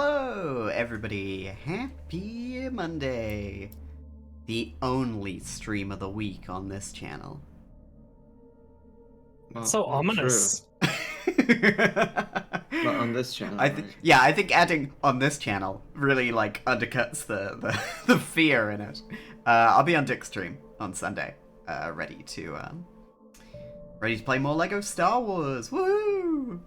Hello, everybody. Happy Monday. The only stream of the week on this channel. Well, So not ominous. Not on this channel. Right? Yeah, I think adding on this channel really like undercuts the fear in it. I'll be on Dick's stream on Sunday, ready to play more Lego Star Wars. Woohoo!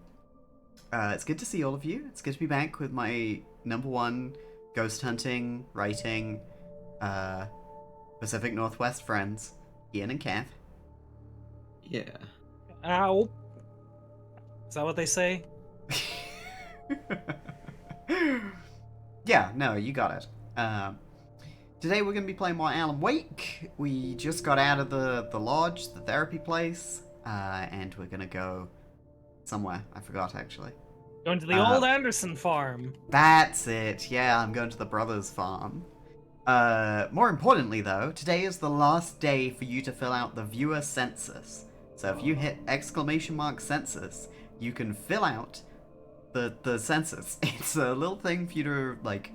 It's good to see all of you. It's good to be back with my #1 ghost hunting, writing, Pacific Northwest friends, Ian and Kath. Yeah. Ow. Is that what they say? Yeah, no, you got it. Today we're going to be playing more Alan Wake. We just got out of the lodge, the therapy place, and we're going to go somewhere. I forgot, actually. Going to the old Anderson farm. That's it. Yeah, I'm going to the brothers' farm. More importantly, though, today is the last day for you to fill out the viewer census. So if you hit !census, you can fill out the census. It's a little thing for you to, like,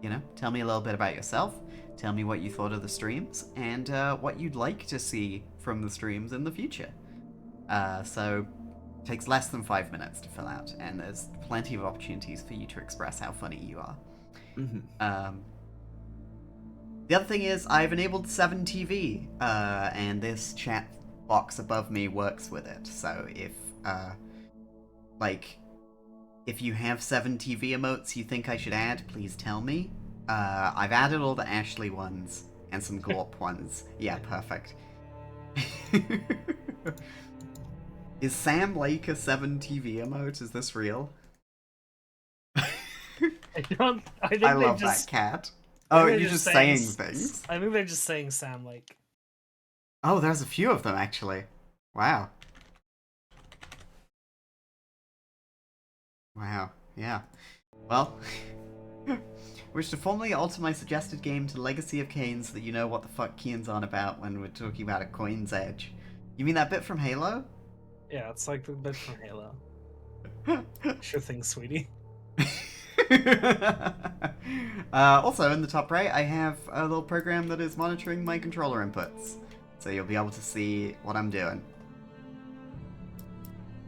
you know, tell me a little bit about yourself, tell me what you thought of the streams, and what you'd like to see from the streams in the future. So it takes less than 5 minutes to fill out, and there's plenty of opportunities for you to express how funny you are. Mm-hmm. The other thing is, I've enabled 7TV, and this chat box above me works with it. So if, if you have 7TV emotes you think I should add, please tell me. I've added all the Ashley ones and some Glorp ones. Yeah, perfect. Is Sam Lake a 7TV emote? Is this real? I think I love that cat. Oh, you're just saying things? I think they're just saying Sam Lake. Oh, there's a few of them, actually. Wow. Wow, yeah. Well, wish to formally alter my suggested game to Legacy of Kain so that you know what the fuck Kian's on about when we're talking about a Coin's Edge. You mean that bit from Halo? Yeah, it's like the bit from Halo. Sure thing, sweetie. Also, in the top right, I have a little program that is monitoring my controller inputs. So you'll be able to see what I'm doing.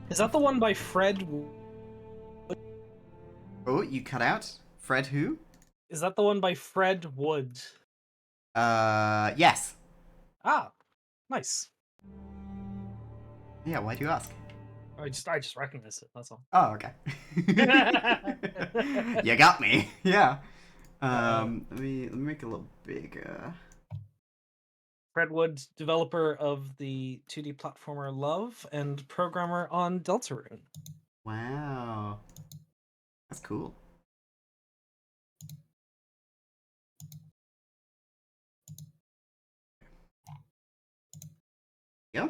Is that the one by Fred? Oh, you cut out? Fred who? Is that the one by Fred Wood? Yes. Ah, nice. Yeah, why do you ask? I just recognize it. That's all. Oh, okay. You got me. Yeah. Let me make it a little bigger. Fred Wood, developer of the 2D platformer Love and programmer on Deltarune. Wow. That's cool. Yeah.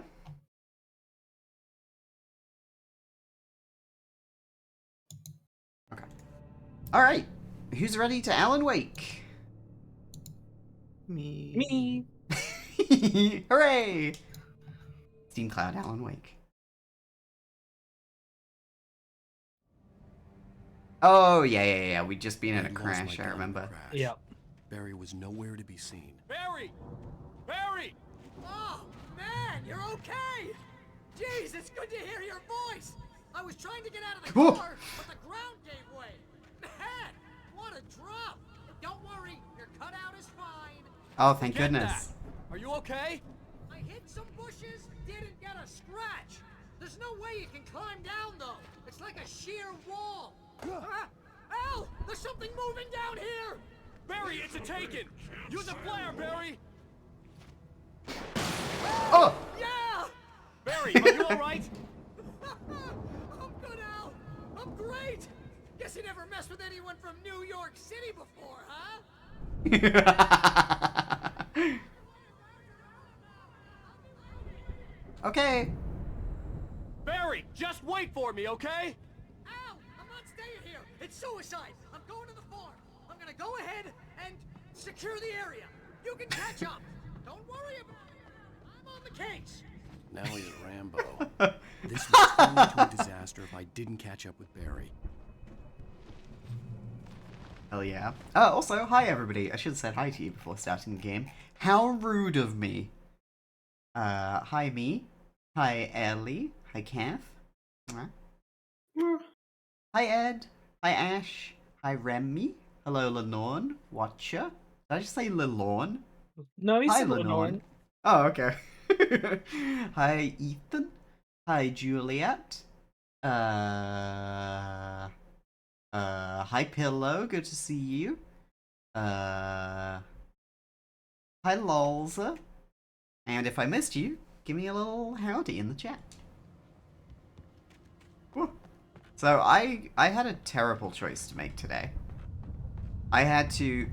Okay. All right. Who's ready to Alan Wake? Me. Hooray! Steam Cloud Alan Wake. Oh, yeah. We'd just been in a crash, I remember. Yeah. Barry was nowhere to be seen. Barry! Barry! Oh, man, you're okay! Jeez, it's good to hear your voice! I was trying to get out of the Whoa. car, but the ground gave way! Man, what a drop! Don't worry, your cutout is fine. Oh, thank Get goodness. that. Are you okay? I hit some bushes, didn't get a scratch. There's no way you can climb down, though. It's like a sheer wall. Al, there's something moving down here! Barry, it's a taken! Use a flare, Barry! Oh! Yeah! Barry, are you alright? I'm good, Al. I'm great. Guess you never messed with anyone from New York City before, huh? Okay. Barry, just wait for me, okay? Al, I'm not staying here. It's suicide. I'm going to the farm. I'm gonna go ahead and secure the area. You can catch up. Don't worry about it. I'm on the case. Now he's a Rambo. This would turn into a disaster if I didn't catch up with Barry. Hell yeah. Also, hi everybody. I should have said hi to you before starting the game. How rude of me. Hi me. Hi Ellie. Hi Kath. Hi Ed. Hi Ash. Hi Remy. Hello Lenorn. Watcher. Did I just say Lelorn? No, he's Hi still Lenorn. Oh, okay. Hi Ethan. Hi Juliet. Hi Pillow, good to see you. Hi Lolza. And if I missed you, give me a little howdy in the chat. Woo. So I had a terrible choice to make today. I had to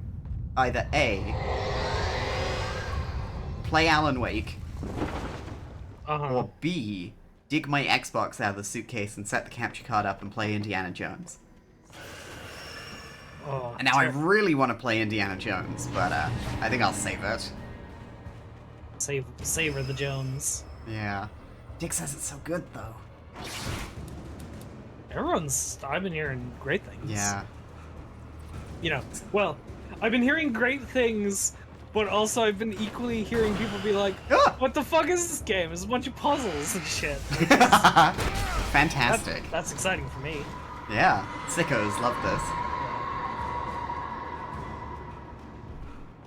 either A, play Alan Wake, or B, dig my Xbox out of the suitcase and set the capture card up and play Indiana Jones. Oh, And now I really want to play Indiana Jones, but I think I'll save it. Savor the Jones. Yeah. Dick says it's so good, though. I've been hearing great things. Yeah. You know, well, I've been hearing great things, but also I've been equally hearing people be like, Ah! what the fuck is this game? It's a bunch of puzzles and shit. Fantastic. That's exciting for me. Yeah. Sickos love this.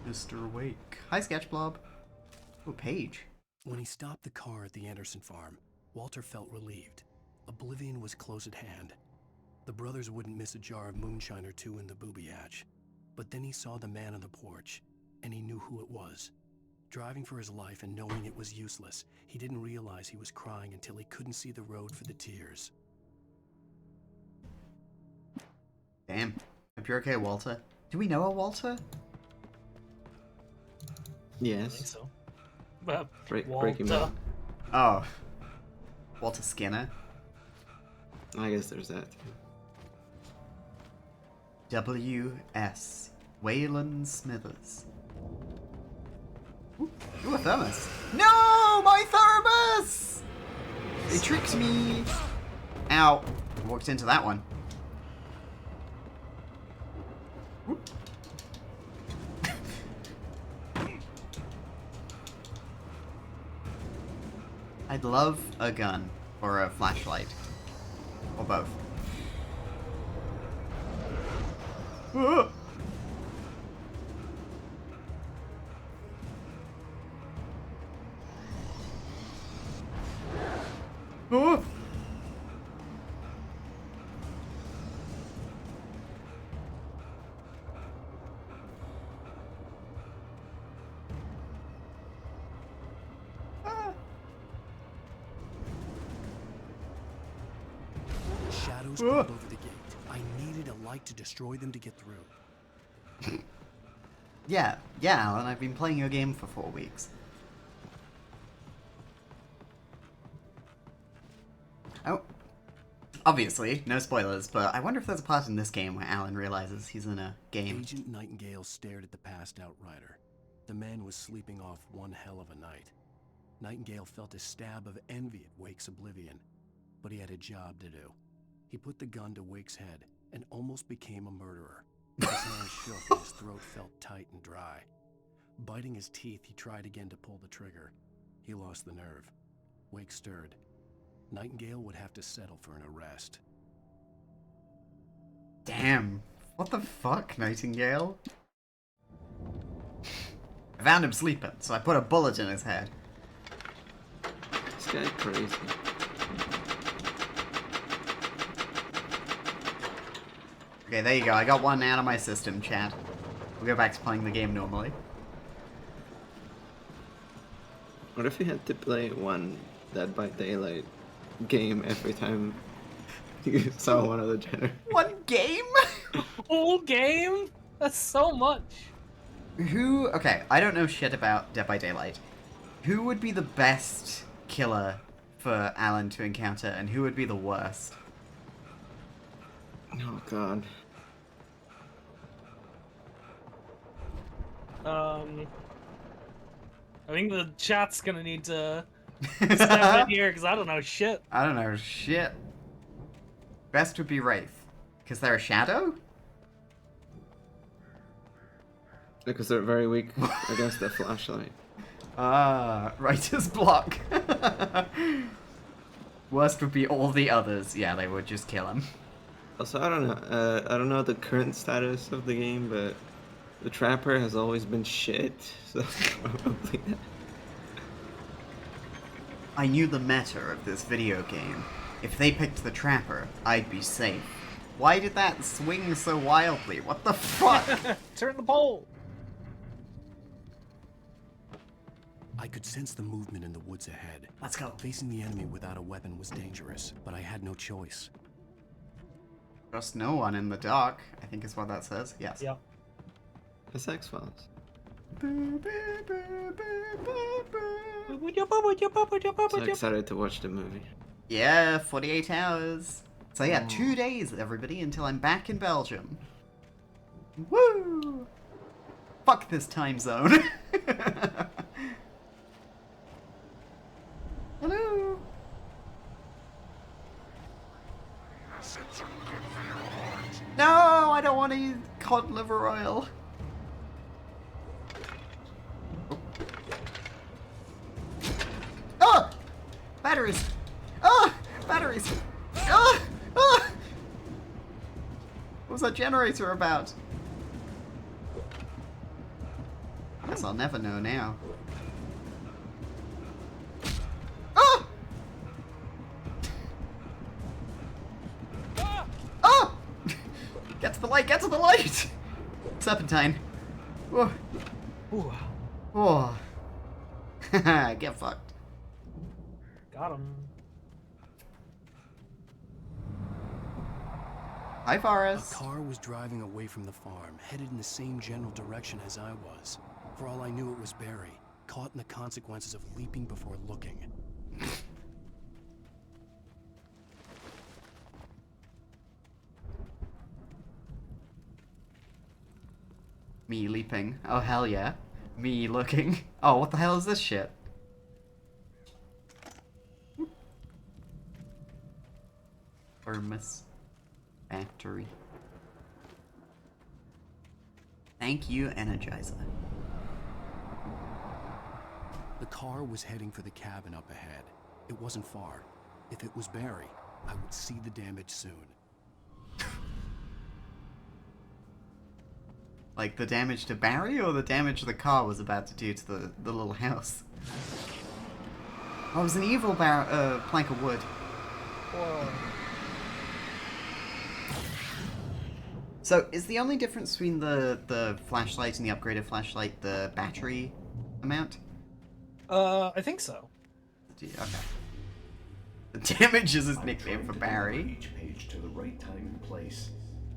Mr. Wake. Hi, Sketchblob. Oh, Paige. When he stopped the car at the Anderson farm, Walter felt relieved. Oblivion was close at hand. The brothers wouldn't miss a jar of moonshine or two in the booby hatch. But then he saw the man on the porch, and he knew who it was. Driving for his life and knowing it was useless, he didn't realize he was crying until he couldn't see the road for the tears. Damn. Hope you're okay, Walter. Do we know a Walter? I think Yes. so. But Breaking Walter. Bad. Oh. Walter Skinner. I guess there's that. W.S. Waylon Smithers. Ooh, a thermos. No! My thermos! They tricked me! Ow. Walked into that one. Whoop. I'd love a gun or a flashlight. Or both. Ah! Ah! Shadows crawled over the gate. I needed a light to destroy them to get through. Yeah, Alan, I've been playing your game for 4 weeks. Oh. Obviously, no spoilers, but I wonder if there's a part in this game where Alan realizes he's in a game. Agent Nightingale stared at the passed out rider. The man was sleeping off one hell of a night. Nightingale felt a stab of envy at Wake's oblivion, but he had a job to do. He put the gun to Wake's head and almost became a murderer. His hands shook and his throat felt tight and dry. Biting his teeth, he tried again to pull the trigger. He lost the nerve. Wake stirred. Nightingale would have to settle for an arrest. Damn. What the fuck, Nightingale? I found him sleeping, so I put a bullet in his head. This guy's crazy. Okay, there you go. I got one out of my system, chat. We'll go back to playing the game normally. What if you had to play one Dead by Daylight game every time you saw one of the generators? One game? Whole game? That's so much. Who... Okay, I don't know shit about Dead by Daylight. Who would be the best killer for Alan to encounter, and who would be the worst? Oh god. I think the chat's gonna need to step in here because I don't know shit. I don't know shit. Best would be Wraith. Because they're a shadow? Because they're very weak against the flashlight. Ah, writer's block. Worst would be all the others. Yeah, they would just kill him. Also, I don't know. I don't know the current status of the game, but the Trapper has always been shit. So probably. I knew the meta of this video game. If they picked the Trapper, I'd be safe. Why did that swing so wildly? What the fuck? Turn the pole. I could sense the movement in the woods ahead. Let's go. Facing the enemy without a weapon was dangerous, but I had no choice. Trust no one in the dark, I think is what that says. Yes. Yep. It's X-Files. So excited to watch the movie. Yeah, 48 hours. So yeah, 2 days, everybody, until I'm back in Belgium. Woo! Fuck this time zone. Hello. No, I don't want to use cod liver oil. Oh! Batteries! Oh! Batteries! Oh! Oh! What was that generator about? Guess I'll never know now. Oh! Oh! Get to the light! Get to the light! Serpentine. Whoa. Ooh, Whoa. Get fucked. got him. Hi, A Forrest. car was driving away from the farm, headed in the same general direction as I was. For all I knew, it was Barry, caught in the consequences of leaping before looking. Me leaping. Oh, hell yeah. Me looking. Oh, what the hell is this shit? Thermos. Battery. Thank you, Energizer. The car was heading for the cabin up ahead. It wasn't far. If it was Barry, I would see the damage soon. Like the damage to Barry or the damage the car was about to do to the little house? Oh, it was an evil plank of wood. Whoa. So, is the only difference between the flashlight and the upgraded flashlight the battery amount? I think so. Okay. The damage is his nickname for Barry. Each page to the right time and place.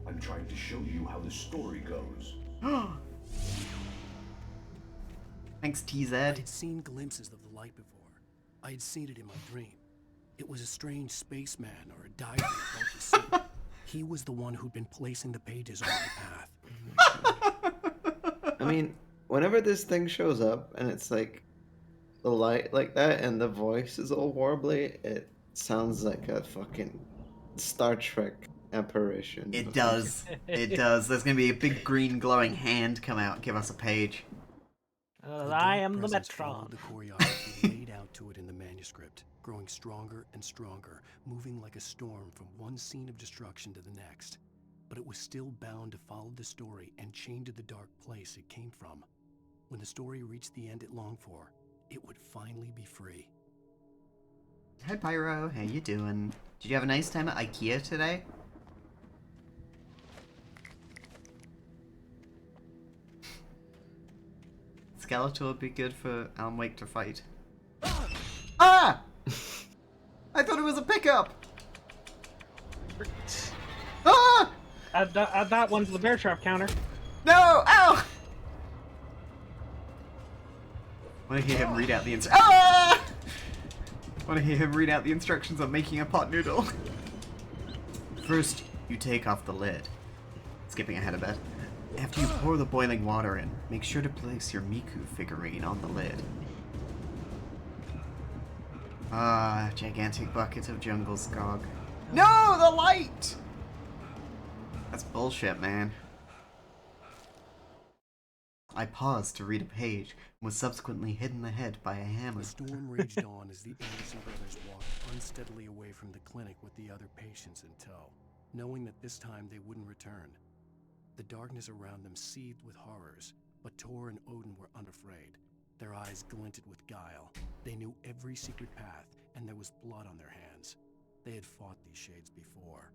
I'm trying to show you how the story goes. Thanks, I TZ. had seen glimpses of the light before. I had seen it in my dream. It was a strange spaceman or a diver about the sea. He was the one who'd been placing the pages on my path. I mean, whenever this thing shows up and it's like the light like that and the voice is all warbly, it sounds like a fucking Star Trek apparition. It does. It does. There's gonna be a big green glowing hand come out and give us a page. I am the presence Metron. followed the choreography laid out to it in the manuscript, growing stronger and stronger, moving like a storm from one scene of destruction to the next. But it was still bound to follow the story and chained to the dark place it came from. When the story reached the end it longed for, it would finally be free. Hi, Pyro. How you doing? Did you have a nice time at IKEA today? Skeletor would be good for Alan Wake to fight. Ah! I thought it was a pickup! Ah! Add that one to the bear trap counter. No! Ow! Want to hear him read out the Ah! Want to hear him read out the instructions on making a pot noodle. First, you take off the lid. Skipping ahead a bit. After you pour the boiling water in, make sure to place your Miku figurine on the lid. Ah, gigantic bucket of jungle skog. No, the light! That's bullshit, man. I paused to read a page and was subsequently hit in the head by a hammer. The storm raged on as the Anderson brothers walked unsteadily away from the clinic with the other patients in tow, knowing that this time they wouldn't return. The darkness around them seethed with horrors, but Tor and Odin were unafraid. Their eyes glinted with guile. They knew every secret path, and there was blood on their hands. They had fought these shades before.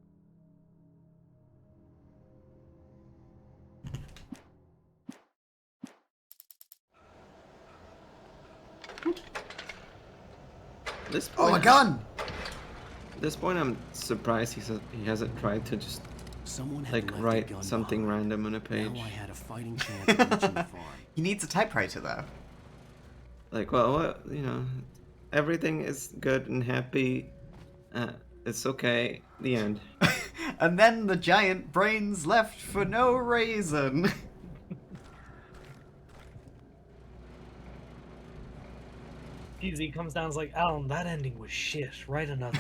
This Oh, a point, gun! At this point, I'm surprised he hasn't tried to just Someone had like left a write gun something behind. random on a page. Now I had a fighting chance of reaching the farm. He needs a typewriter, though. Like, well, what, everything is good and happy. It's okay. The end. And then the giant brains left for no reason. Easy comes down and is like, Alan, that ending was shit. Write another.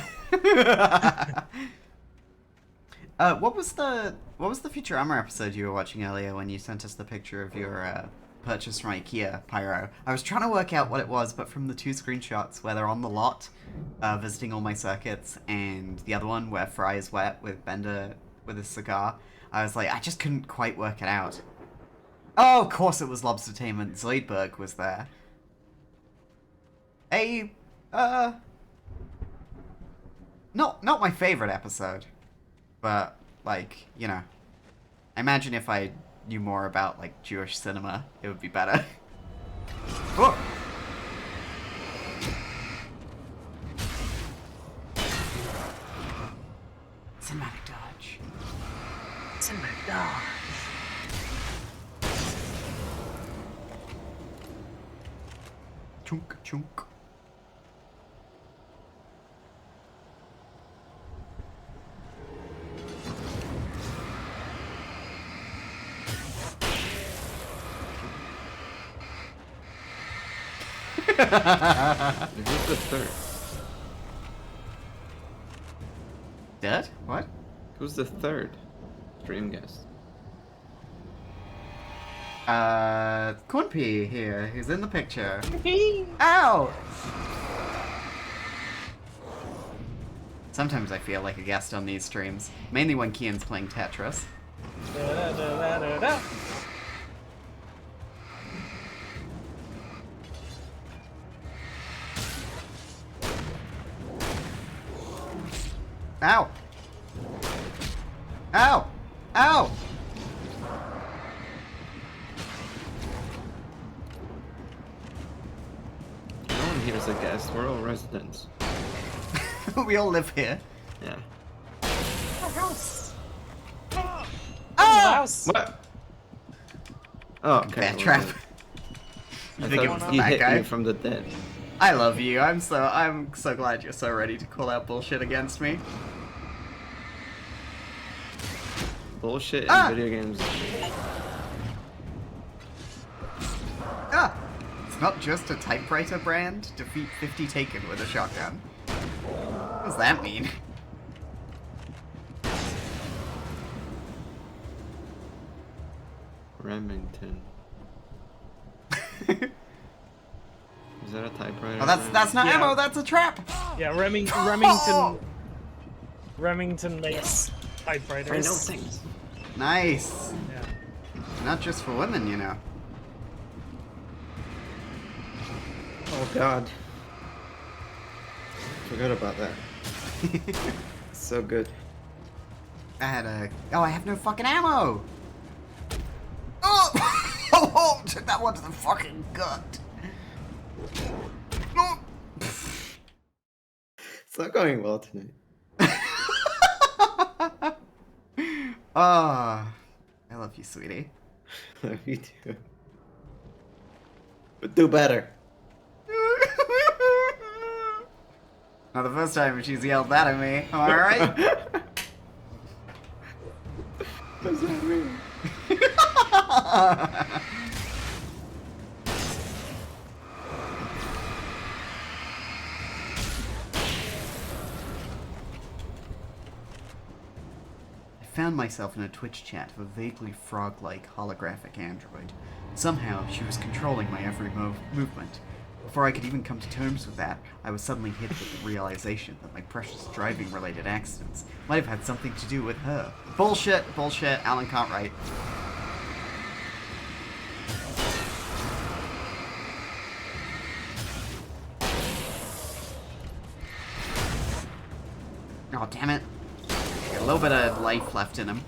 What was the Futurama episode you were watching earlier when you sent us the picture of your purchase from IKEA, Pyro? I was trying to work out what it was, but from the two screenshots where they're on the lot, visiting all my circuits, and the other one where Fry is wet with Bender with his cigar, I was like, I just couldn't quite work it out. Oh, of course it was Lobstertainment. Zoidberg was there. Not my favorite episode, but, like, I imagine if I knew more about, like, Jewish cinema, it would be better. Oh! Cinematic dodge. Cinematic dodge. Chunk, chunk. Who's the third? Dead? What? Who's the third stream guest? Cornpea here, who's in the picture. Ow! Sometimes I feel like a guest on these streams, mainly when Kian's playing Tetris. Da-da-da-da-da-da. Ow! Ow! Ow! No one here is a guest. We're all residents. We all live here. Yeah. House. Ah! House. What? Oh, okay. Bear well, trap. then. You I think it thought was the you bad hit guy? me from the dead. I love you. I'm so glad you're so ready to call out bullshit against me. Bullshit in Ah! video games. Ah! It's not just a typewriter brand. Defeat 50 taken with a shotgun. What does that mean? Remington. Is that a typewriter? Oh, that's not Yeah. ammo. That's a trap. Yeah, Remington makes I typewriters. know things. Nice. Yeah. Not just for women, you know. Oh god. Forgot about that. So good. I have no fucking ammo. Oh! Oh! Took that one to the fucking gut. Oh! It's not going well tonight. Ah, I love you, sweetie. You too. But do better. Not the first time she's yelled that at me. Am I right? What does that mean? I found myself in a Twitch chat of a vaguely frog-like holographic android. Somehow, she was controlling my every movement. Before I could even come to terms with that, I was suddenly hit with the realization that my precious driving-related accidents might have had something to do with her. Bullshit, bullshit, Alan can't write. Oh, damn it. Got a little bit of life left in him.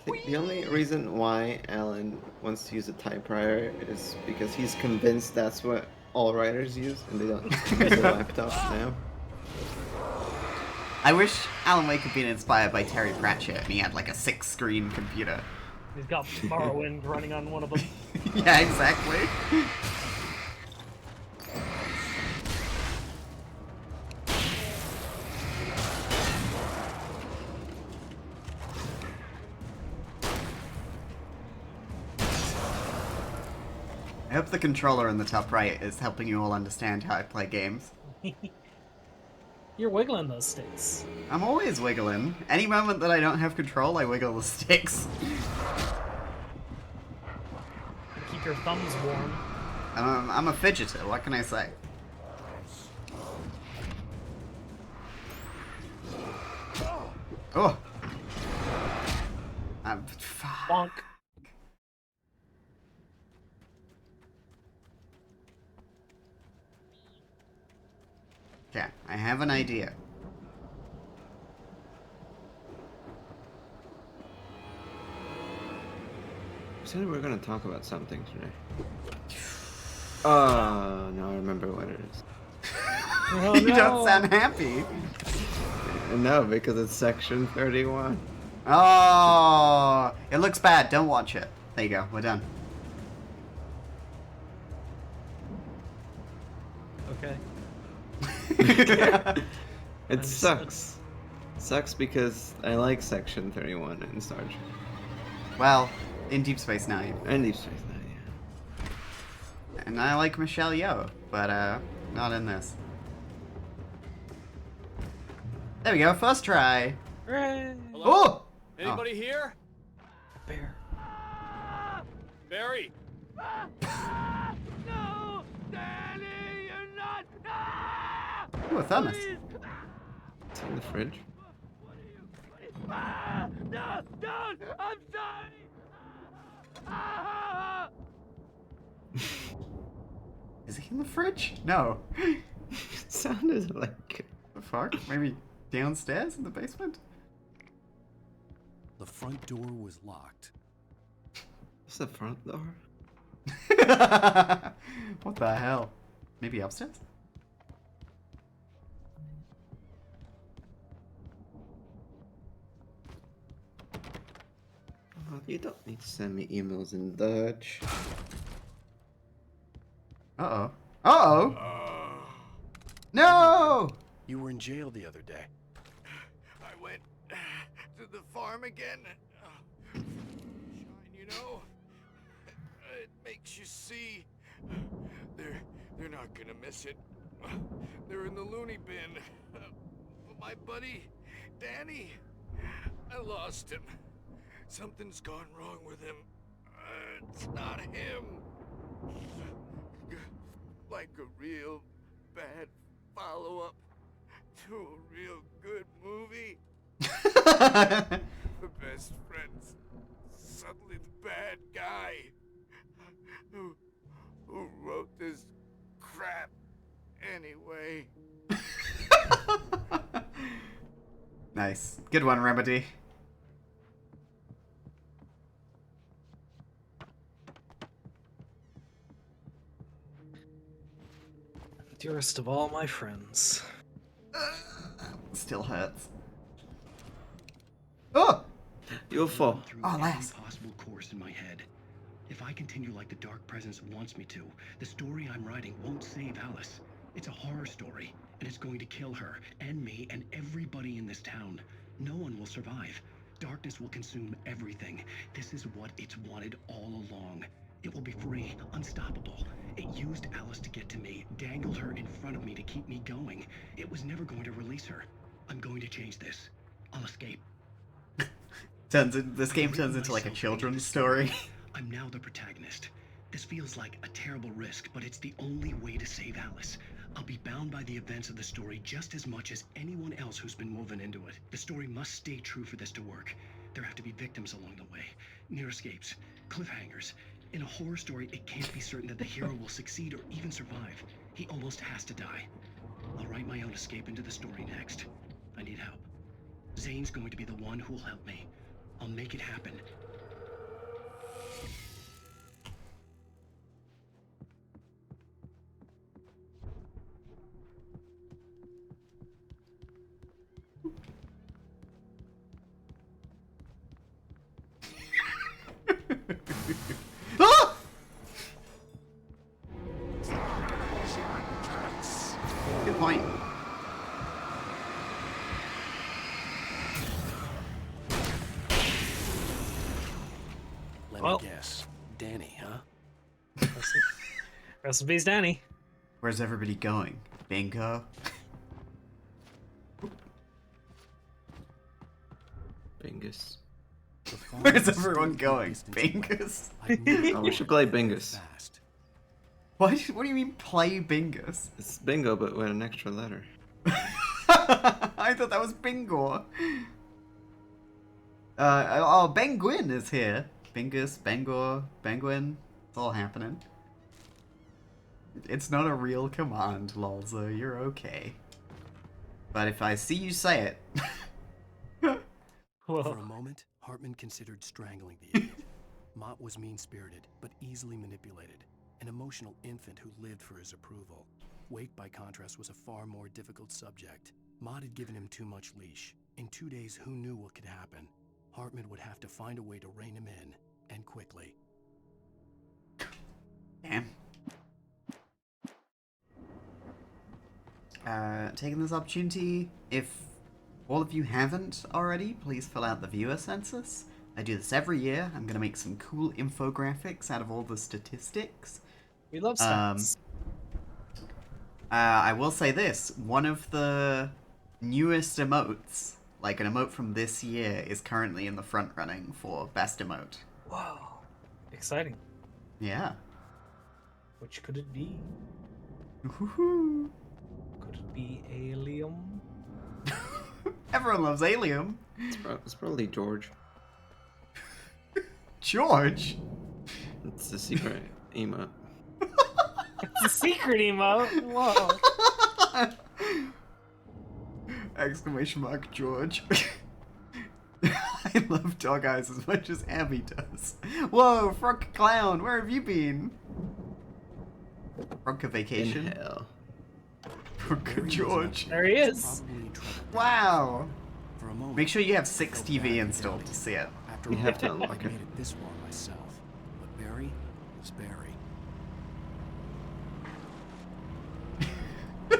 I think the only reason why Alan wants to use a typewriter is because he's convinced that's what all writers use, and they don't use a laptop now. I wish Alan Wake had been inspired by Terry Pratchett and he had like a 6-screen computer. He's got Morrowind running on one of them. Yeah, exactly. I hope the controller in the top right is helping you all understand how I play games. You're wiggling those sticks. I'm always wiggling. Any moment that I don't have control, I wiggle the sticks. Keep your thumbs warm. I'm a fidgeter, what can I say? Oh! Bonk. Okay, I have an idea. We said we were gonna talk about something today. Oh, now I remember what it is. Oh, You don't no. sound happy. No, because it's section 31. Oh, it looks bad. Don't watch it. There you go. We're done. Okay. It Understood. sucks. Sucks because I like section 31 in Star Trek. Well, in Deep Space Nine. And Deep Space Nine, yeah. And I like Michelle Yeoh, but not in this. There we go. First try. Hooray! Hello? Oh! Anybody here? Bear. Barry! No! Danny, you're not! Ah! Ooh, a thermos. It's in the fridge. Ah! No! Don't! I'm sorry! Ah! Is he in the fridge? No. It sounded like... The fuck? Maybe downstairs in the basement? The front door was locked. What's the front door? What the hell? Maybe upstairs? Oh, you don't need to send me emails in Dutch. Uh-oh. Uh-oh! No! You were in jail the other day. I went to the farm again. Shine, you know, it makes you see. They're not gonna miss it. They're in the loony bin. But my buddy, Danny, I lost him. Something's gone wrong with him. It's not him. Like a real bad follow-up to a real good movie. The best friend's suddenly the bad guy who wrote this crap anyway. Nice. Good one, Remedy. Dearest of all my friends. Still hurts. Oh! You'll fall. Through Oh, every lass. possible course in my head. If I continue like the Dark Presence wants me to, the story I'm writing won't save Alice. It's a horror story, and it's going to kill her, and me, and everybody in this town. No one will survive. Darkness will consume everything. This is what it's wanted all along. It will be free, unstoppable. It used Alice to get to me, dangled her in front of me to keep me going. It was never going to release her. I'm going to change this. I'll escape. This game turns into like a children's story. I'm now the protagonist. This feels like a terrible risk, but it's the only way to save Alice. I'll be bound by the events of the story just as much as anyone else who's been woven into it. The story must stay true for this to work. There have to be victims along the way, near escapes, cliffhangers. In a horror story, it can't be certain that the hero will succeed or even survive. He almost has to die. I'll write my own escape into the story next. I need help. Zane's going to be the one who'll help me. I'll make it happen. Ah! Good point. Let Well- me guess. Danny, huh? Recipes, Danny. Where's everybody going? Bingo. Bingus. The farm Where's is everyone still a going? distance away. Bingus. I'd need Oh, we should play Bingus. fast. What do you mean play Bingus? It's bingo, but with an extra letter. I thought that was Bingor. Oh, Benguin is here. Bingus, Bengor, Benguin. It's all happening. It's not a real command, Lolza. You're okay. But if I see you say it... For Whoa. a moment, Hartman considered strangling the idiot. Mott was mean-spirited, but easily manipulated. An emotional infant who lived for his approval. Wake, by contrast, was a far more difficult subject. Mott had given him too much leash. In 2 days, who knew what could happen? Hartman would have to find a way to rein him in, and quickly. Damn. Taking this opportunity, if all of you haven't already, please fill out the viewer census. I do this every year. I'm gonna make some cool infographics out of all the statistics. We love Um, stats. I will say this, one of the newest emotes, like an emote from this year, is currently in the front running for best emote. Whoa. Exciting. Yeah. Which could it be? Woohoo. Could it be Alien? Everyone loves Alien. It's probably George. George. It's the secret emote. It's a secret emote. Whoa. Exclamation mark George. I love Dog Eyes as much as Abby does. Whoa, Frog Clown, where have you been? Frog In Vacation. hell. Frog Barry was George. upset, There he is. probably in trouble. Wow. For a moment, Make sure you have I 6 felt TV bad for installed Barry. to see it. After You all, have to I unlock made it. it this far myself. But Barry was Barry.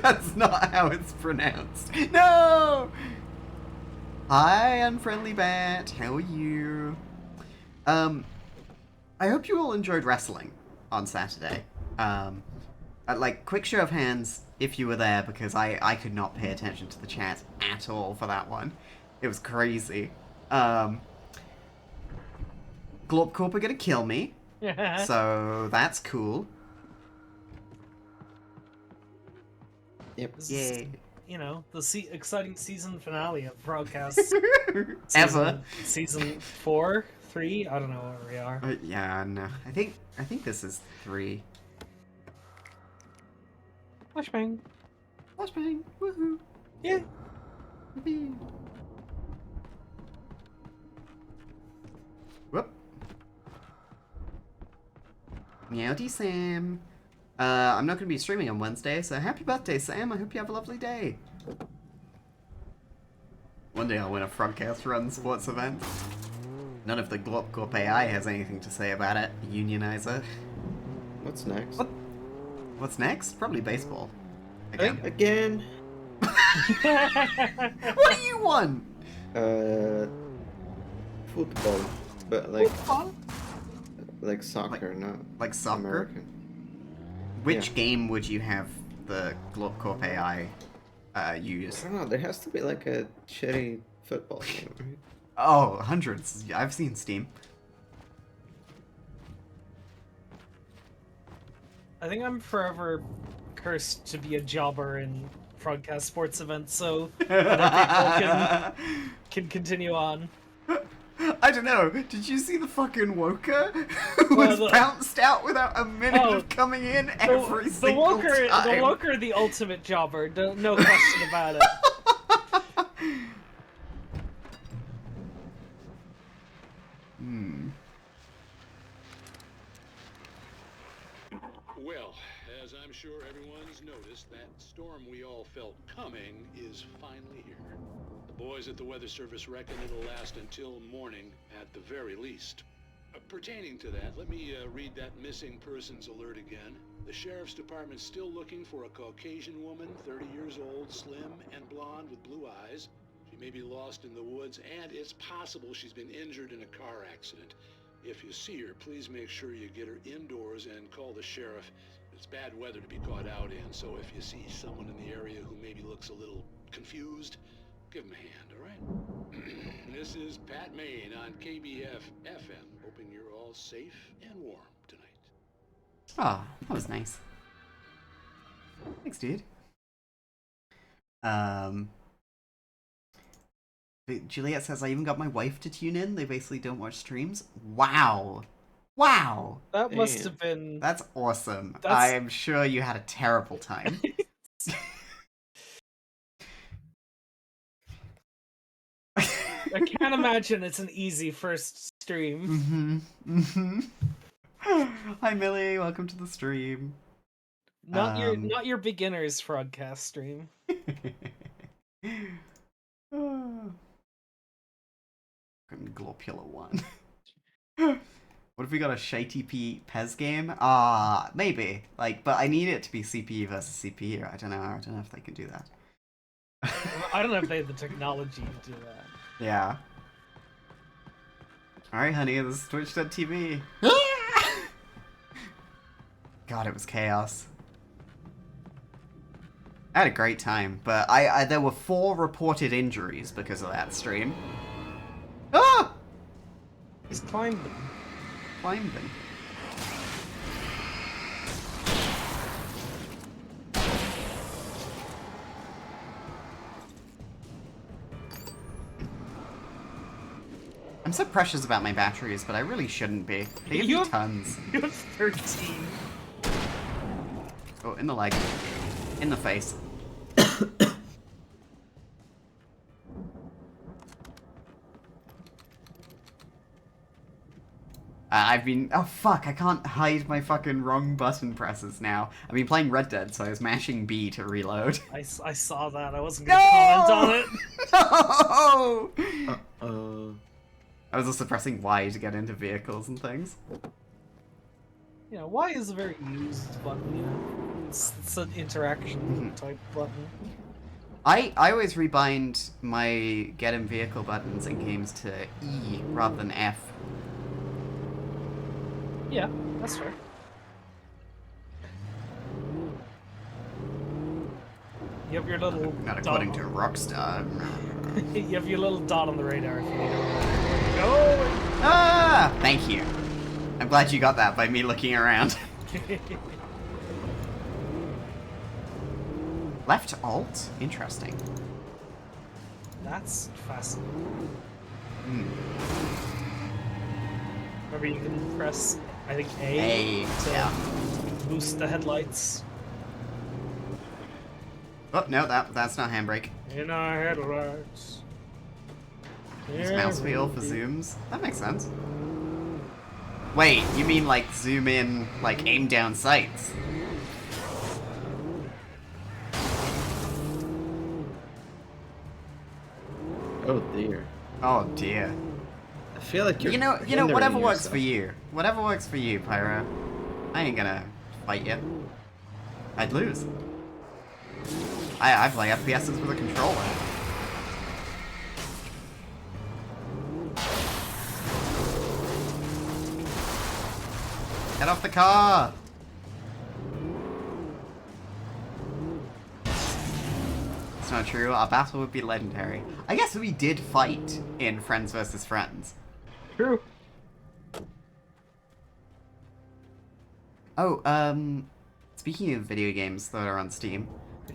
That's not how it's pronounced. No! Hi, Unfriendly Bat. How are you? I hope you all enjoyed wrestling on Saturday. Like, quick show of hands if you were there, because I could not pay attention to the chat at all for that one. It was crazy. Globcorp are gonna kill me, so that's cool. Yep. This is, Yay. you know, the exciting season finale of Broadcast. Ever. Season 4, 3. I don't know where we are. Yeah, no. I think this is 3. Flashbang. Flashbang. Woohoo. Yeah. Yippee. Whoop. Meowdy Sam. I'm not going to be streaming on Wednesday, so happy birthday, Sam. I hope you have a lovely day. One day I'll win a Frogcast Run sports event. None of the Glopcorp AI has anything to say about it. Unionizer. What's next? What? What's next? Probably baseball. Again. Again. What do you want? Football, but like Football? like soccer, not Like soccer? American. Which Yeah. game would you have the Glopcorp AI I use? don't know. There has to be like a shitty football game, right? Oh, hundreds. Yeah, I've seen Steam. I think I'm forever cursed to be a jobber in broadcast sports events, so other people can continue on. I don't know. Did you see the fucking Woker who was bounced out without a minute of coming in every single time? The Woker, the ultimate jobber. No question about it. Well, as I'm sure everyone's noticed, that storm we all felt coming is finally here. The boys at the Weather Service reckon it'll last until morning at the very least. Pertaining to that, let me read that missing persons alert again. The Sheriff's Department's still looking for a Caucasian woman, 30 years old, slim and blonde with blue eyes. She may be lost in the woods, and it's possible she's been injured in a car accident. If you see her, please make sure you get her indoors and call the sheriff. It's bad weather to be caught out in, so if you see someone in the area who maybe looks a little confused, give him a hand, all right? This is Pat Maine on KBF FM, hoping you're all safe and warm tonight. Oh, that was nice. Thanks, dude. Juliet says, I even got my wife to tune in. They basically don't watch streams. Wow. Wow. That must have been... That's awesome. I am sure you had a terrible time. I can't imagine it's an easy first stream. Hi, Millie. Welcome to the stream. Not your beginner's broadcast stream. Glorpula 1. What if we got a Shitey Pez game? Maybe. Like, but I need it to be CPU versus CPU. I don't know if they can do that. I don't know if they have the technology to do that. Yeah. Alright, honey, this is Twitch.tv. God, it was chaos. I had a great time, but there were 4 reported injuries because of that stream. Ah! He's climbed them. Climbed them. I'm so precious about my batteries, but I really shouldn't be. They give me tons. You have 13. Oh, in the leg. In the face. I've been... Oh, fuck, I can't hide my fucking wrong button presses now. I've been playing Red Dead, so I was mashing B to reload. I saw that. I wasn't going to comment on it. No! I was also pressing Y to get into vehicles and things. Yeah, Y is a very used button, you know? It's an interaction type button. I always rebind my get in vehicle buttons in games to E rather than F. Yeah, that's fair. You have your little... Not according to Rockstar. You have your little dot on the radar if you need to go. Ah! Thank you. I'm glad you got that by me looking around. Left alt? Interesting. That's fascinating. Remember, you can press, I think, A to boost the headlights. Oh, no, that's not handbrake. In our headlights. Use mouse wheel for zooms? That makes sense. Wait, you mean like zoom in, like aim down sights? Oh dear. Oh dear. I feel like you're You know, hindering whatever works yourself. for you. Whatever works for you, Pyro. I ain't gonna fight you. I'd lose. I play FPSs with a controller. Get off the car! That's not true. Our battle would be legendary. I guess we did fight in Friends vs. Friends. True. Oh, speaking of video games that are on Steam,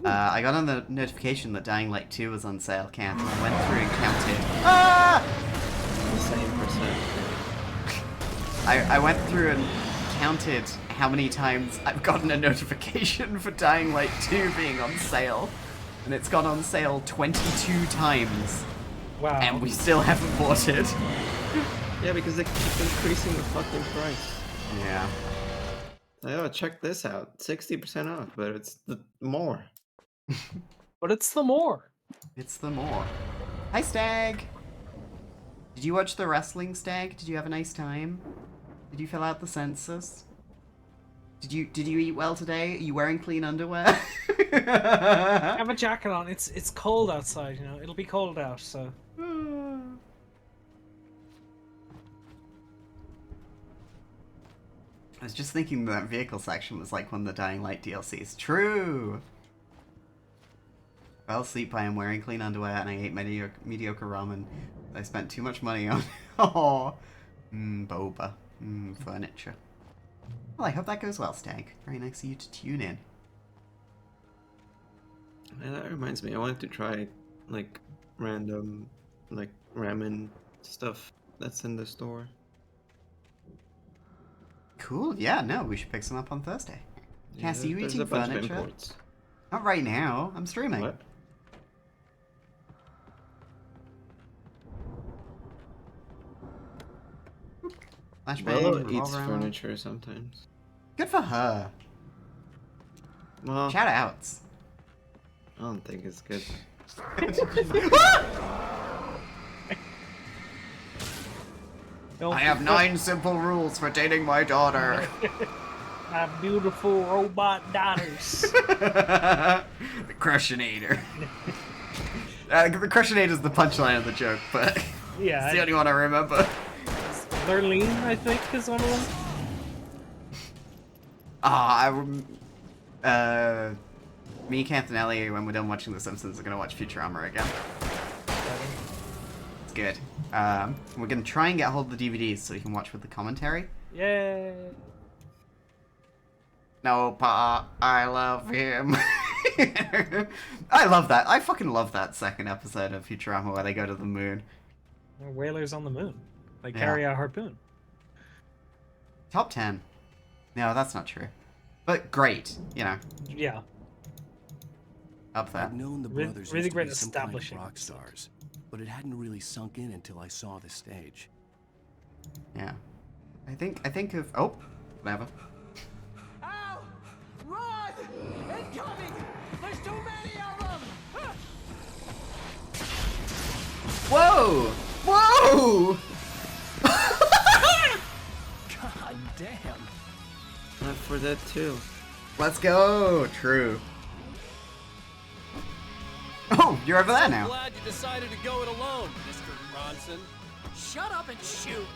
I got on the notification that Dying Light 2 was on sale, Camp, and I went through and counted. Ah! The same percent. I went through and counted how many times I've gotten a notification for Dying Light 2 being on sale. And it's gone on sale 22 times. Wow. And we still haven't bought it. Yeah, because they keep increasing the fucking price. Yeah. Oh, check this out. 60% off, but it's the more. But it's the more. It's the more. Hi, Stag! Did you watch the wrestling, Stag? Did you have a nice time? Did you fill out the census? Did you eat well today? Are you wearing clean underwear? I have a jacket on. It's cold outside, you know. It'll be cold out, so. I was just thinking that vehicle section was like one of the Dying Light DLCs. True! Fell asleep I am wearing clean underwear and I ate mediocre ramen. I spent too much money on. Oh, boba. Furniture. Well, I hope that goes well, Stag. Very nice of you to tune in. And that reminds me, I wanted to try, like, random, like, ramen stuff that's in the store. Cool, yeah, no, we should pick some up on Thursday. Cass, are you there's eating a bunch of furniture? imports. Not right now, I'm streaming. What? Flashbang, Bella revolver eats ammo. furniture sometimes. Good for her. Well, Shout outs. I don't think it's good. I have 9 simple rules for dating my daughter. My beautiful robot daughters. The Crushinator. The Crushinator's the punchline of the joke, but Yeah. it's the only one I remember. Lurleen, I think, is one of them. Me, Kath, and Ellie, when we're done watching The Simpsons, are gonna watch Futurama again. It's good. We're gonna try and get hold of the DVDs so we can watch with the commentary. Yay. No, Pa, I love him. I love that. I fucking love that second episode of Futurama where they go to the moon. Whalers on the moon. They Yeah. carry a harpoon. Top 10. No, that's not true. But great, you know, Yeah. up there. I'd known the Re- brothers really used to great be some kind of establishing. rock stars, but it hadn't really sunk in until I saw the stage. Yeah. I think of... Oh, whatever. Ow! Run! Incoming! There's too many of them! Whoa! Whoa! God damn! Not for that too. Let's go! True. Oh, you're over there now. Glad you decided to go it alone, Mr. Bronson. Shut up and shoot!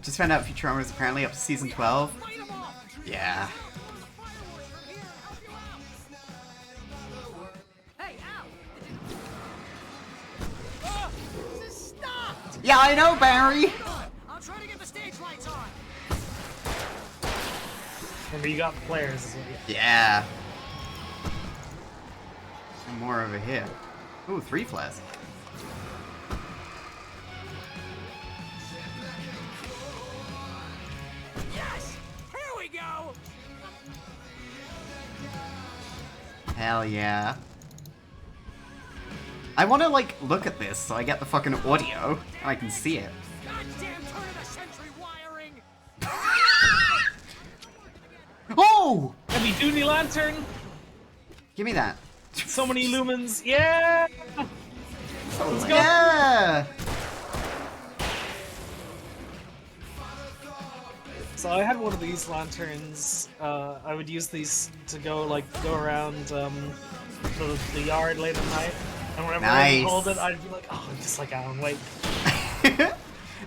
Just found out Futurama is apparently up to season 12. Fight 'em off! Yeah. Hey, ow! Stop! Yeah, I know, Barry! I'll try to get the stage lights on! Remember, you got players. So yeah. Yeah. And more over here. Ooh, 3 flares. Yes! Here we go! Hell yeah. I want to, like, look at this so I get the fucking audio and I can see it. Goddamn turn of the century wiring! Oh! Heavy duty lantern. Give me that. So many lumens. Yeah. Let's go. Yeah! So I had one of these lanterns. I would use these to go around the yard late at night. And whenever I Nice. hold it, I'd be like, oh, just like Alan Wake.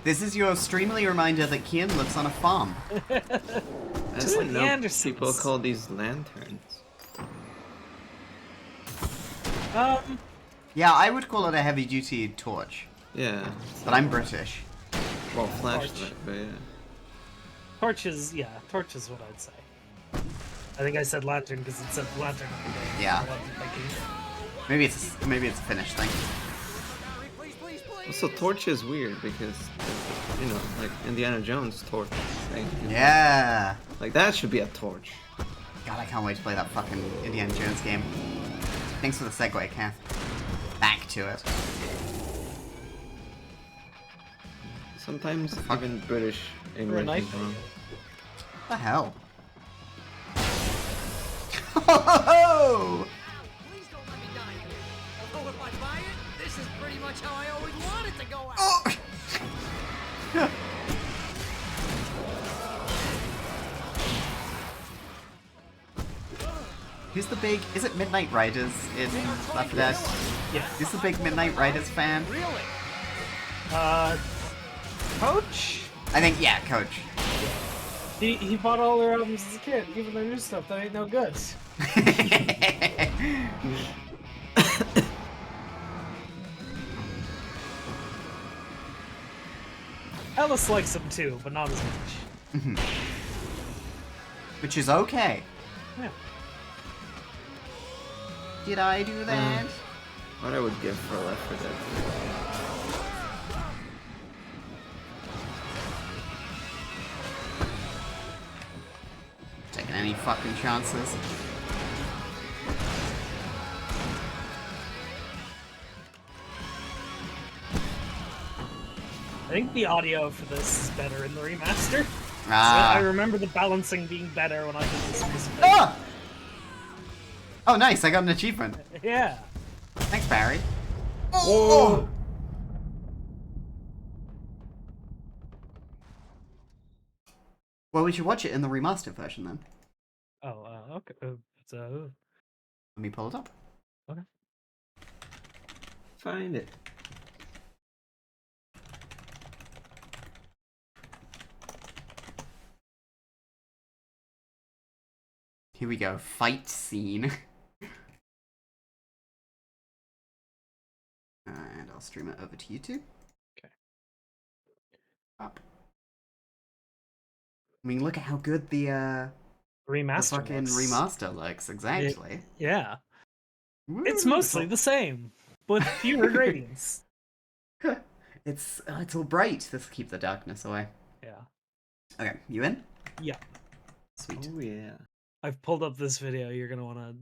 This is your streamly reminder that Kian lives on a farm. I Just didn't like know Andersons. people call these lanterns. Yeah, I would call it a heavy-duty torch, Yeah. but I'm British. Well, flashlight, Torch. but yeah. Torch is what I'd say. I think I said lantern because it said lantern. Yeah. I wasn't thinking. Maybe it's a Finnish thing. Please, please, please. Also, torch is weird because, you know, like Indiana Jones torch. Thing. Yeah. Like that should be a torch. God, I can't wait to play that fucking Indiana Jones game. Thanks for the segue, Kath. Back to it. Sometimes even British English is knife. wrong. What the hell? Oh! Please don't let me die here. Although if I buy it, this is pretty much how I always wanted to go out. Oh! Who's the big... Is it Midnight Riders in Left 4 Dead? Yeah. Who's the big Midnight Riders fan? Really? Coach? I think, yeah, Coach. He bought all their albums as a kid, even their new stuff that ain't no good. Ellis likes them too, but not as much. Which is okay. Yeah. Did I do that? What I would give for Left 4 Dead. Taking any fucking chances. I think the audio for this is better in the remaster. Ah. I remember the balancing being better when I did this recently. Ah! Oh, nice, I got an achievement. Yeah. Thanks, Barry. Oh! Well, we should watch it in the remastered version then. Oh, okay. So, Let me pull it up. okay. Find it. Here we go. Fight scene. And I'll stream it over to YouTube. Okay. Up. I mean, look at how good the Remaster. fucking looks. remaster looks. Exactly. Yeah. It's Woo! mostly the same, with fewer gradients. It's all bright. This will keep the darkness away. Yeah. Okay, you in? Yeah. Sweet. Oh yeah. I've pulled up this video. You're gonna wanna.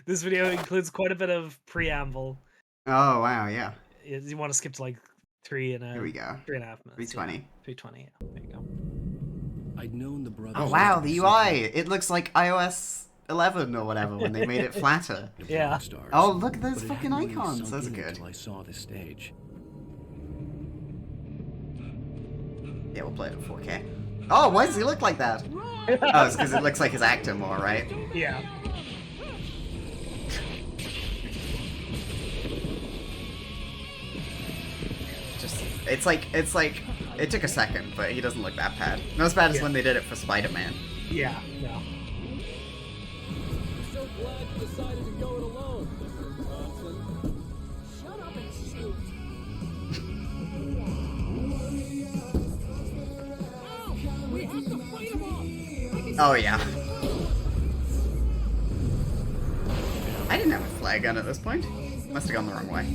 This video includes quite a bit of preamble. Oh wow, yeah. You want to skip to like 3.5 Here we go. minutes. 320. Yeah. 320. Yeah. There you go. I'd known the brothers. Oh wow, would the be UI. It looks like iOS 11 or whatever when they made it flatter. the Yeah. rock stars, Oh, look at those but it fucking hadn't really icons. sunk Those are in good. until I saw the stage. Yeah, we'll play it in 4K. Oh, why does he look like that? Oh, it's because it looks like his actor more, right? Yeah. Just, it's like, it took a second, but he doesn't look that bad. Not as bad as Yeah. when they did it for Spider-Man. Yeah. No. So glad you decided to go it alone, Mr. Thompson. Shut up and shoot. We have to fight him off! Oh yeah. I didn't have a flare gun at this point. Must have gone the wrong way.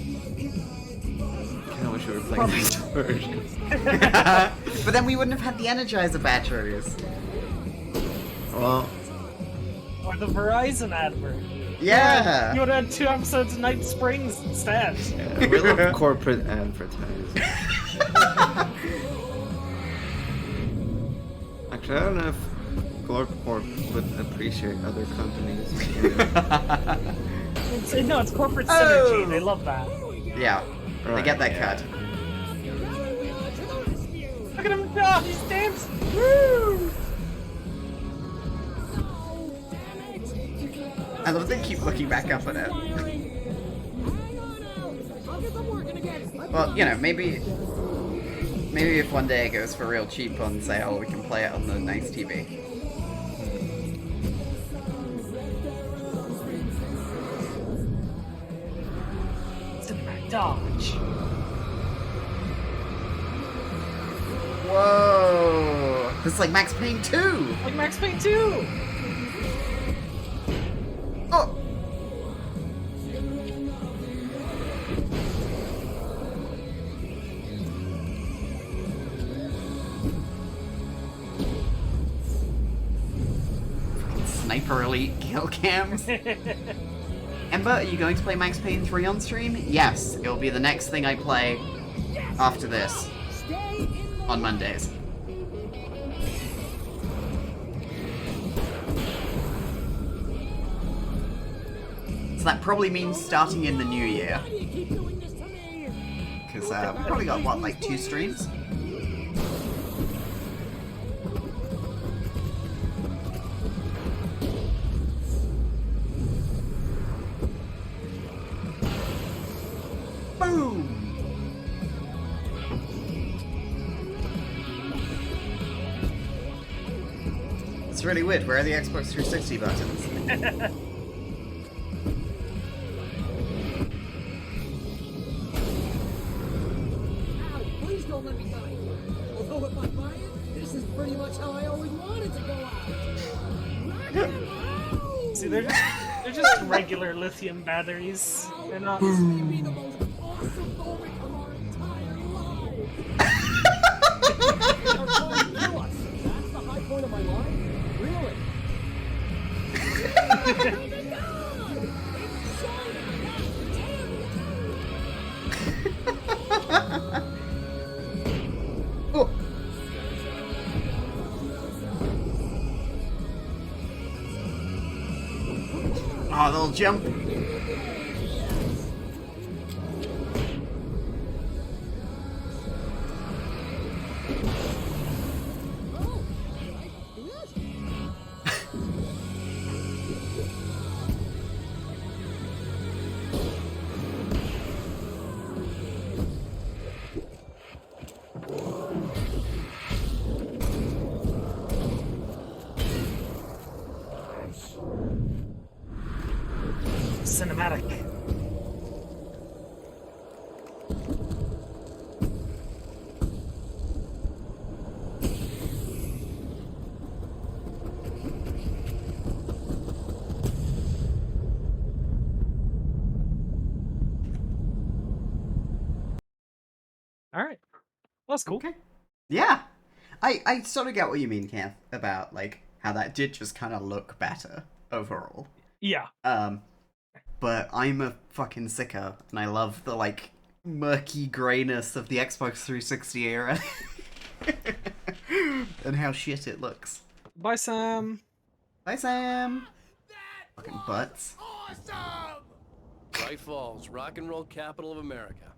I wish we were playing this version. But then we wouldn't have had the Energizer batteries. Well, Or the Verizon advert. Yeah. You would have had 2 episodes of Night Springs instead. yeah, we love corporate advertising. Actually, I don't know if Glorpcorp would appreciate other companies. No, it's corporate Oh. synergy. They love that. Yeah. They Right, get that yeah. cut. Look at him go! He's dancing! Woo! I love they keep looking back up at it. Well, you know, maybe if one day it goes for real cheap on sale, we can play it on the nice TV. Dodge. Whoa! This is like Max Payne 2! Like Max Payne 2! Oh! Sniper Elite kill cams. Ember, are you going to play Max Payne 3 on stream? Yes, it'll be the next thing I play after this. On Mondays. So that probably means starting in the new year. Because we've probably got, what, like 2 streams? Boom! It's really weird. Where are the Xbox 360 buttons? Ow, please don't let me die. Although if I buy it, this is pretty much how I always wanted to go out. Knock him out! See, they're just regular lithium batteries. They're not. This may be the most awesome moment of our entire lives. They're trying to kill us. That's the high point of my life? Really? Oh my God! It's China! Oh. Oh, little jump. Cinematic. All right, well, that's cool. Okay. Yeah. I sort of get what you mean, Kath, about, like, how that did just kind of look better overall. Yeah. But I'm a fucking sicko, and I love the, like, murky grayness of the Xbox 360 era. And how shit it looks. Bye, Sam. Bye, Sam! That Fucking was butts. awesome! Bright Falls, rock and roll capital of America.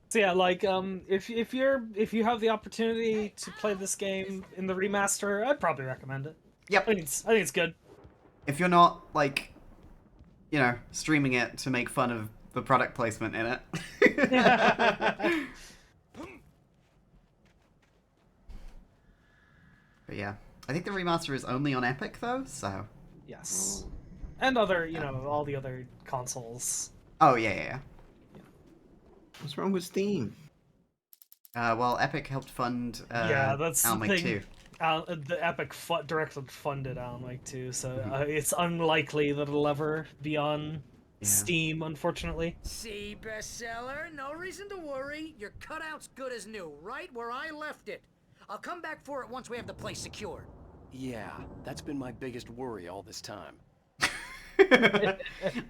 So yeah, like if you have the opportunity to play this game in the remaster, I'd probably recommend it. Yep. I think it's good. If you're not, like, you know, streaming it to make fun of the product placement in it. But yeah. I think the remaster is only on Epic, though, so... Yes. And other, all the other consoles. Oh, yeah. What's wrong with Steam? Well, Epic helped fund Yeah, that's the Alan Wake thing. 2. The Epic directly funded Alan Wake 2, so it's unlikely that it'll ever be on Steam, unfortunately. See, bestseller? No reason to worry. Your cutout's good as new, right where I left it. I'll come back for it once we have the place secured. Yeah, that's been my biggest worry all this time.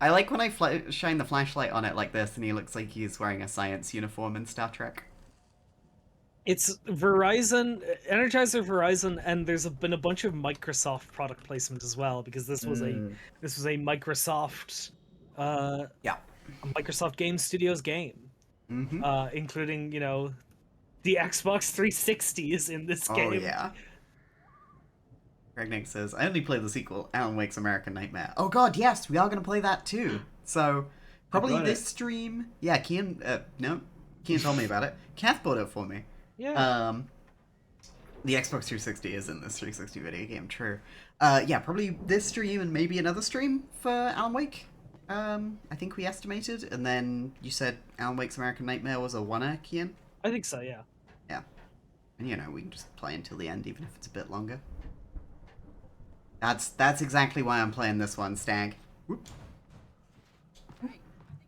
I like when I shine the flashlight on it like this and he looks like he's wearing a science uniform in Star Trek. It's Verizon, Energizer Verizon, and there's been a bunch of Microsoft product placement as well, because this was a Microsoft a Microsoft Game Studios game, including the Xbox 360 is in this game. Oh yeah. Greg Nick says, I only play the sequel, Alan Wake's American Nightmare. Oh god, yes, we are going to play that too. So, probably this stream... Yeah, Kian told me about it. Kath bought it for me. Yeah. The Xbox 360 is in this 360 video game, true. Yeah, probably this stream and maybe another stream for Alan Wake. I think we estimated, and then you said Alan Wake's American Nightmare was a one-er, Kian? I think so, yeah. Yeah. And you know, we can just play until the end, even if it's a bit longer. That's exactly why I'm playing this one, Stag. Whoop. Hey, I think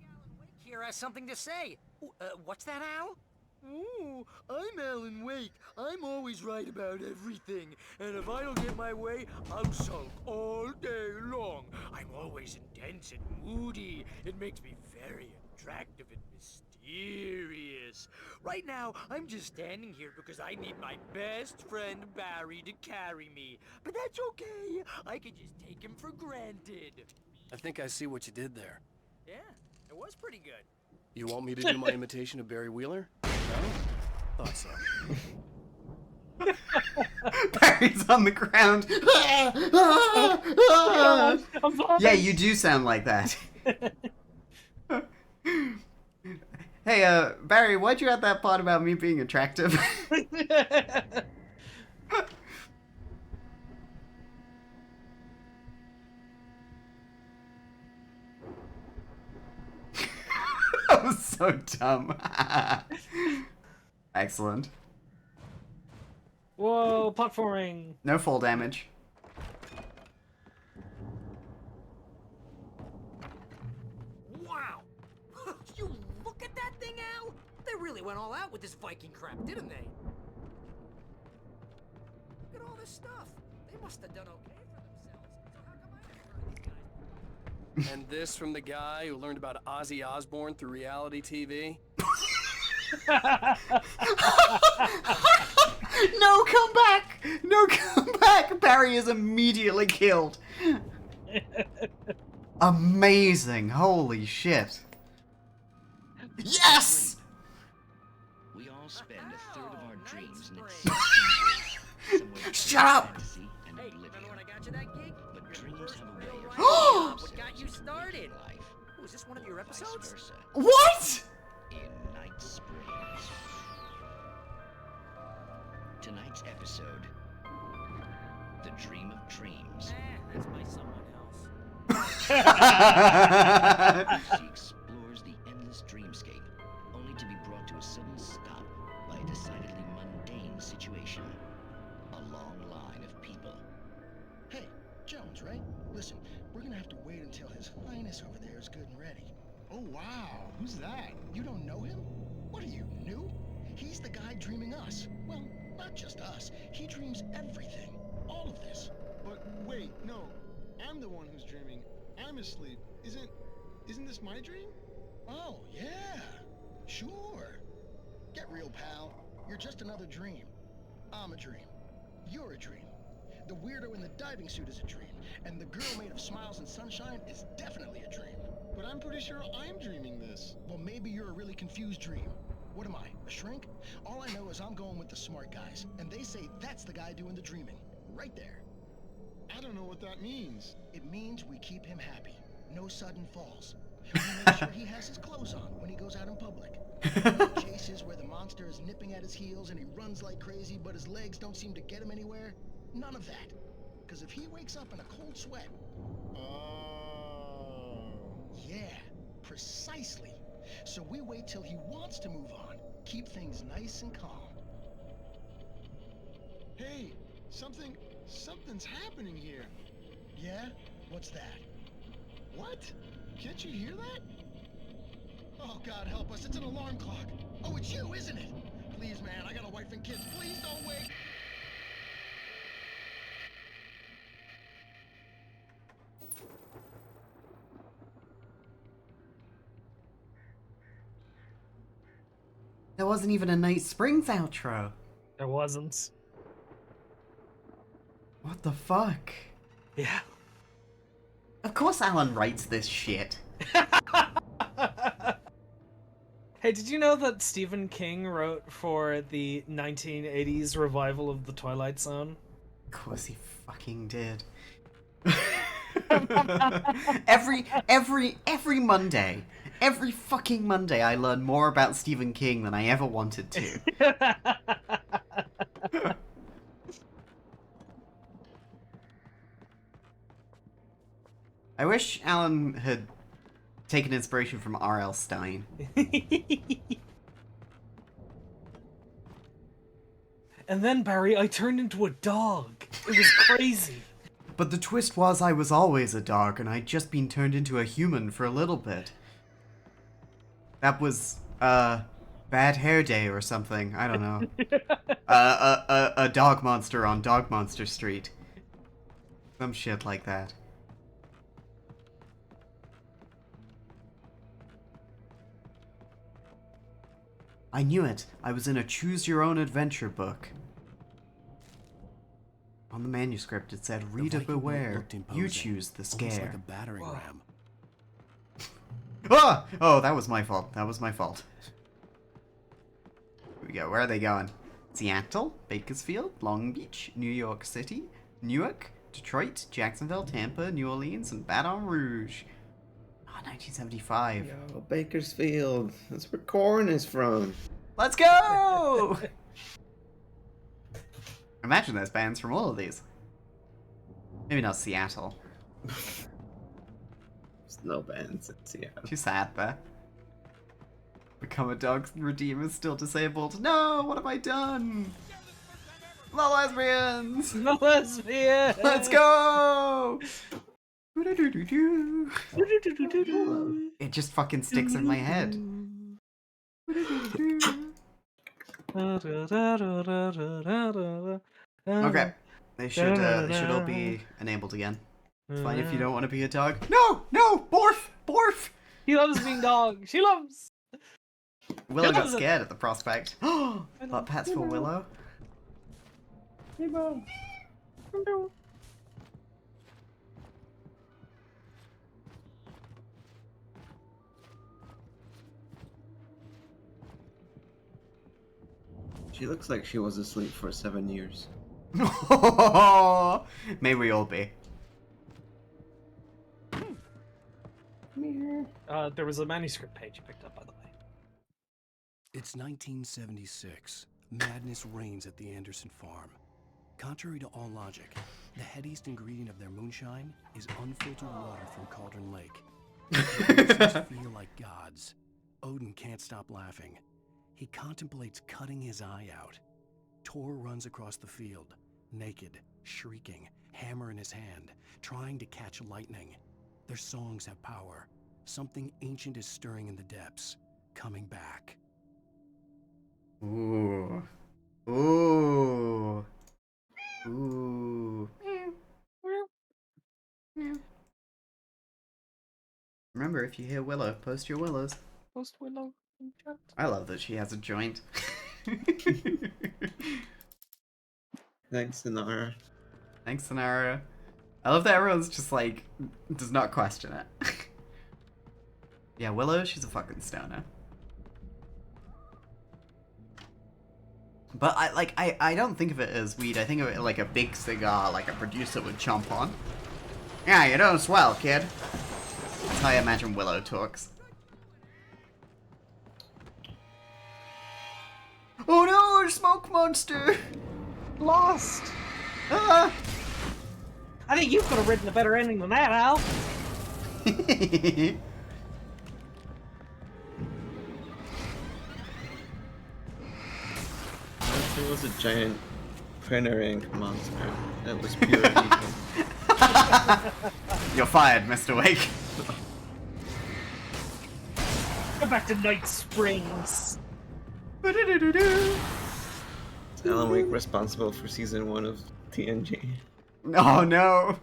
Alan Wake here has something to say. What's that, Al? Ooh, I'm Alan Wake. I'm always right about everything. And if I don't get my way, I'll sulk all day long. I'm always intense and moody. It makes me very attractive and mysterious. Right now, I'm just standing here because I need my best friend Barry to carry me. But that's okay. I can just take him for granted. I think I see what you did there. Yeah, it was pretty good. You want me to do my imitation of Barry Wheeler? No? Thought so. Barry's on the ground. Yeah, you do sound like that. Hey, Barry, why'd you add that part about me being attractive? That was so dumb. Excellent. Whoa, platforming. No fall damage. Wow! You look at that thing, Al? They really went all out with this Viking crap, didn't they? Look at all this stuff. They must have done okay for themselves. So how come I never heard of these guys? And this from the guy who learned about Ozzy Osbourne through reality TV? No, come back! No, come back! Barry is immediately killed. Amazing. Holy shit. Yes! We all spend a third of our dreams in Night somewhere Shut up! fantasy and Hey, oblivion. remember when I got you that gig? But Your dreams first have a real way of writing job, shaping what got you themselves in started? waking life, Oh, is this one of your vice episodes? versa, What? in Night Springs. Tonight's episode, The Dream of Dreams. That's by someone else. She explores the endless dreamscape, only to be brought to a sudden stop by a decidedly mundane situation. A long line of people. Hey, Jones, right? Listen, we're gonna have to wait until His Highness over there is good and ready. Oh, wow. Who's that? You don't know him? What are you, new? He's the guy dreaming us. Well, not just us. He dreams everything. All of this. But wait, no. I'm the one who's dreaming. I'm asleep. Isn't this my dream? Oh, yeah. Sure. Get real, pal. You're just another dream. I'm a dream. You're a dream. The weirdo in the diving suit is a dream. And the girl made of smiles and sunshine is definitely a dream. But I'm pretty sure I'm dreaming this. Well, maybe you're a really confused dream. What am I, a shrink? All I know is I'm going with the smart guys, and they say that's the guy doing the dreaming. Right there. I don't know what that means. It means we keep him happy. No sudden falls. We make sure he has his clothes on when he goes out in public. No chases where the monster is nipping at his heels and he runs like crazy, but his legs don't seem to get him anywhere. None of that. Because if he wakes up in a cold sweat... Oh. Yeah, precisely. So we wait till he wants to move on. Keep things nice and calm. Hey, something's happening here. Yeah? What's that? What? Can't you hear that? Oh, God help us, it's an alarm clock. Oh, it's you, isn't it? Please, man, I got a wife and kids. Please don't wake. There wasn't even a Night Springs outro. There wasn't. What the fuck? Yeah. Of course Alan writes this shit. Hey, did you know that Stephen King wrote for the 1980s revival of The Twilight Zone? Of course he fucking did. every Monday, every fucking Monday, I learn more about Stephen King than I ever wanted to. I wish Alan had taken inspiration from R.L. Stein. And then, Barry, I turned into a dog. It was crazy. But the twist was I was always a dog, and I'd just been turned into a human for a little bit. That was, Bad Hair Day or something. I don't know. A dog monster on Dog Monster Street. Some shit like that. I knew it. I was in a choose-your-own-adventure book. On the manuscript, it said, "Reader beware. You choose the scare." Almost like a battering ram. Ah! Oh, that was my fault. That was my fault. Here we go. Where are they going? Seattle, Bakersfield, Long Beach, New York City, Newark, Detroit, Jacksonville, Tampa, New Orleans, and Baton Rouge. Oh, 1975. Yo, Bakersfield. That's where corn is from. Let's go! Imagine there's bands from all of these. Maybe not Seattle. There's no bands in Seattle. Too sad there. Become a dog, Redeemer still disabled. No, what have I done? The lesbians! The lesbians! Let's go! It just fucking sticks in my head. Okay. They should all be enabled again. It's fine if you don't want to be a dog. No! No! Borf! Borf! He loves being dog. She loves. Willow got scared at the prospect. Hot pats for Willow. She looks like she was asleep for 7 years. May we all be. There was a manuscript page you picked up, by the way. It's 1976. Madness reigns at the Anderson farm. Contrary to all logic, the headiest ingredient of their moonshine is unfiltered water from Cauldron Lake. The monsters feel like gods. Odin can't stop laughing. He contemplates cutting his eye out. Tor runs across the field, naked, shrieking, hammer in his hand, trying to catch lightning. Their songs have power. Something ancient is stirring in the depths, coming back. Ooh. Ooh. Ooh. Remember, if you hear Willow, post your Willows. Post Willow in chat. I love that she has a joint. Thanks, Sinara. Thanks, Sinara. I love that everyone's just like, does not question it. Yeah, Willow, she's a fucking stoner. But I don't think of it as weed. I think of it like a big cigar, like a producer would chomp on. Yeah, you're doing swell, kid. That's how I imagine Willow talks. Oh no, smoke monster! Lost! Ah! I think you could have written a better ending than that, Al. There was a giant printer ink monster that was pure evil. You're fired, Mr. Wake. Go back to Night Springs. Is Alan Wake responsible for season 1 of TNG? Oh no!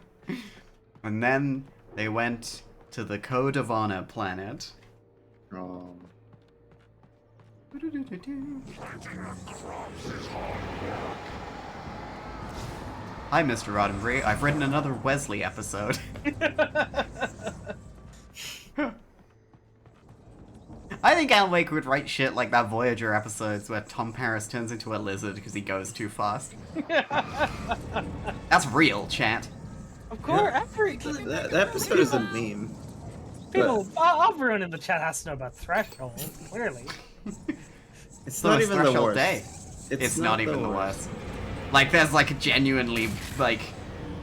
And then they went to the Code of Honor planet. Oh. Hi, Mr. Roddenberry. I've written another Wesley episode. I think Alan Wake would write shit like that Voyager episodes where Tom Paris turns into a lizard because he goes too fast. That's real, chat. Of course, That episode is a meme. People, everyone in the chat has to know about Threshold, clearly. It's So not it's even the Threshold worst. Day. It's not even the worst. Like, there's like genuinely, like,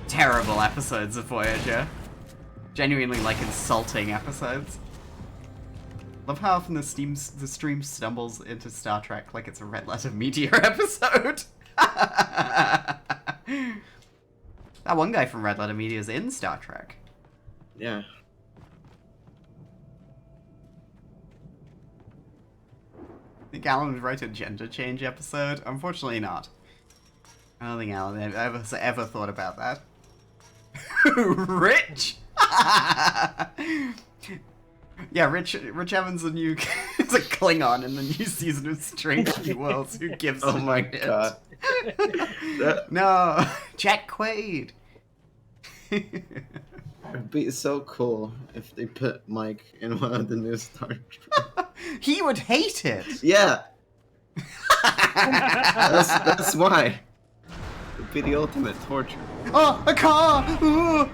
terrible episodes of Voyager. Genuinely, like, insulting episodes. Love how often the stream stumbles into Star Trek like it's a Red Letter Media episode. That one guy from Red Letter Media is in Star Trek. Yeah. I think Alan would write a gender change episode. Unfortunately not. I don't think Alan ever thought about that. Rich! Yeah, Rich Evans is a Klingon in the new season of Strange New Worlds. Who gives Oh a my shit? god. No, Jack Quaid. It'd be so cool if they put Mike in one of the new Star Trek. He would hate it. Yeah. that's why. It'd be the ultimate torture. Oh, a car! Ooh.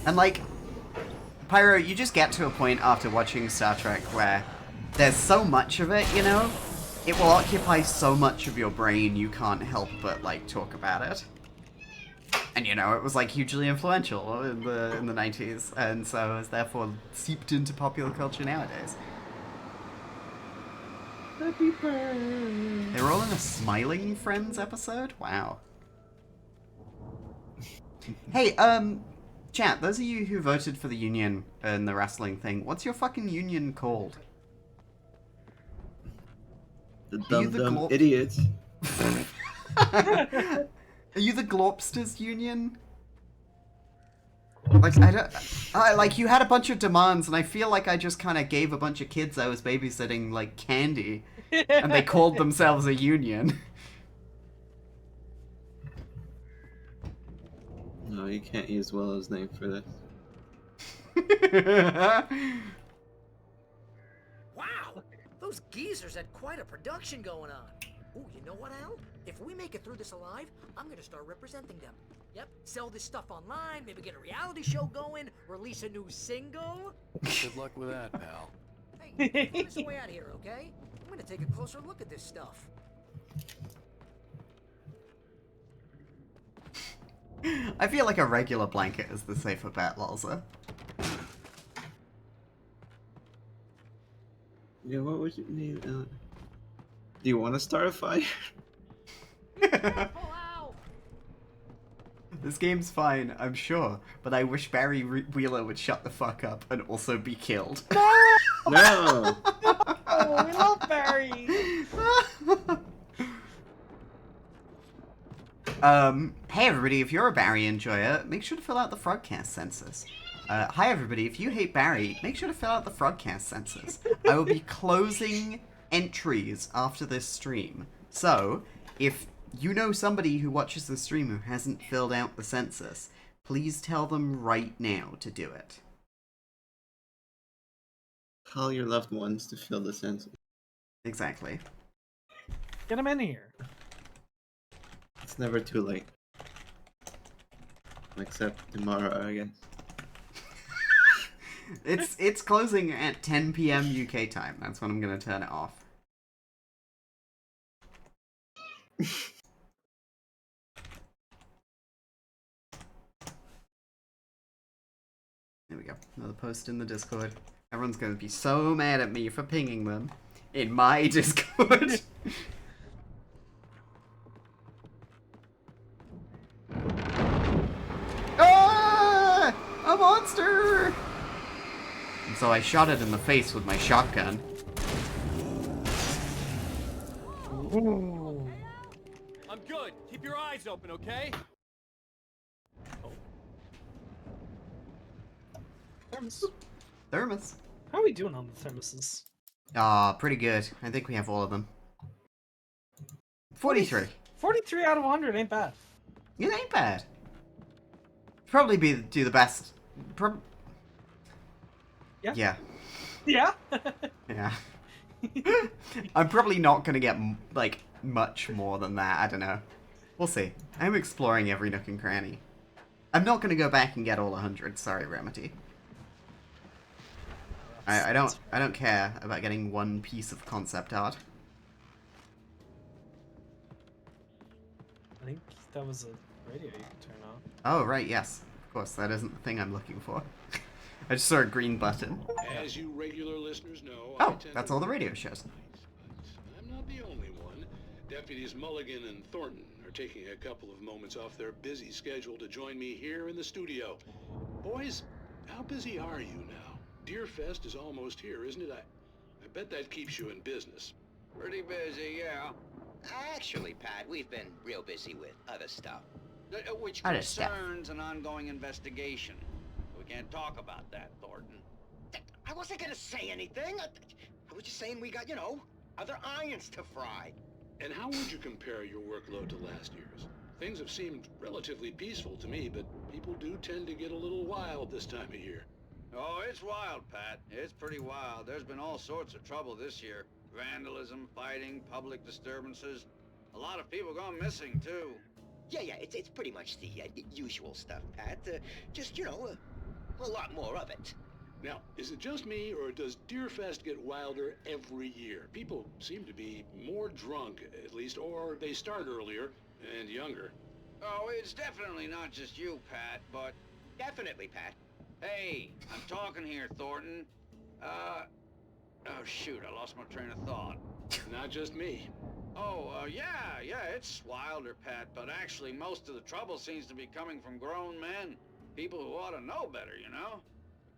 And like, Pyro, you just get to a point after watching Star Trek where there's so much of it, you know? It will occupy so much of your brain you can't help but like talk about it. And you know, it was like hugely influential in the 90s, and so it's therefore seeped into popular culture nowadays. Happy birthday. They were all in a Smiling Friends episode? Wow. Hey, chat, those of you who voted for the union in the wrestling thing, what's your fucking union called? The dumb idiots. Are you the Globsters Union? Like, like, you had a bunch of demands, and I feel like I just kind of gave a bunch of kids I was babysitting, like, candy, and they called themselves a union. No, you can't use Willow's name for this. Wow! Those geezers had quite a production going on. Ooh, you know what, Al? If we make it through this alive, I'm gonna start representing them. Yep, sell this stuff online, maybe get a reality show going, release a new single. Good luck with that, pal. Hey, find us a way out of here, okay? I'm gonna take a closer look at this stuff. I feel like a regular blanket is the safer bet, Lalza. Yeah, what would you need? Do you want to start a fire? This game's fine, I'm sure, but I wish Barry Wheeler would shut the fuck up and also be killed. No! Oh, we love Barry! Hey everybody, if you're a Barry enjoyer, make sure to fill out the Frogcast census. Hi everybody, if you hate Barry, make sure to fill out the Frogcast census. I will be closing entries after this stream. So, if you know somebody who watches the stream who hasn't filled out the census, please tell them right now to do it. Call your loved ones to fill the census. Exactly. Get them in here. It's never too late. Except tomorrow, I guess. It's closing at 10 p.m. UK time. That's when I'm gonna turn it off. There we go. Another post in the Discord. Everyone's gonna be so mad at me for pinging them in my Discord. Ah! A monster! And so I shot it in the face with my shotgun. I'm good. Keep your eyes open, okay? Thermos. How are we doing on the thermoses? Ah, pretty good. I think we have all of them. 43. 43 out of 100 ain't bad. It ain't bad. Probably do the best. Yeah. Yeah. Yeah? Yeah. I'm probably not gonna get like much more than that. I don't know. We'll see. I'm exploring every nook and cranny. I'm not gonna go back and get all 100. Sorry, Remedy. I don't care about getting one piece of concept art. I think that was a radio you could turn on. Oh, right, yes. Of course, that isn't the thing I'm looking for. I just saw a green button. As you regular listeners know, Oh, that's all the radio shows. I'm not the only one. Deputies Mulligan and Thornton are taking a couple of moments off their busy schedule to join me here in the studio. Boys, how busy are you now? Deerfest is almost here, isn't it? I bet that keeps you in business. Pretty busy, yeah. Actually, Pat, we've been real busy with other stuff. Which Other stuff. concerns an ongoing investigation. We can't talk about that, Thornton. I wasn't gonna say anything. I was just saying we got, you know, other irons to fry. And how would you compare your workload to last year's? Things have seemed relatively peaceful to me, but people do tend to get a little wild this time of year. Oh, it's wild, Pat. It's pretty wild. There's been all sorts of trouble this year. Vandalism, fighting, public disturbances. A lot of people gone missing, too. Yeah, it's pretty much the usual stuff, Pat. Just, you know, a lot more of it. Now, is it just me, or does Deerfest get wilder every year? People seem to be more drunk, at least, or they start earlier and younger. Oh, it's definitely not just you, Pat, but... Definitely, Pat. Hey, I'm talking here, Thornton. Oh, shoot, I lost my train of thought. Not just me. Oh, yeah, it's wilder, Pat, but actually most of the trouble seems to be coming from grown men. People who ought to know better, you know?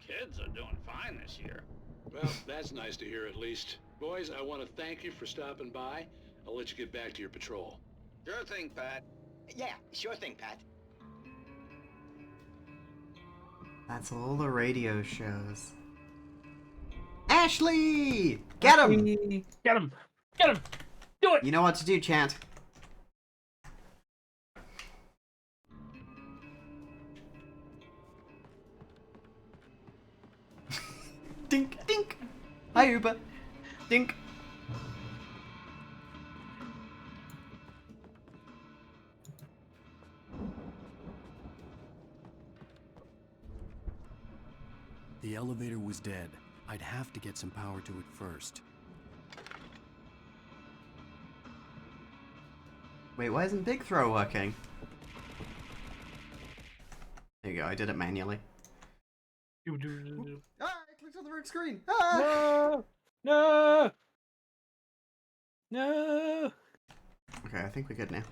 Kids are doing fine this year. Well, that's nice to hear at least. Boys, I want to thank you for stopping by. I'll let you get back to your patrol. Sure thing, Pat. Yeah, sure thing, Pat. That's all the radio shows. Ashley! Get him! Get him! Get him! Do it! You know what to do, Chant. Dink, dink. Hi, Uber. Dink. The elevator was dead. I'd have to get some power to it first. Wait, why isn't Big Throw working? There you go, I did it manually. Ah, I clicked on the wrong screen. Ah! No! No! Okay, I think we're good now.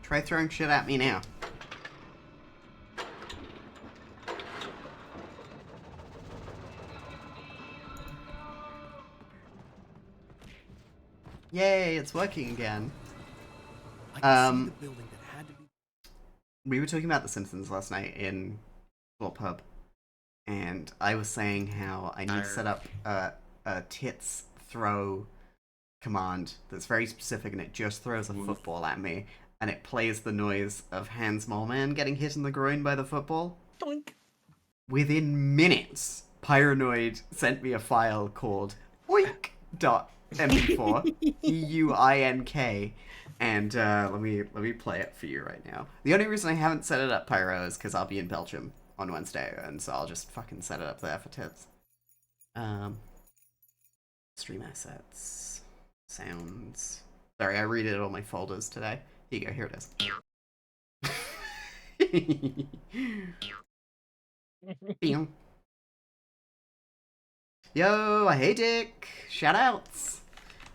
Try throwing shit at me now. Yay, it's working again. I can see the building that had to be... We were talking about The Simpsons last night in Little Pub, and I was saying how I need to set up a tits throw command that's very specific, and it just throws a football at me, and it plays the noise of Hans Moleman getting hit in the groin by the football. Doink. Within minutes, Pyronoid sent me a file called oink.mp4 EUINK, and let me play it for you right now. The only reason I haven't set it up, Pyro, is because I'll be in Belgium on Wednesday, and so I'll just fucking set it up there for tits. Stream assets, sounds. Sorry, I redid all my folders today. Here you go, here it is. Yo, hey Dick! Shoutouts!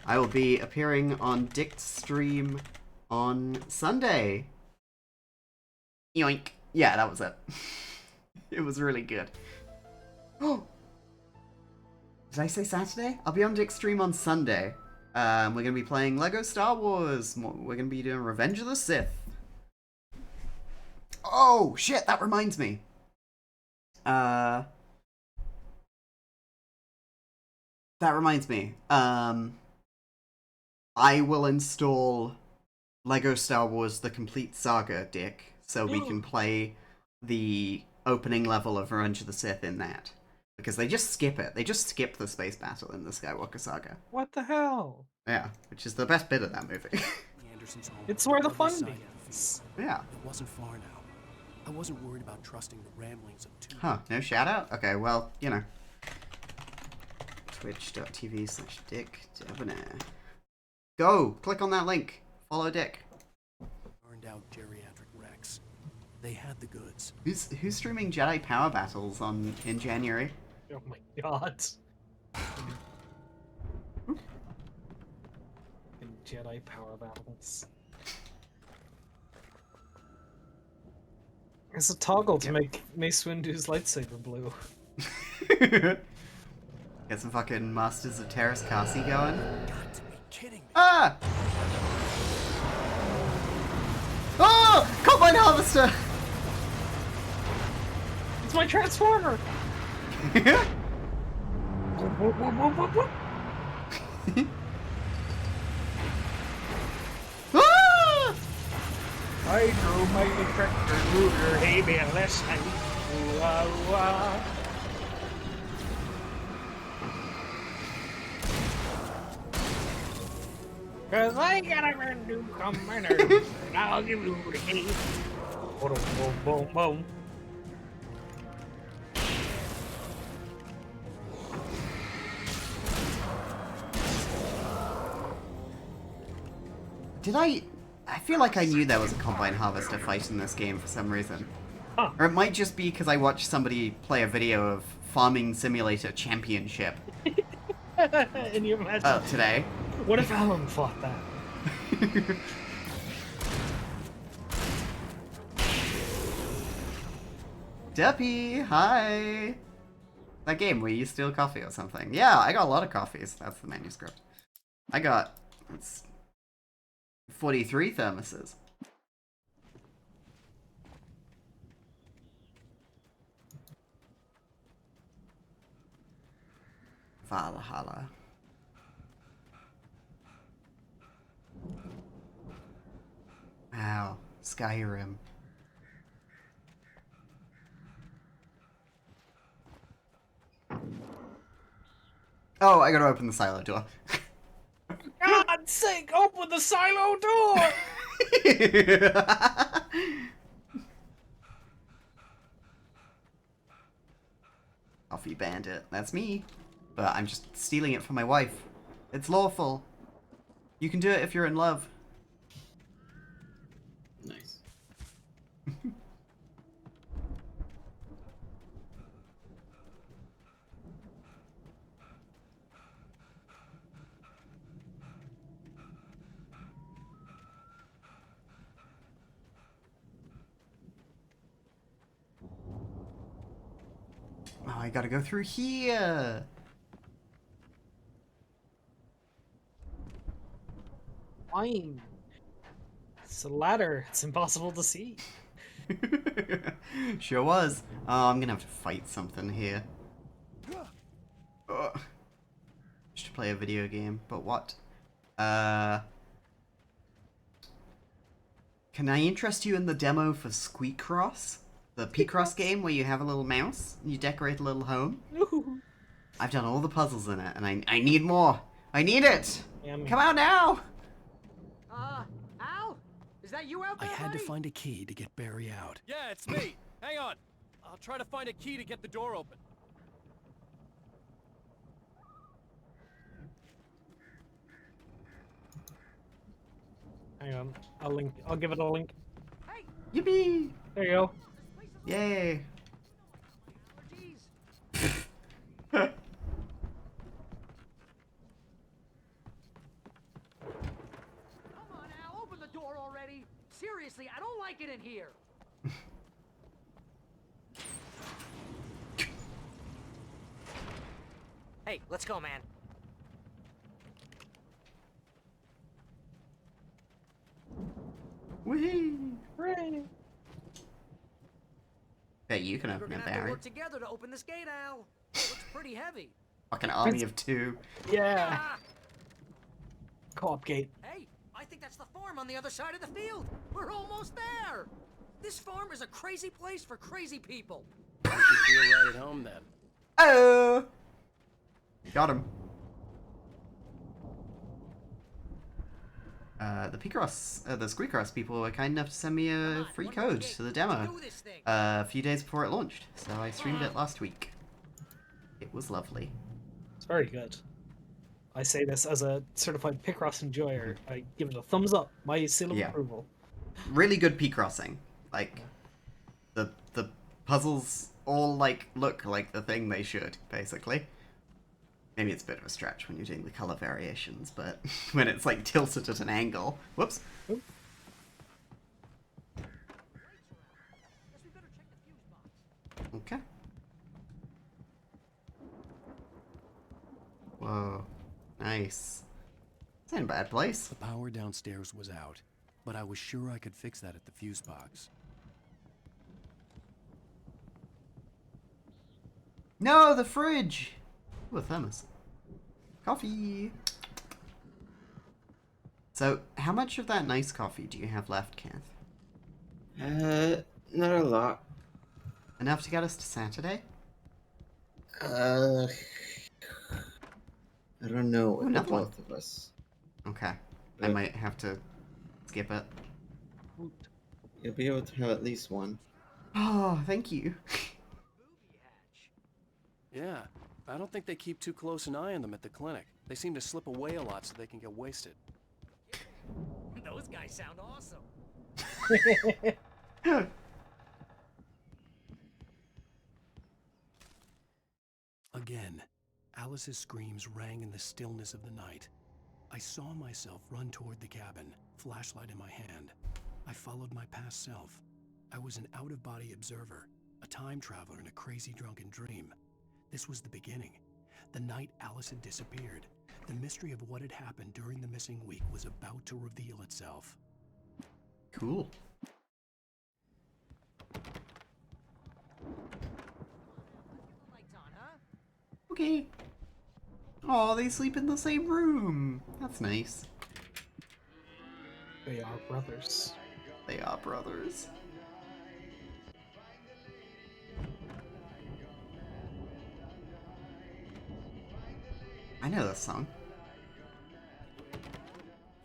I will be appearing on Dick's stream on Sunday. Yoink. Yeah, that was it. It was really good. Oh! Did I say Saturday? I'll be on Dick's stream on Sunday. We're gonna be playing Lego Star Wars. We're gonna be doing Revenge of the Sith. Oh, shit, that reminds me. That reminds me. I will install Lego Star Wars The Complete Saga, Dick, so we can play the opening level of Revenge of the Sith in that. Because they just skip it. They just skip the space battle in the Skywalker Saga. What the hell? Yeah, which is the best bit of that movie. It's where the fun begins. Yeah. It wasn't far now. I wasn't worried about trusting the ramblings of two. Huh, no shout out? Okay, well, you know. Twitch.tv/Dick Debonair. Go! Click on that link. Follow Dick. out geriatric wrecks. They had the goods. Who's streaming Jedi Power Battles in January? Oh my god. Jedi Power Battles. There's a toggle to make Mace Windu's lightsaber blue. Get some fucking Masters of Terras Kasi going. Got to be kidding me. Ah! Oh! Combine Harvester! It's my Transformer! Ah! I drew my tractor ruler, hey man, let's Cause I got a brand new commander, and I'll give you the key. Boom, boom, boom, boom. Did I feel like I knew there was a Combine Harvester fight in this game for some reason. Huh. Or it might just be because I watched somebody play a video of Farming Simulator Championship And you imagine today. what if Alan fought that? Deppy, hi! That game where you steal coffee or something. Yeah, I got a lot of coffees. That's the manuscript. I got... It's 43 thermoses. Valhalla. Wow, Skyrim. Oh, I gotta open the silo door. God's sake, open the silo door! Coffee Bandit, that's me. But I'm just stealing it from my wife. It's lawful. You can do it if you're in love. Nice. Oh, I gotta go through here. Fine. It's a ladder. It's impossible to see. Sure was. Oh, I'm gonna have to fight something here. Just to play a video game, but what? Can I interest you in the demo for Squeakross? The Picross game where you have a little mouse and you decorate a little home? I've done all the puzzles in it and I need more. I need it! Yummy. Come out now! Al? Is that you out I there, had to buddy? find a key to get Barry out. Yeah, it's me. Hang on. I'll try to find a key to get the door open. Hang on. I'll give it a link. Yippee! There you go. Yay! Come on, Al, open the door already. Seriously, I don't like it in here. Hey, let's go, man. Whee! Hooray! Bet you can We're open gonna it, have to Barry. work together to open this gate, Al. It looks pretty heavy. Fucking army of two. Yeah. Ah! Co-op gate. Hey, I think that's the farm on the other side of the field. We're almost there. This farm is a crazy place for crazy people. You feel right at home then. Oh! Got him. The Squeakross people were kind enough to send me a free code to the demo a few days before it launched, so I streamed it last week. It was lovely. It's very good. I say this as a certified Picross enjoyer. I give it a thumbs up. My seal of Yeah. approval. really good P-crossing. Like, the puzzles all, like, look like the thing they should, basically. Maybe it's a bit of a stretch when you're doing the color variations, but when it's, like, tilted at an angle. Whoops. Okay. Whoa. Nice. It's in a bad place. The power downstairs was out, but I was sure I could fix that at the fuse box. No, the fridge! Ooh, a thermos. Coffee! So, how much of that nice coffee do you have left, Kath? Not a lot. Enough to get us to Saturday? I don't know. With the another one. both of us. Okay. I Yep. might have to skip it. You'll be able to have at least one. Oh, thank you. Yeah, I don't think they keep too close an eye on them at the clinic. They seem to slip away a lot so they can get wasted. Those guys sound awesome. Again, Alice's screams rang in the stillness of the night. I saw myself run toward the cabin, flashlight in my hand. I followed my past self. I was an out-of-body observer, a time traveler in a crazy drunken dream. This was the beginning. The night Alice had disappeared. The mystery of what had happened during the missing week was about to reveal itself. Cool. Okay. Oh, they sleep in the same room. That's nice. They are brothers. They are brothers. I know this song.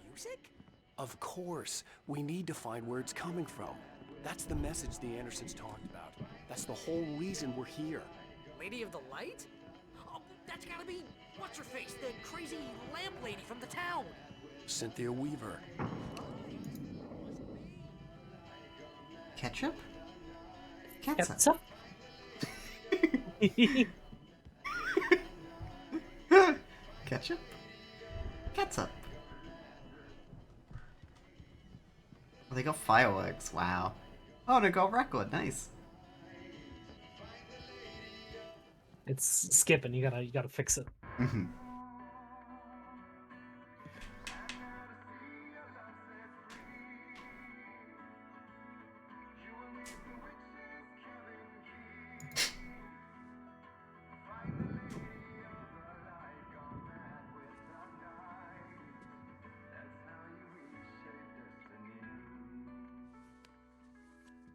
Music? Of course. We need to find where it's coming from. That's the message the Andersons talked about. That's the whole reason we're here. Lady of the Light? Oh, that's gotta be what's-her-face, the crazy lamp lady from the town. Cynthia Weaver. Ketchup? Ketchup. Ketchup? Ketchup. Oh, they got fireworks. Wow. Oh, they got record. Nice. It's skipping. You gotta fix it. Mm-hmm.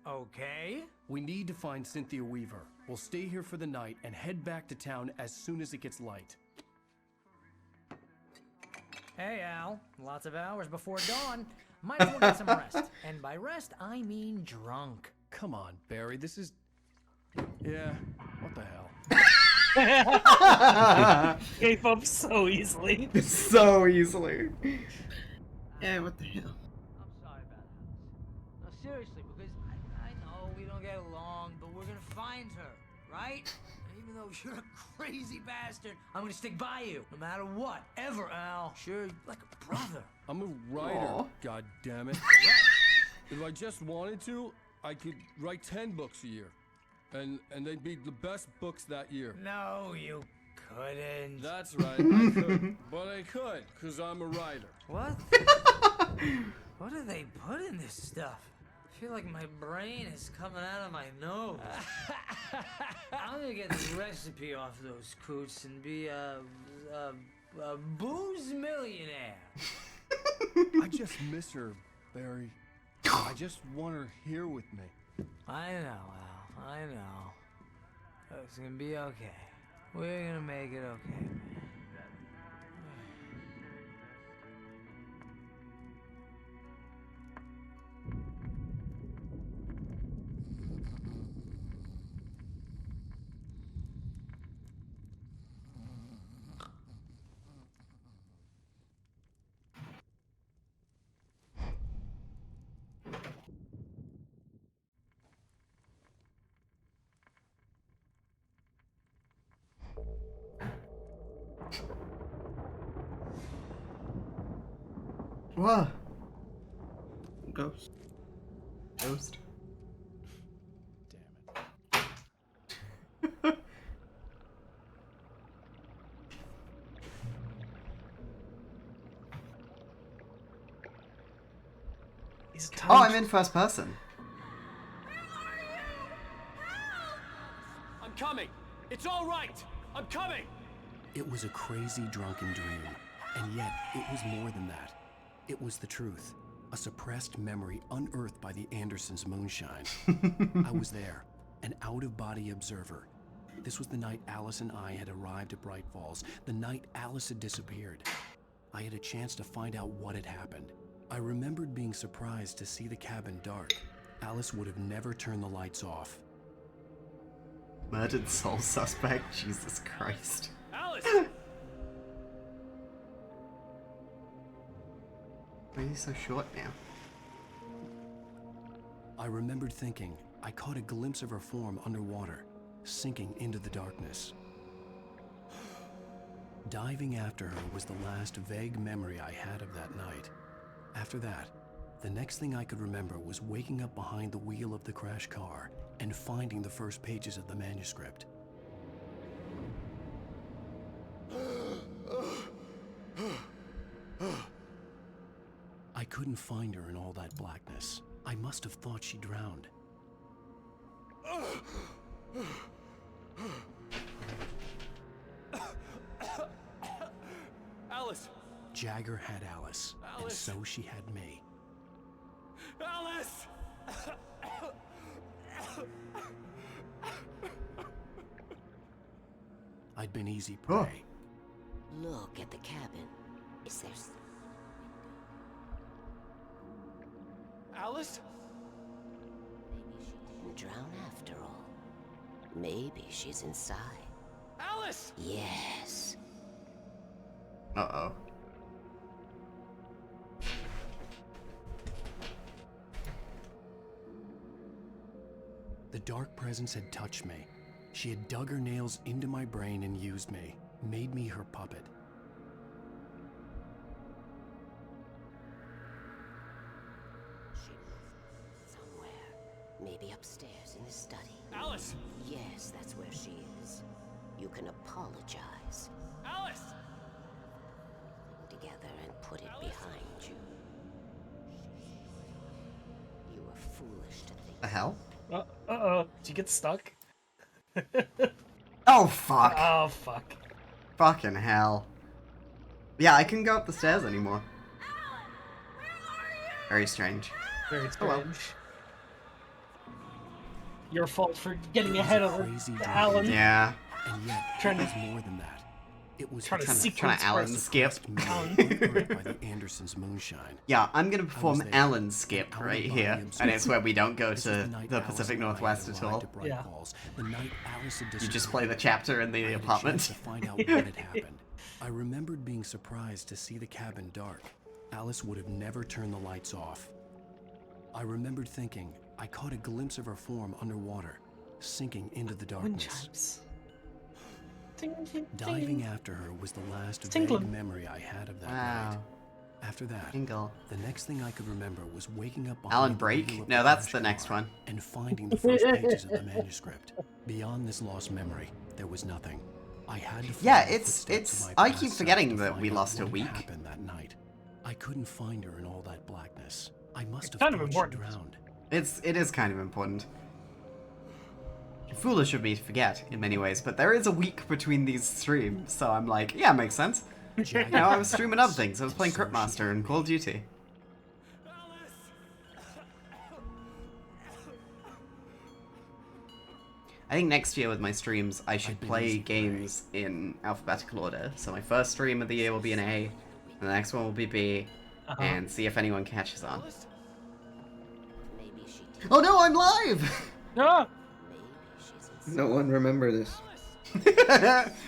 Okay. We need to find Cynthia Weaver. We'll stay here for the night and head back to town as soon as it gets light. Hey, Al. Lots of hours before dawn. Might as well get some rest. And by rest, I mean drunk. Come on, Barry. This is... Yeah, what the hell? Gave up so easily. So easily. Yeah, what the hell? I'm sorry about Alice. No, seriously, because I know we don't get along, but we're gonna find her, right? And even though you're a crazy bastard, I'm gonna stick by you, no matter what, ever, Al. Sure, like a brother. I'm a writer, Aw. God damn it. If I just wanted to, I could write 10 books a year. And they'd be the best books that year. No, you couldn't. That's right, I could. But I could, because I'm a writer. What? What do they put in this stuff? I feel like my brain is coming out of my nose. I'm gonna get the recipe off those coots and be a booze millionaire. I just miss her, Barry. I just want her here with me. I know, Al. I know. It's gonna be okay. We're gonna make it okay, man. Whoa. Ghost. Ghost. Oh, I'm in first person. I'm coming. It's all right. I'm coming. It was a crazy drunken dream, and yet it was more than that. It was the truth, a suppressed memory unearthed by the Andersons' moonshine. I was there, an out-of-body observer. This was the night Alice and I had arrived at Bright Falls, the night Alice had disappeared. I had a chance to find out what had happened. I remembered being surprised to see the cabin dark. Alice would have never turned the lights off. Murdered soul suspect? Jesus Christ. Alice! Why are you so short now? I remembered thinking I caught a glimpse of her form underwater, sinking into the darkness. Diving after her was the last vague memory I had of that night. After that, the next thing I could remember was waking up behind the wheel of the crashed car and finding the first pages of the manuscript. I couldn't find her in all that blackness. I must have thought she drowned. Alice! Jagger had Alice, and Alice. so she had me. Alice! I'd been easy prey. Look at the cabin. Is there... Alice? Didn't drown after all. Maybe she's inside. Alice! Yes. Uh-oh. The dark presence had touched me. She had dug her nails into my brain and used me, made me her puppet. Somewhere. Maybe upstairs in the study. Alice! Yes, that's where she is. You can apologize. Alice! Together and put it behind you. You were foolish to think. The hell? Uh-oh. Did you get stuck? Oh, fuck. Oh, fuck. Fucking hell. Yeah, I couldn't go up the stairs anymore. Very strange. Very Oh, well. strange. Your fault for getting ahead of Alan. Yeah. And yet, Trying it to- was more than that. It was Trying to Trying to sequence Alan first. skip. unearthed by the Andersons' moonshine. Yeah, I'm gonna I was perform there, Alan skip an right out-of-body here, observer. and it's where we don't go This was to night the Alice Pacific and I had Northwest at arrived all. at Bright Yeah. Falls, the night Alice had You just disappeared. play the chapter in I the had a chance apartment. to find out what had happened. I remembered being surprised to see the cabin dark. Alice would have never turned the lights off. I remembered thinking I caught a glimpse of her form underwater, sinking into the Wind darkness. chimes. Ding, ding, Diving ding. after her was the last It's vague tingling. memory I had of that Wow. night. After that, Tingle. the next thing I could remember was waking up behind Alan the Break? wheel of No, the that's crash the next car one. and finding the first pages of the manuscript. Beyond this lost memory, there was nothing. I had to follow Yeah, the it's- footsteps of it's- my I past keep self forgetting to that find we out lost a what week. had happened that night. I couldn't find her in all that blackness. I must have kind of thought she important. drowned. It is kind of important. Foolish of me to forget in many ways, but there is a week between these streams, so I'm like, yeah, makes sense. You know, I was streaming other things. I was playing Cryptmaster and Call of Duty. I think next year with my streams, I should play games in alphabetical order. So my first stream of the year will be an A, and the next one will be B, and see if anyone catches on. Oh no, I'm live! Ah! No one remember this.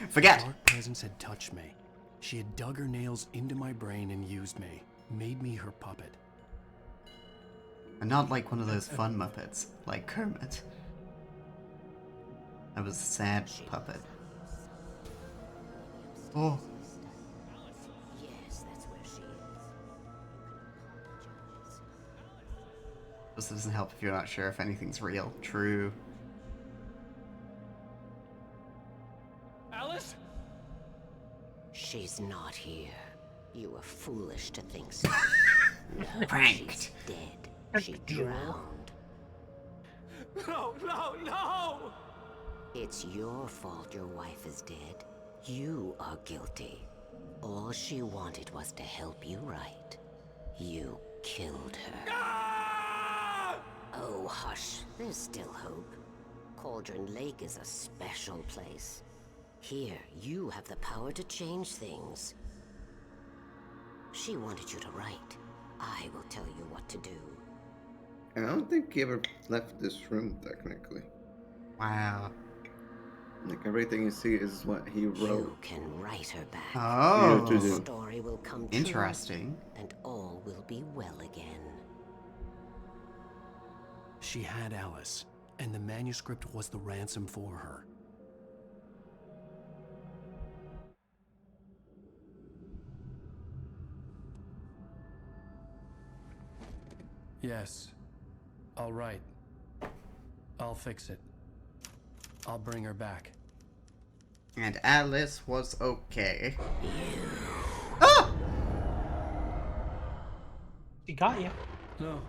Forget! Dark presence had touched me. She had dug her nails into my brain and used me, made me her puppet. And not like one of those fun Muppets, like Kermit. I was a sad puppet. Oh. Yes, that's where she is. Also doesn't help if you're not sure if anything's real. True. Alice? She's not here. You were foolish to think so. No, Pranked. she's dead. She drowned. No, no, no! It's your fault your wife is dead. You are guilty. All she wanted was to help you right. You killed her. Oh, hush. There's still hope. Cauldron Lake is a special place. Here, you have the power to change things. She wanted you to write. I will tell you what to do. I don't think he ever left this room, technically. Wow. Like, everything you see is what he wrote. You can write her back. Oh. The story will come true, Interesting. and all will be well again. She had Alice, and the manuscript was the ransom for her. Yes. All right. I'll fix it. I'll bring her back. And Alice was okay. Ah! She got you. No.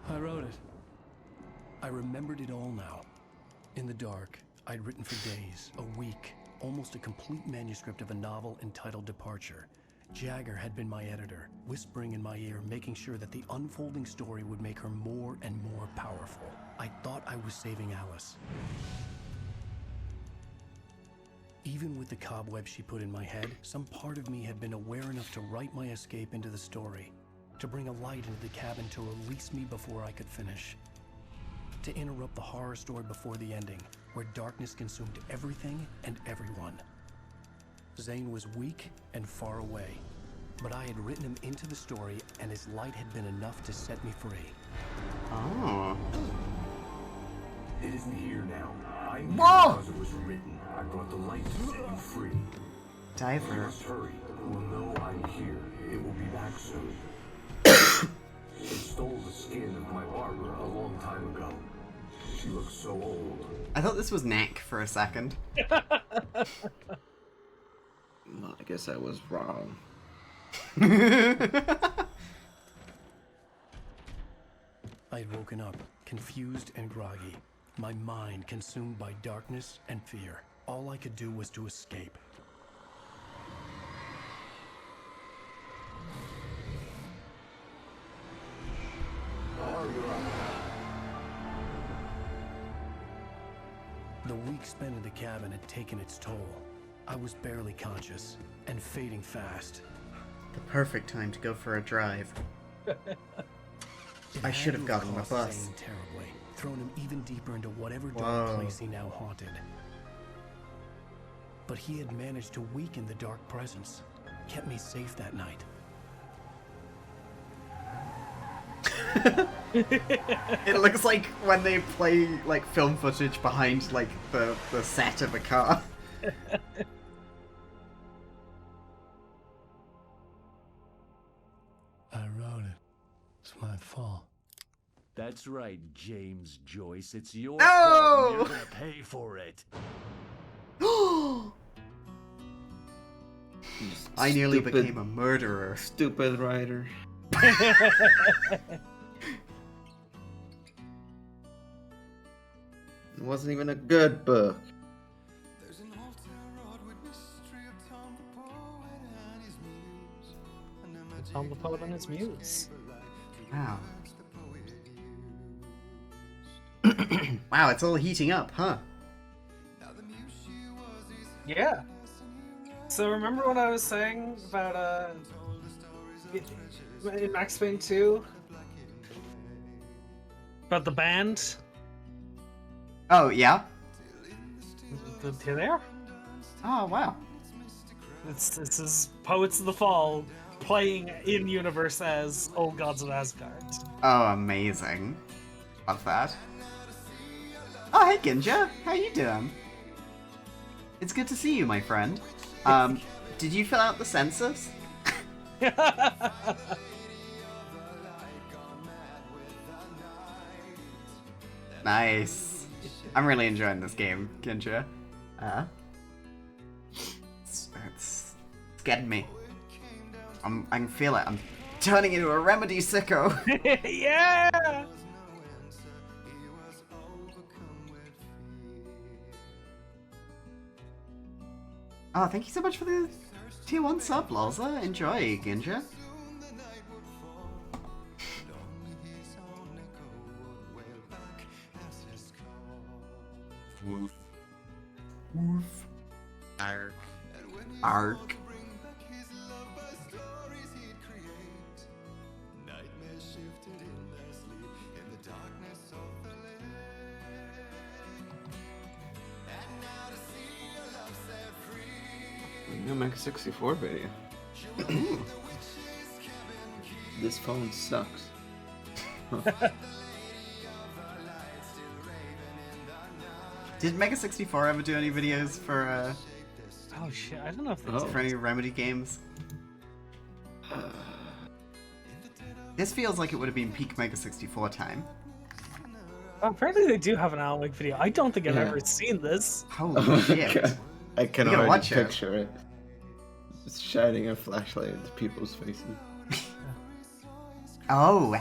I wrote it. I remembered it all now. In the dark, I'd written for days, a week, almost a complete manuscript of a novel entitled Departure. Jagger had been my editor, whispering in my ear, making sure that the unfolding story would make her more and more powerful. I thought I was saving Alice. Even with the cobwebs she put in my head, some part of me had been aware enough to write my escape into the story, to bring a light into the cabin to release me before I could finish. To interrupt the horror story before the ending, where darkness consumed everything and everyone. Zane was weak and far away, but I had written him into the story, and his light had been enough to set me free. Oh. It isn't here now. I'm here Whoa! because it was written. I brought the light to set you free. Diver. You must hurry. We'll know I'm here. It will be back soon. It stole the skin of my barber a long time ago. She looks so old. I thought this was Knack for a second. Well, I guess I was wrong. I'd woken up, confused and groggy, my mind consumed by darkness and fear. All I could do was to escape. The week spent in the cabin had taken its toll. I was barely conscious, and fading fast. The perfect time to go for a drive. I should have gotten the bus. Zane terribly, thrown him even deeper into whatever dark Whoa. place he now haunted. But he had managed to weaken the dark presence, kept me safe that night. It looks like when they play like film footage behind like the set of a car. I wrote it. It's my fault. That's right, James Joyce. It's your No! fault. You're gonna pay for it. I nearly Stupid- became a murderer. Stupid writer. It wasn't even a good book. Tom the Poet and his Muse. Wow. Wow, it's all heating up, huh? Yeah. So remember what I was saying about in Max Payne 2? About the band? Oh, yeah? They're there? Oh, wow. This is Poets of the Fall playing in universe as Old Gods of Asgard. Oh, amazing. Love that. Oh, hey, Ginja. How you doing? It's good to see you, my friend. Did you fill out the census? Nice. I'm really enjoying this game, Ginja. It's getting me. I can feel it. I'm turning into a Remedy sicko. Yeah! Oh, thank you so much for the tier 1 sub, Loza. Enjoy, Ginja. Woof. Woof. Ark. Ark. New Mega 64 video. This phone sucks. Huh. Did Mega 64 ever do any videos for Oh shit, I don't know if they for any Remedy games? This feels like it would have been peak Mega 64 time. Apparently they do have an Alan Wake video. I don't think I've Yeah. ever seen this. Holy shit. I can You gotta already watch it. picture it. Just shining a flashlight into people's faces. Oh,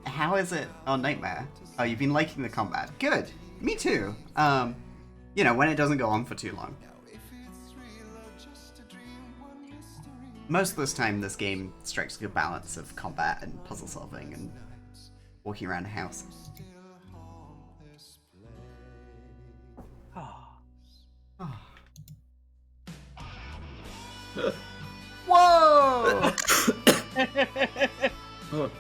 how is it on Nightmare? Oh, you've been liking the combat. Good. Me too. You know, when it doesn't go on for too long. Most of this time, this game strikes a good balance of combat and puzzle solving and walking around a house. Whoa! Oh.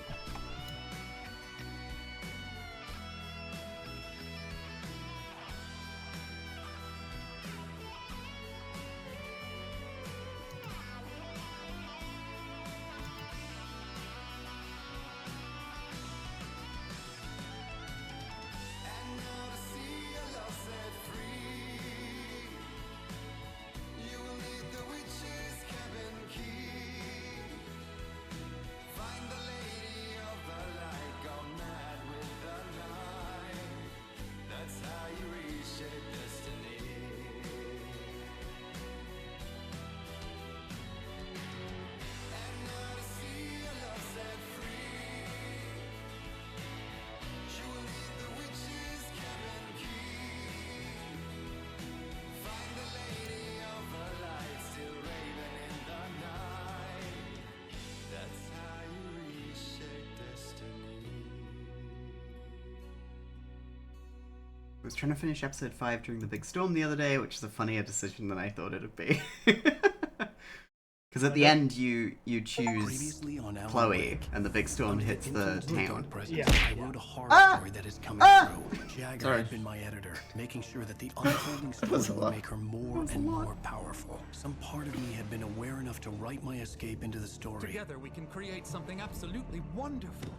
I was trying to finish episode 5 during the big storm the other day, which is a funnier decision than I thought it would be. Because at the end, you choose Previously on Alan Chloe, Wake, and the big storm hits the town. Yeah. I wrote a horror story that is coming through. Jagger Sorry. had been my editor, making sure that the unfolding That was a story would lot. make her more and more powerful. Some part of me had been aware enough to write my escape into the story. Together we can create something absolutely wonderful.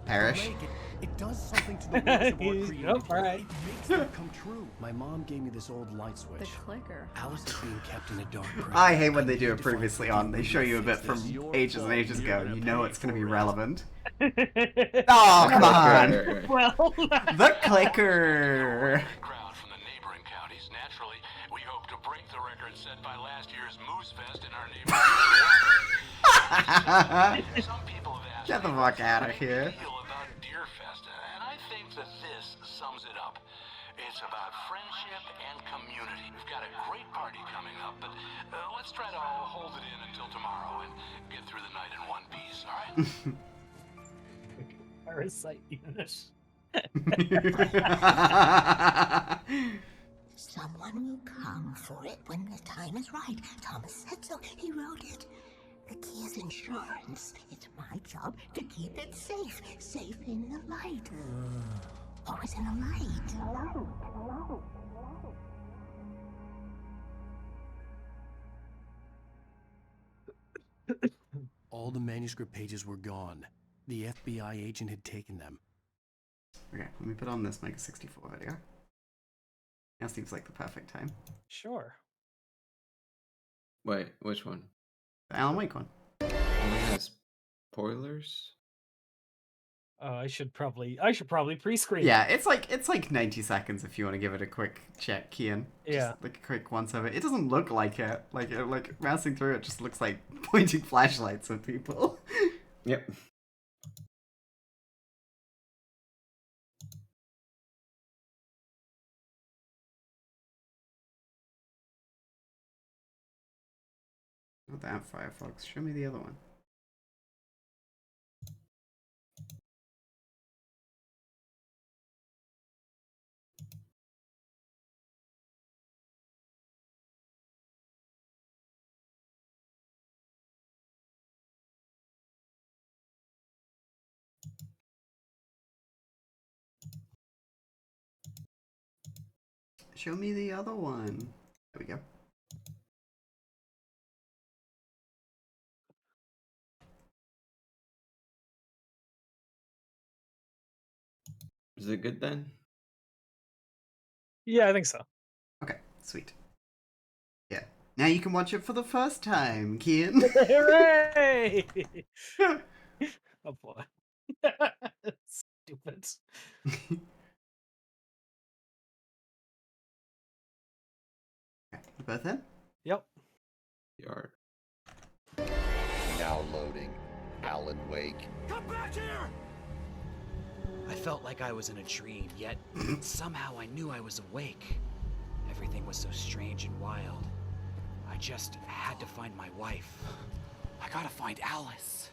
Perish. It does something to the worlds of our creativity. Nope, alright. It makes them come true. My mom gave me this old light switch. The clicker. Alice is being kept in a dark prison. I hate when they do it previously on. They show you a bit from ages and ages ago, and you know it's going to be relevant. Oh, come on! Well, The clicker! Crowd from the neighboring counties. Naturally, we hope to break the record set by last year's Moose Fest in our neighborhood. Some people have asked Get the fuck out of here. feel about Deer Fest, and I think that this sums it up. It's about friendship and community. We've got a great party coming up, but let's try to hold it in until tomorrow and get through the night in one piece, all right? Parasite unit. Someone will come for it when the time is right. Thomas said so. He wrote it. The key is insurance. It's my job to keep it safe. Safe in the light. Always in the light. All the manuscript pages were gone. The FBI agent had taken them. Okay, let me put on this Mega 64 video. That seems like the perfect time. Sure. Wait, which one? The Alan Wake one. Only has spoilers? I should probably pre-screen. Yeah, it's like 90 seconds if you want to give it a quick check, Kian. Just Yeah. like a quick once over. It doesn't look like it. Like mousing through it just looks like pointing flashlights at people. Yep. Not that Firefox. Show me the other one. Show me the other one. There we go. Is it good then? Yeah, I think so. Okay, sweet. Yeah. Now you can watch it for the first time, Kian. Hooray! Oh boy. Stupid. You both in? Yep. Yard. Now loading. Alan Wake. Come back here! I felt like I was in a dream, yet somehow I knew I was awake. Everything was so strange and wild. I just had to find my wife. I gotta find Alice.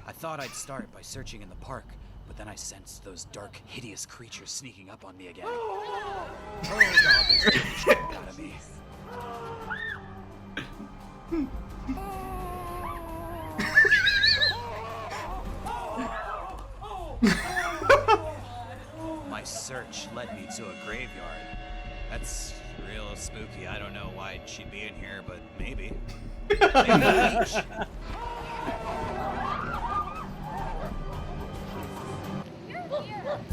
I thought I'd start by searching in the park, but then I sensed those dark, hideous creatures sneaking up on me again. Oh god, they scared the shit out of me. My search led me to a graveyard. That's real spooky. I don't know why she'd be in here, but maybe. Maybe a beach.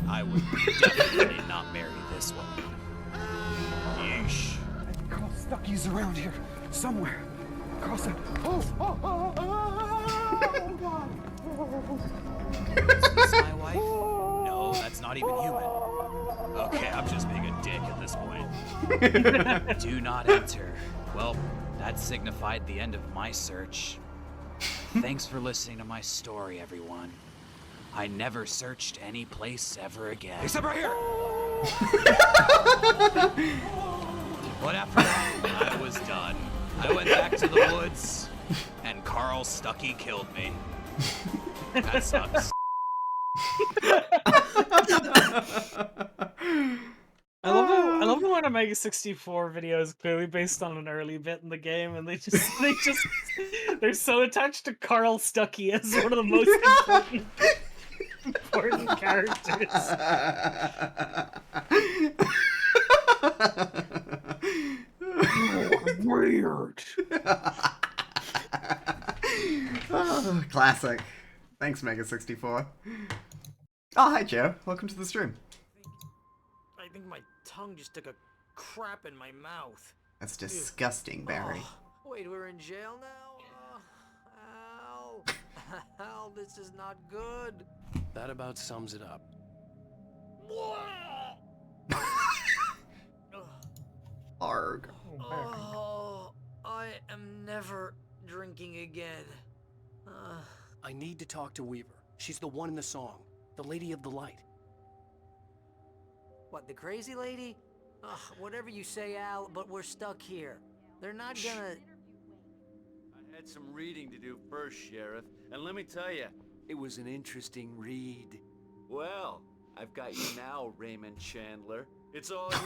I would definitely not marry this woman. Yeesh. Carl Stucky's around here somewhere. Carl said, oh God. Is this my wife? No, that's not even human. Okay, I'm just being a dick at this point. Do not enter. Well, that signified the end of my search. Thanks for listening to my story, everyone. I never searched any place ever again. Except right here! But after that, I was done. I went back to the woods, and Carl Stucky killed me. That sucks. I love the one of Mega 64 video is clearly based on an early bit in the game, and they're so attached to Carl Stucky as one of the most important characters. Weird. Oh, classic. Thanks, Mega64. Oh, hi, Joe. Welcome to the stream. I think my tongue just took a crap in my mouth. That's disgusting, Barry. Oh, wait, we're in jail now? Al. Al, this is not good. That about sums it up. Arg. Oh, I am never drinking again. I need to talk to Weaver. She's the one in the song. The Lady of the Light. What, the crazy lady? Ugh, whatever you say, Al, but we're stuck here. They're not gonna... I had some reading to do first, Sheriff, and let me tell you, it was an interesting read. Well, I've got you now, Raymond Chandler. It's all here.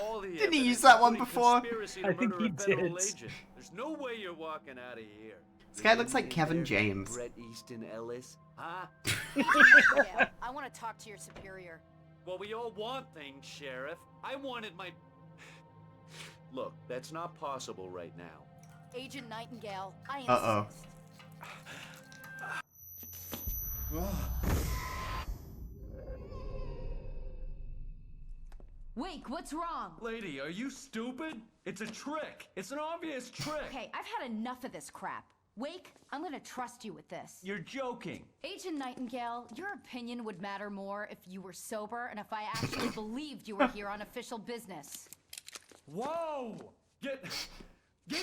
All the Didn't he evidence, use that one including before? conspiracy to I think murder he a federal did. agent. There's no way you're walking out of here. This guy looks like Kevin James. Bret Easton Ellis, huh? Yeah, I want to talk to your superior. Well, we all want things, Sheriff. I wanted my... Look, that's not possible right now. Agent Nightingale, I insist. Uh-oh. Wake, what's wrong? Lady, are you stupid? It's a trick. It's an obvious trick. Okay, I've had enough of this crap. Wake, I'm gonna trust you with this. You're joking. Agent Nightingale, your opinion would matter more if you were sober and if I actually believed you were here on official business. Whoa! Get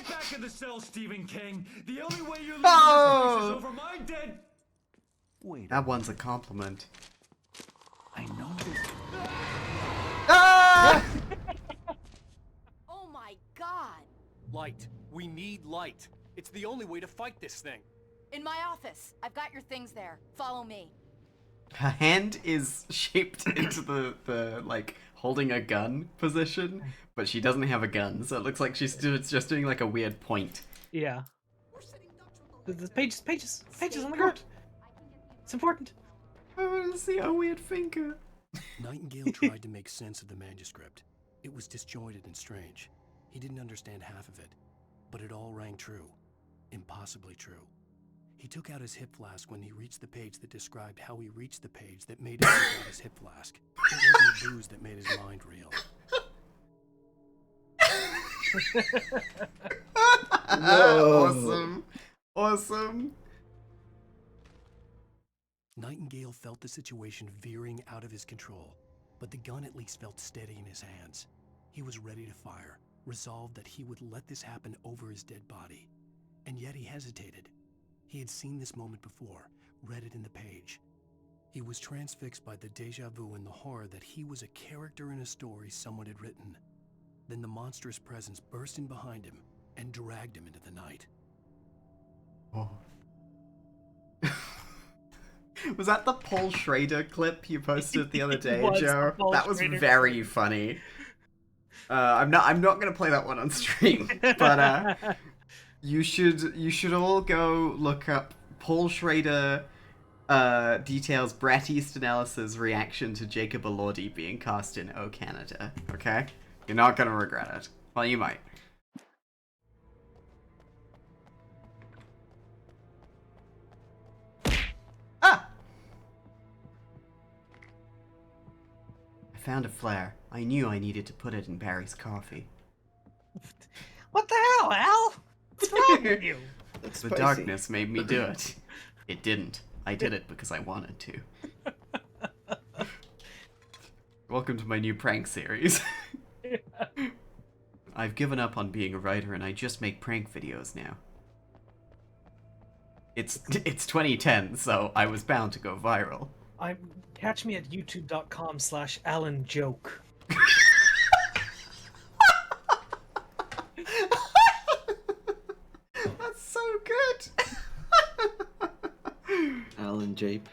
back in the cell, Stephen King. The only way you're leaving Oh! this place is over my dead. Wait. That one's a compliment. I know this. Ah! Oh my god! Light. We need light. It's the only way to fight this thing. In my office. I've got your things there. Follow me. Her hand is shaped into the like holding a gun position, but she doesn't have a gun, so it looks like she's just doing like a weird point. Yeah. The pages on the ground. It's important. I want to see a weird finger. Nightingale tried to make sense of the manuscript. It was disjointed and strange. He didn't understand half of it, but it all rang true. Impossibly true. He took out his hip flask when he reached the page that described how he reached the page that made him take out his hip flask. It wasn't the booze that made his mind real. Awesome. Awesome. Nightingale felt the situation veering out of his control, but the gun at least felt steady in his hands. He was ready to fire, resolved that he would let this happen over his dead body. And yet he hesitated. He had seen this moment before, read it in the page. He was transfixed by the déjà vu and the horror that he was a character in a story someone had written. Then the monstrous presence burst in behind him and dragged him into the night. Oh. Was that the Paul Schrader clip you posted the other day, Joe? That was very funny. I'm not gonna play that one on stream, but you should all go look up Paul Schrader details Bret Easton Ellis's reaction to Jacob Elordi being cast in O Canada. Okay, you're not gonna regret it. Well, you might. I found a flare. I knew I needed to put it in Barry's coffee. What the hell, Al? What's wrong with you? The darkness made me do it. It didn't. I did it because I wanted to. Welcome to my new prank series. I've given up on being a writer and I just make prank videos now. It's 2010, so I was bound to go viral. Catch me at youtube.com/AlanJoke. That's so good. Alan Jape.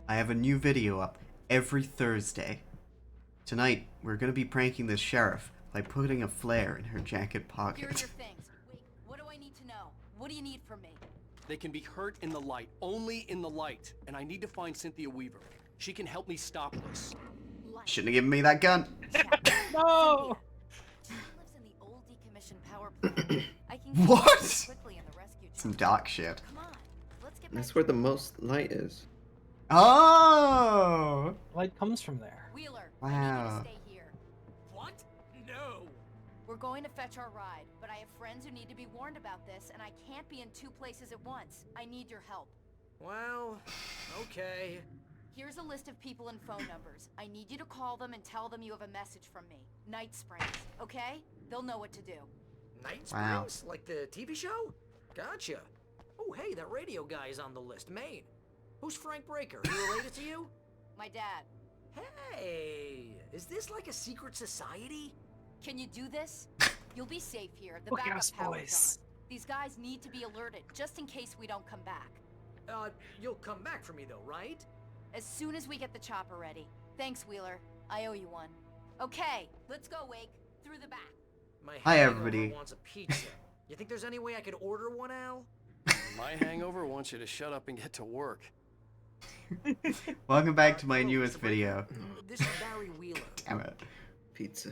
I have a new video up every Thursday. Tonight, we're gonna be pranking the sheriff by putting a flare in her jacket Here are your pocket. things. Wait, what do I need to know? What do you need from me? They can be hurt in the light, only in the light. And I need to find Cynthia Weaver. She can help me stop this. Shouldn't have given me that gun. No! She lives in the old decommissioned power plant. I can What? get her quickly in the rescue Some dark shit. Come on, let's get That's where the most light is. Oh! Light comes from there. Wheeler. Wow. I need you to stay here. What? No. We're going to fetch our ride, but I have friends who need to be warned about this, and I can't be in two places at once. I need your help. Well, okay. Here's a list of people and phone numbers. I need you to call them and tell them you have a message from me. Night Springs, okay? They'll know what to do. Night Wow. Springs? Like the TV show? Gotcha. Oh, hey, that radio guy is on the list. Maine. Who's Frank Breaker? He related to you? My dad. Hey, is this like a secret society? Can you do this? You'll be safe here. The Look at backup us, power's boys. on. These guys need to be alerted, just in case we don't come back. You'll come back for me though, right? As soon as we get the chopper ready. Thanks, Wheeler. I owe you one. Okay, let's go, Wake. Through the back. My Hi, hangover everybody. wants a pizza. You think there's any way I could order one, Al? My hangover wants you to shut up and get to work. Welcome back to my newest video. This is Barry Wheeler. Damn it. Pizza.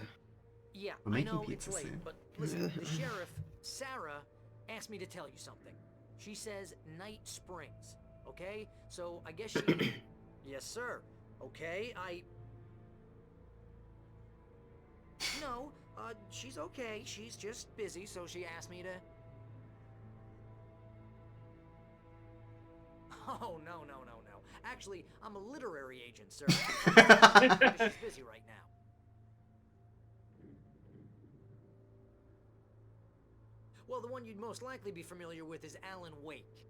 Yeah, We're I making know pizza it's late, soon. but listen, the sheriff, Sarah, asked me to tell you something. She says Night Springs, okay? So I guess she... Yes, sir. Okay, No, She's okay. She's just busy, so she asked me to... Oh, no. Actually, I'm a literary agent, sir. She's busy right now. Well, the one you'd most likely be familiar with is Alan Wake.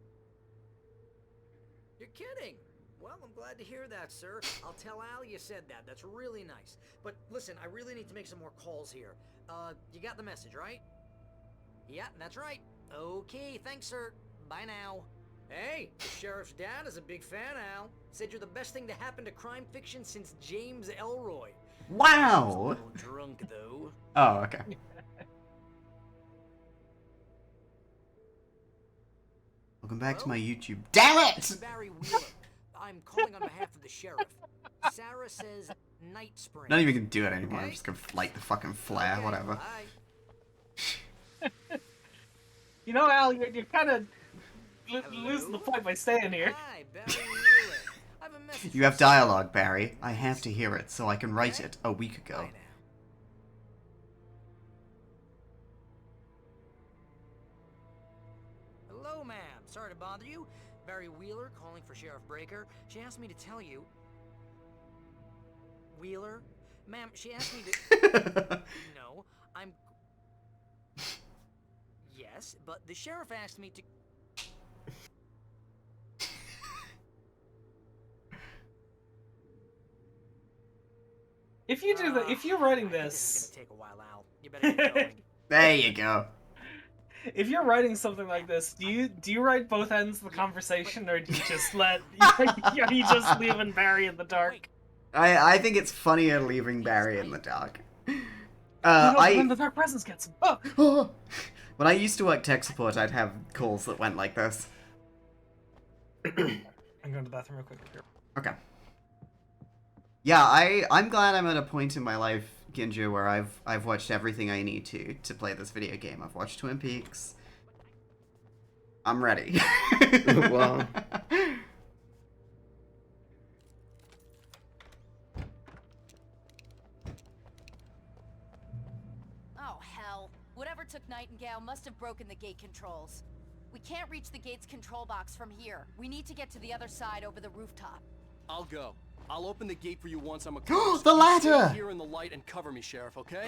You're kidding! Well, I'm glad to hear that, sir. I'll tell Al you said that. That's really nice. But listen, I really need to make some more calls here. You got the message, right? Yeah, that's right. Okay, thanks, sir. Bye now. Hey, the sheriff's dad is a big fan, Al. Said you're the best thing to happen to crime fiction since James Elroy. Wow! He's a little drunk, though. Oh, okay. Welcome back to my YouTube. Damn it! Barry Wheeler. I'm calling on behalf of the sheriff. Sarah says Night Spring. Not even gonna do it anymore. I'm just gonna light the fucking flare, whatever. You know, Al, you're kind of losing the point by staying here. Hi, Barry Wheeler. I have a message. You have dialogue, Barry. I have to hear it, so I can write it a week ago. Hello, ma'am. Sorry to bother you. Barry Wheeler calling for Sheriff Breaker. She asked me to tell you. Wheeler? Ma'am, she asked me to... No, I'm... Yes, but the sheriff asked me to... If you do that, if you're writing This this... is gonna take a while, Al. You better get going. There you go. If you're writing something like this, do you write both ends of the conversation, or do you just let... are you just leaving Barry in the dark? I think it's funnier leaving Barry in the dark. When the dark presence gets him. Oh. When I used to work tech support, I'd have calls that went like this. I'm going to the bathroom real quick. Here. Okay. Yeah, I'm glad I'm at a point in my life, Ginju, where I've watched everything I need to play this video game. I've watched Twin Peaks. I'm ready. Well. Oh, hell. Whatever took Nightingale must have broken the gate controls. We can't reach the gate's control box from here. We need to get to the other side over the rooftop. I'll go. I'll open the gate for you once I'm The ladder! Stay here in the light and cover me, Sheriff, okay?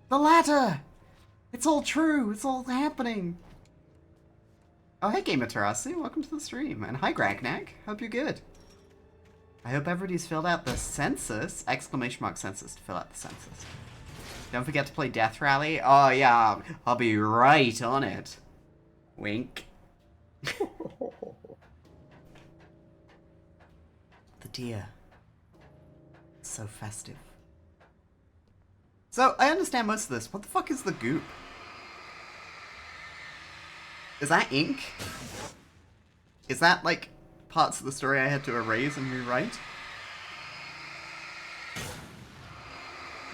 The ladder! It's all true. It's all happening. Oh, hey, Gamer Terasi. Welcome to the stream. And hi, Gragnak. Hope you're good. I hope everybody's filled out the census. ! Census to fill out the census. Don't forget to play Death Rally. Oh, yeah. I'll be right on it. Wink. The deer. It's so festive. So, I understand most of this. What the fuck is the goop? Is that ink? Is that, like, parts of the story I had to erase and rewrite?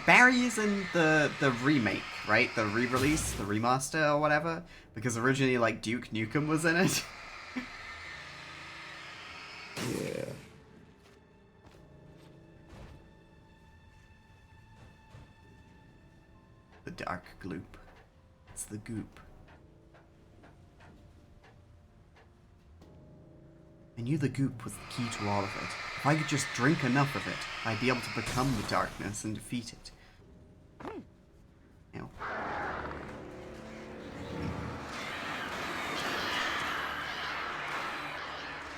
Barry is in the remake, right? The re-release, the remaster or whatever? Because originally, like, Duke Nukem was in it. Yeah. The dark gloop. It's the goop. I knew the goop was the key to all of it. If I could just drink enough of it, I'd be able to become the darkness and defeat it. Ow.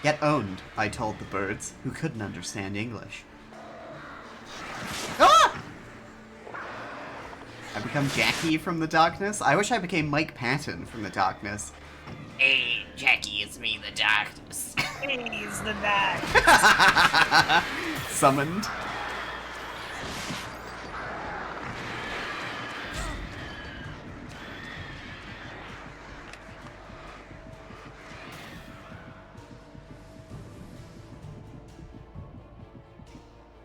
Get owned, I told the birds, who couldn't understand English. Ah! I become Jackie from the darkness? I wish I became Mike Patton from the darkness. Hey, Jackie, it's me, the darkness. He's the dark. Summoned.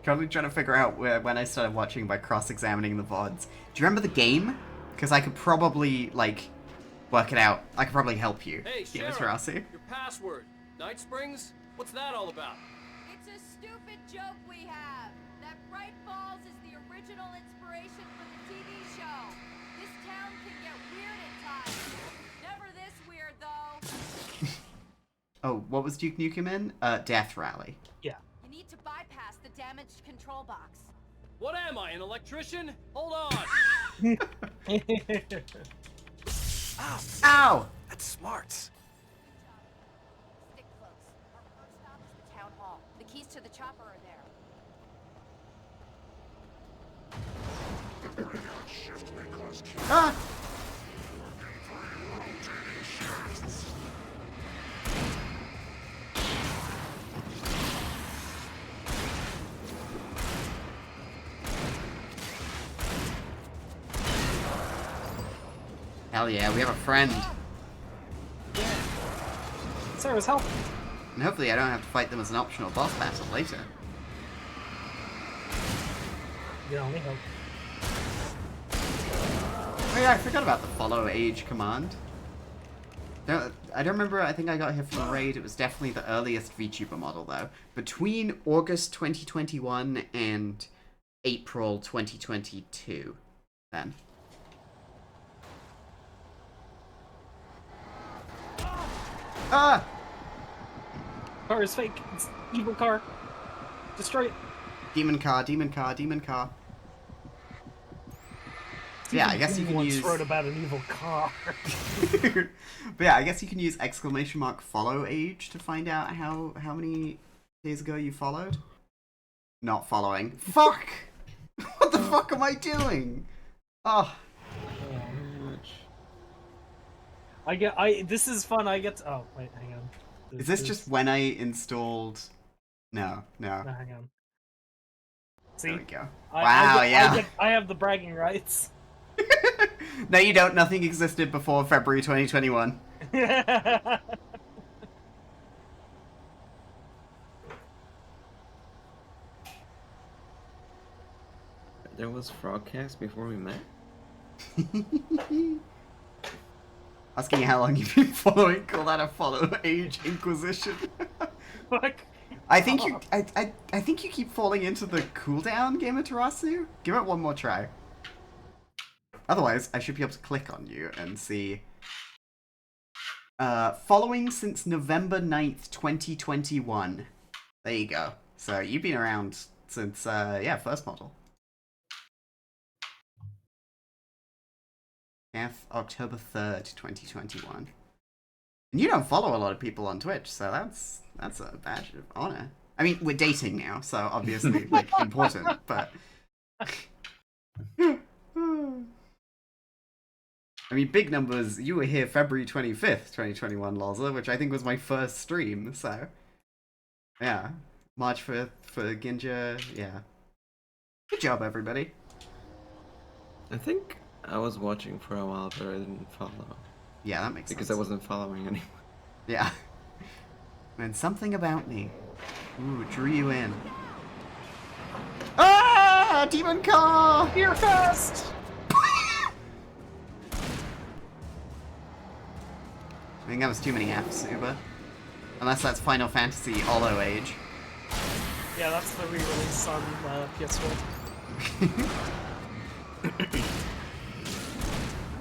Currently trying to figure out when I started watching by cross-examining the VODs. Do you remember the game? Because I could probably, like, work it out. I could probably help you. Hey, Gamer Sheriff, Terasi. your password. Night Springs? What's that all about? It's a stupid joke we have. That Bright Falls is the original inspiration for the TV show. This town can get weird at times. Never this weird, though. Oh, what was Duke Nukem in? Death Rally. Yeah. You need to bypass the damaged control box. What am I, an electrician? Hold on! Ow! Ow! That's smart. Stick close. Our first stop is the town hall. The keys to the chopper are there. Ah! Hell yeah, we have a friend. Sarah's help. And hopefully I don't have to fight them as an optional boss battle later. You only hope. Oh yeah, I forgot about the follow age command. I don't remember, I think I got here from a raid. It was definitely the earliest VTuber model though. Between August 2021 and April 2022 then. Ah! Car is fake. It's evil car. Destroy it. Demon car, demon car, demon car. Yeah, I guess you can once use... wrote about an evil car. But yeah, I guess you can use exclamation mark follow age to find out how many days ago you followed. Not following. Fuck! What the fuck am I doing? Oh. This is fun. I get to, oh, wait, hang on. Is this just when I installed... No. No, hang on. See? There we go. I Yeah. I have the bragging rights. No, you don't. Nothing existed before February 2021. There was Frogcast before we met? Asking how long you've been following, call that a follow age inquisition. Fuck. I think you I think you keep falling into the cooldown, Game of Tarasu. Give it one more try. Otherwise, I should be able to click on you and see. Following since November 9th, 2021. There you go. So you've been around since yeah, first model. October 3rd, 2021. And you don't follow a lot of people on Twitch, so that's a badge of honor. I mean, we're dating now, so obviously, like, important, but... I mean, big numbers, you were here February 25th, 2021, Loza, which I think was my first stream, so... Yeah. March 5th for Ginja, yeah. Good job, everybody. I think I was watching for a while, but I didn't follow. Yeah, that makes sense. Because I wasn't following anyone. Yeah. And something about me. Ooh, drew you in. Ah! Demon car! Here first! I think that was too many Fs, Uber. Unless that's Final Fantasy Hollow Age. Yeah, that's the re-release on PS4.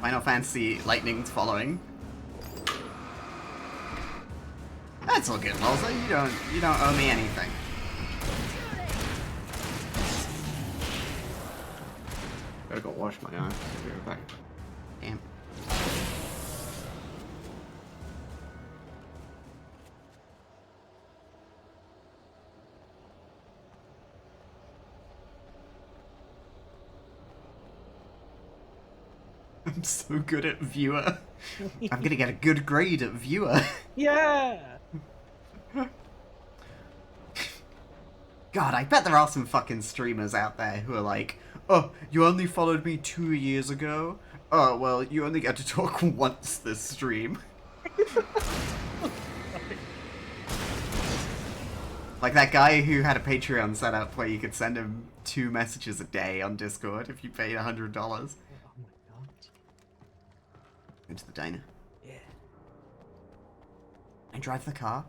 Final Fantasy Lightning's following. That's all good, Loza. You don't owe me anything. Gotta go wash my eyes. I'll be right back. Damn. I'm so good at viewer. I'm gonna get a good grade at viewer. Yeah! God, I bet there are some fucking streamers out there who are like, oh, you only followed me 2 years ago? Oh, well, you only get to talk once this stream. Like that guy who had a Patreon set up where you could send him 2 messages a day on Discord if you paid $100. Oh my god. Into the diner. Yeah. I drive the car?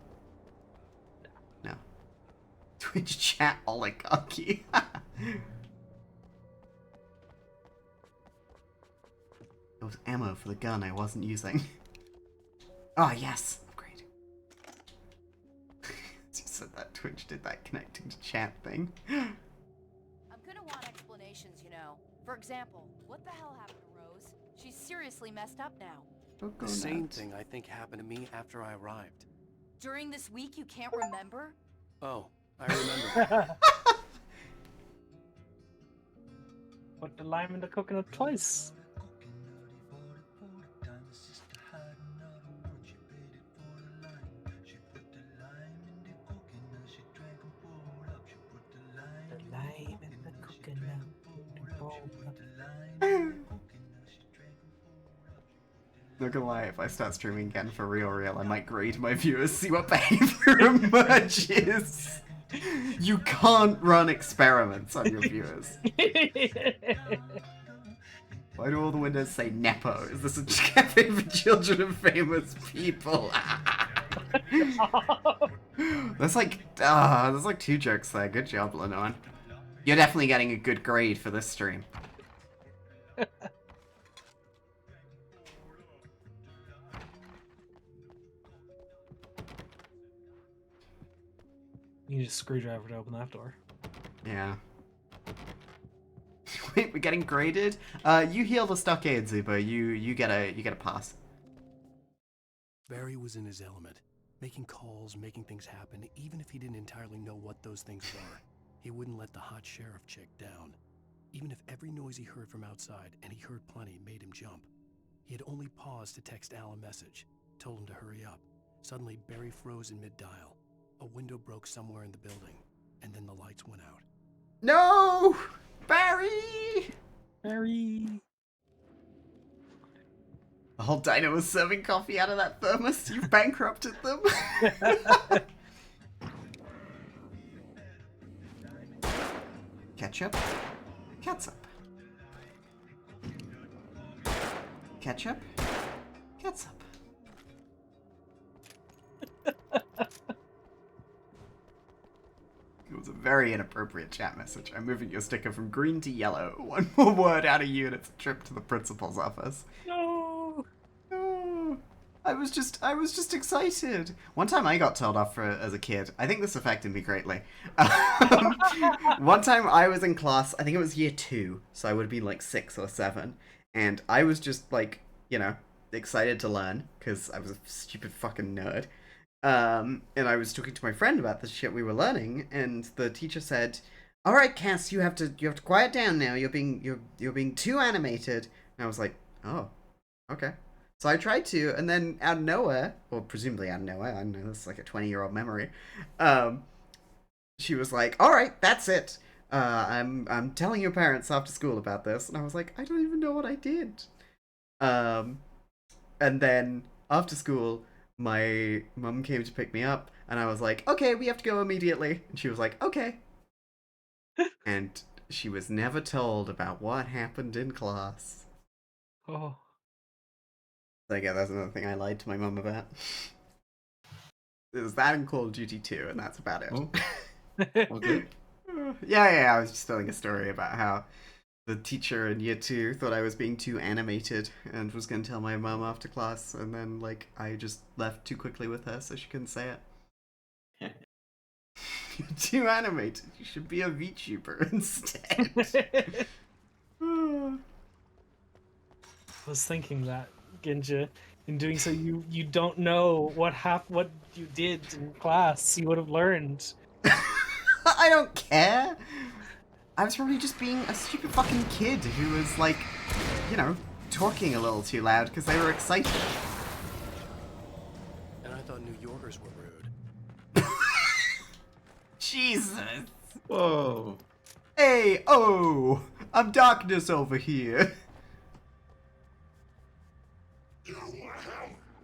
No. Twitch chat oligarchy. was ammo for the gun I wasn't using. Oh, yes! Upgrade. As you said that, Twitch did that connecting to chat thing. I'm gonna want explanations, you know. For example, what the hell happened to Rose? She's seriously messed up now. The same thing I think happened to me after I arrived. During this week, you can't remember? Oh, I remember. Put the lime in the coconut twice. The lime in the coconut. Not gonna lie, if I start streaming again for real, I might grade my viewers, see what behavior emerges. You can't run experiments on your viewers. Why do all the windows say Nepo? Is this a cafe for children of famous people? There's like 2 jokes there. Good job, Lenore. You're definitely getting a good grade for this stream. You need a screwdriver to open that door. Yeah. Wait, we're getting graded? You heal the stockade, Zuba. You get a pass. Barry was in his element, making calls, making things happen, even if he didn't entirely know what those things were. He wouldn't let the hot sheriff chick down. Even if every noise he heard from outside, and he heard plenty, made him jump. He had only paused to text Al a message, told him to hurry up. Suddenly, Barry froze in mid-dial. A window broke somewhere in the building, and then the lights went out. No! Barry! Barry! The whole diner was serving coffee out of that thermos. You've bankrupted them. Ketchup. Catsup. Ketchup. Catsup. It was a very inappropriate chat message. I'm moving your sticker from green to yellow. One more word out of you and it's a trip to the principal's office. No! No! I was just excited. One time I got told off as a kid. I think this affected me greatly. One time I was in class, I think it was year 2, so I would have been like 6 or 7, and I was just like, you know, excited to learn, because I was a stupid fucking nerd. And I was talking to my friend about the shit we were learning, and the teacher said, "All right, Cass, you have to quiet down now. You're being too animated." And I was like, "Oh, okay." So I tried to, and then out of nowhere, or presumably out of nowhere, I don't know, this is like a 20-year-old memory. She was like, "All right, that's it. I'm telling your parents after school about this." And I was like, "I don't even know what I did." And then after school, my mum came to pick me up, and I was like, "Okay, we have to go immediately." And she was like, "Okay." And she was never told about what happened in class. Oh. So yeah, that's another thing I lied to my mum about. There's that in Call of Duty 2, and that's about it. Oh. Okay. Yeah, I was just telling a story about how the teacher in year 2 thought I was being too animated and was going to tell my mum after class, and then, like, I just left too quickly with her so she couldn't say it. You're too animated. You should be a VTuber instead. I was thinking that, Ginja. In doing so, you don't know what you did in class. You would have learned. I don't care. I was probably just being a stupid fucking kid who was, like, you know, talking a little too loud because they were excited. And I thought New Yorkers were rude. Jesus. Whoa. Hey, oh, I'm darkness over here. You have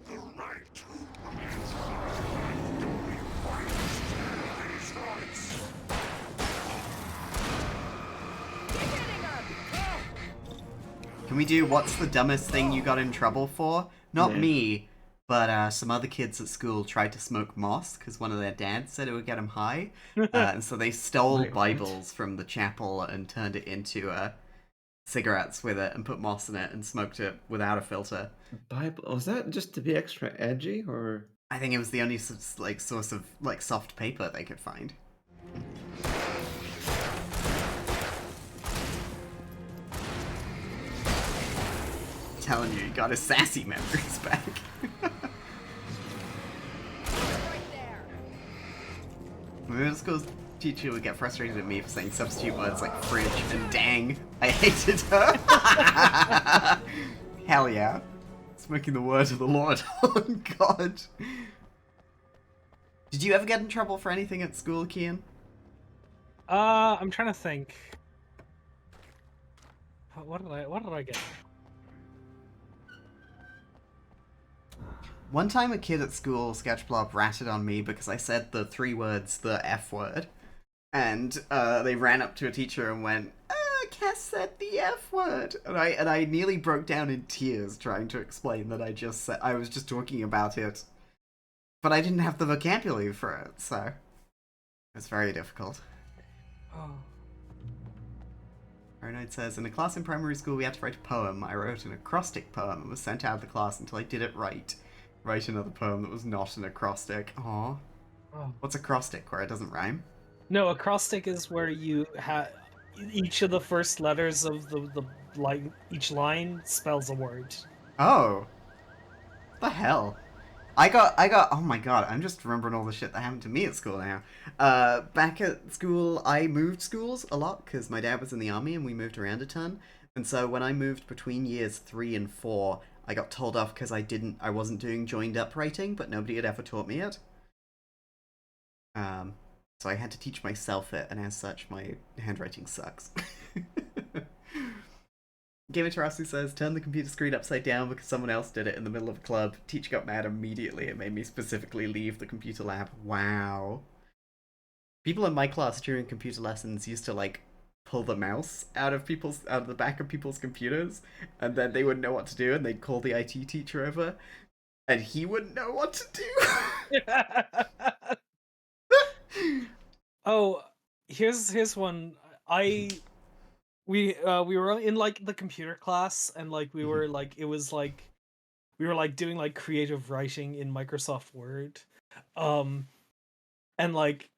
the right to Can we do what's the dumbest thing you got in trouble for? Not Yeah. me, but some other kids at school tried to smoke moss because one of their dads said it would get them high. And so they stole Wait, what? Bibles from the chapel and turned it into cigarettes with it and put moss in it and smoked it without a filter. Bible, was that just to be extra edgy, or? I think it was the only like source of like soft paper they could find. Telling you, got his sassy memories back. My middle school teacher would get frustrated at me for saying substitute words like fridge and dang. I hated her. Hell yeah. Smoking the word of the Lord. Oh god. Did you ever get in trouble for anything at school, Kian? I'm trying to think. What did I get? One time a kid at school, Sketchblob, ratted on me because I said the 3 words, the F word. And they ran up to a teacher and went, Cass said the F word. And I nearly broke down in tears trying to explain that I was just talking about it. But I didn't have the vocabulary for it, so it was very difficult. Oh. Paranoid says, in a class in primary school we had to write a poem. I wrote an acrostic poem and was sent out of the class until I did it right. Write another poem that was not an acrostic. Aww. Oh. What's acrostic, where it doesn't rhyme? No, acrostic is where you have each of the first letters of the line, each line spells a word. Oh. What the hell? I got, oh my god, I'm just remembering all the shit that happened to me at school now. Back at school, I moved schools a lot, because my dad was in the army and we moved around a ton. And so when I moved between years 3 and 4, I got told off because I wasn't doing joined up writing, but nobody had ever taught me it. So I had to teach myself it, and as such, my handwriting sucks. Game Interasu says, turn the computer screen upside down because someone else did it in the middle of a club. Teacher got mad immediately. It made me specifically leave the computer lab. Wow. People in my class during computer lessons used to, like, pull the mouse out of the back of people's computers, and then they wouldn't know what to do, and they'd call the IT teacher over, and he wouldn't know what to do. Oh, here's one. We were in like the computer class, and like we were like we were like doing like creative writing in Microsoft Word, and like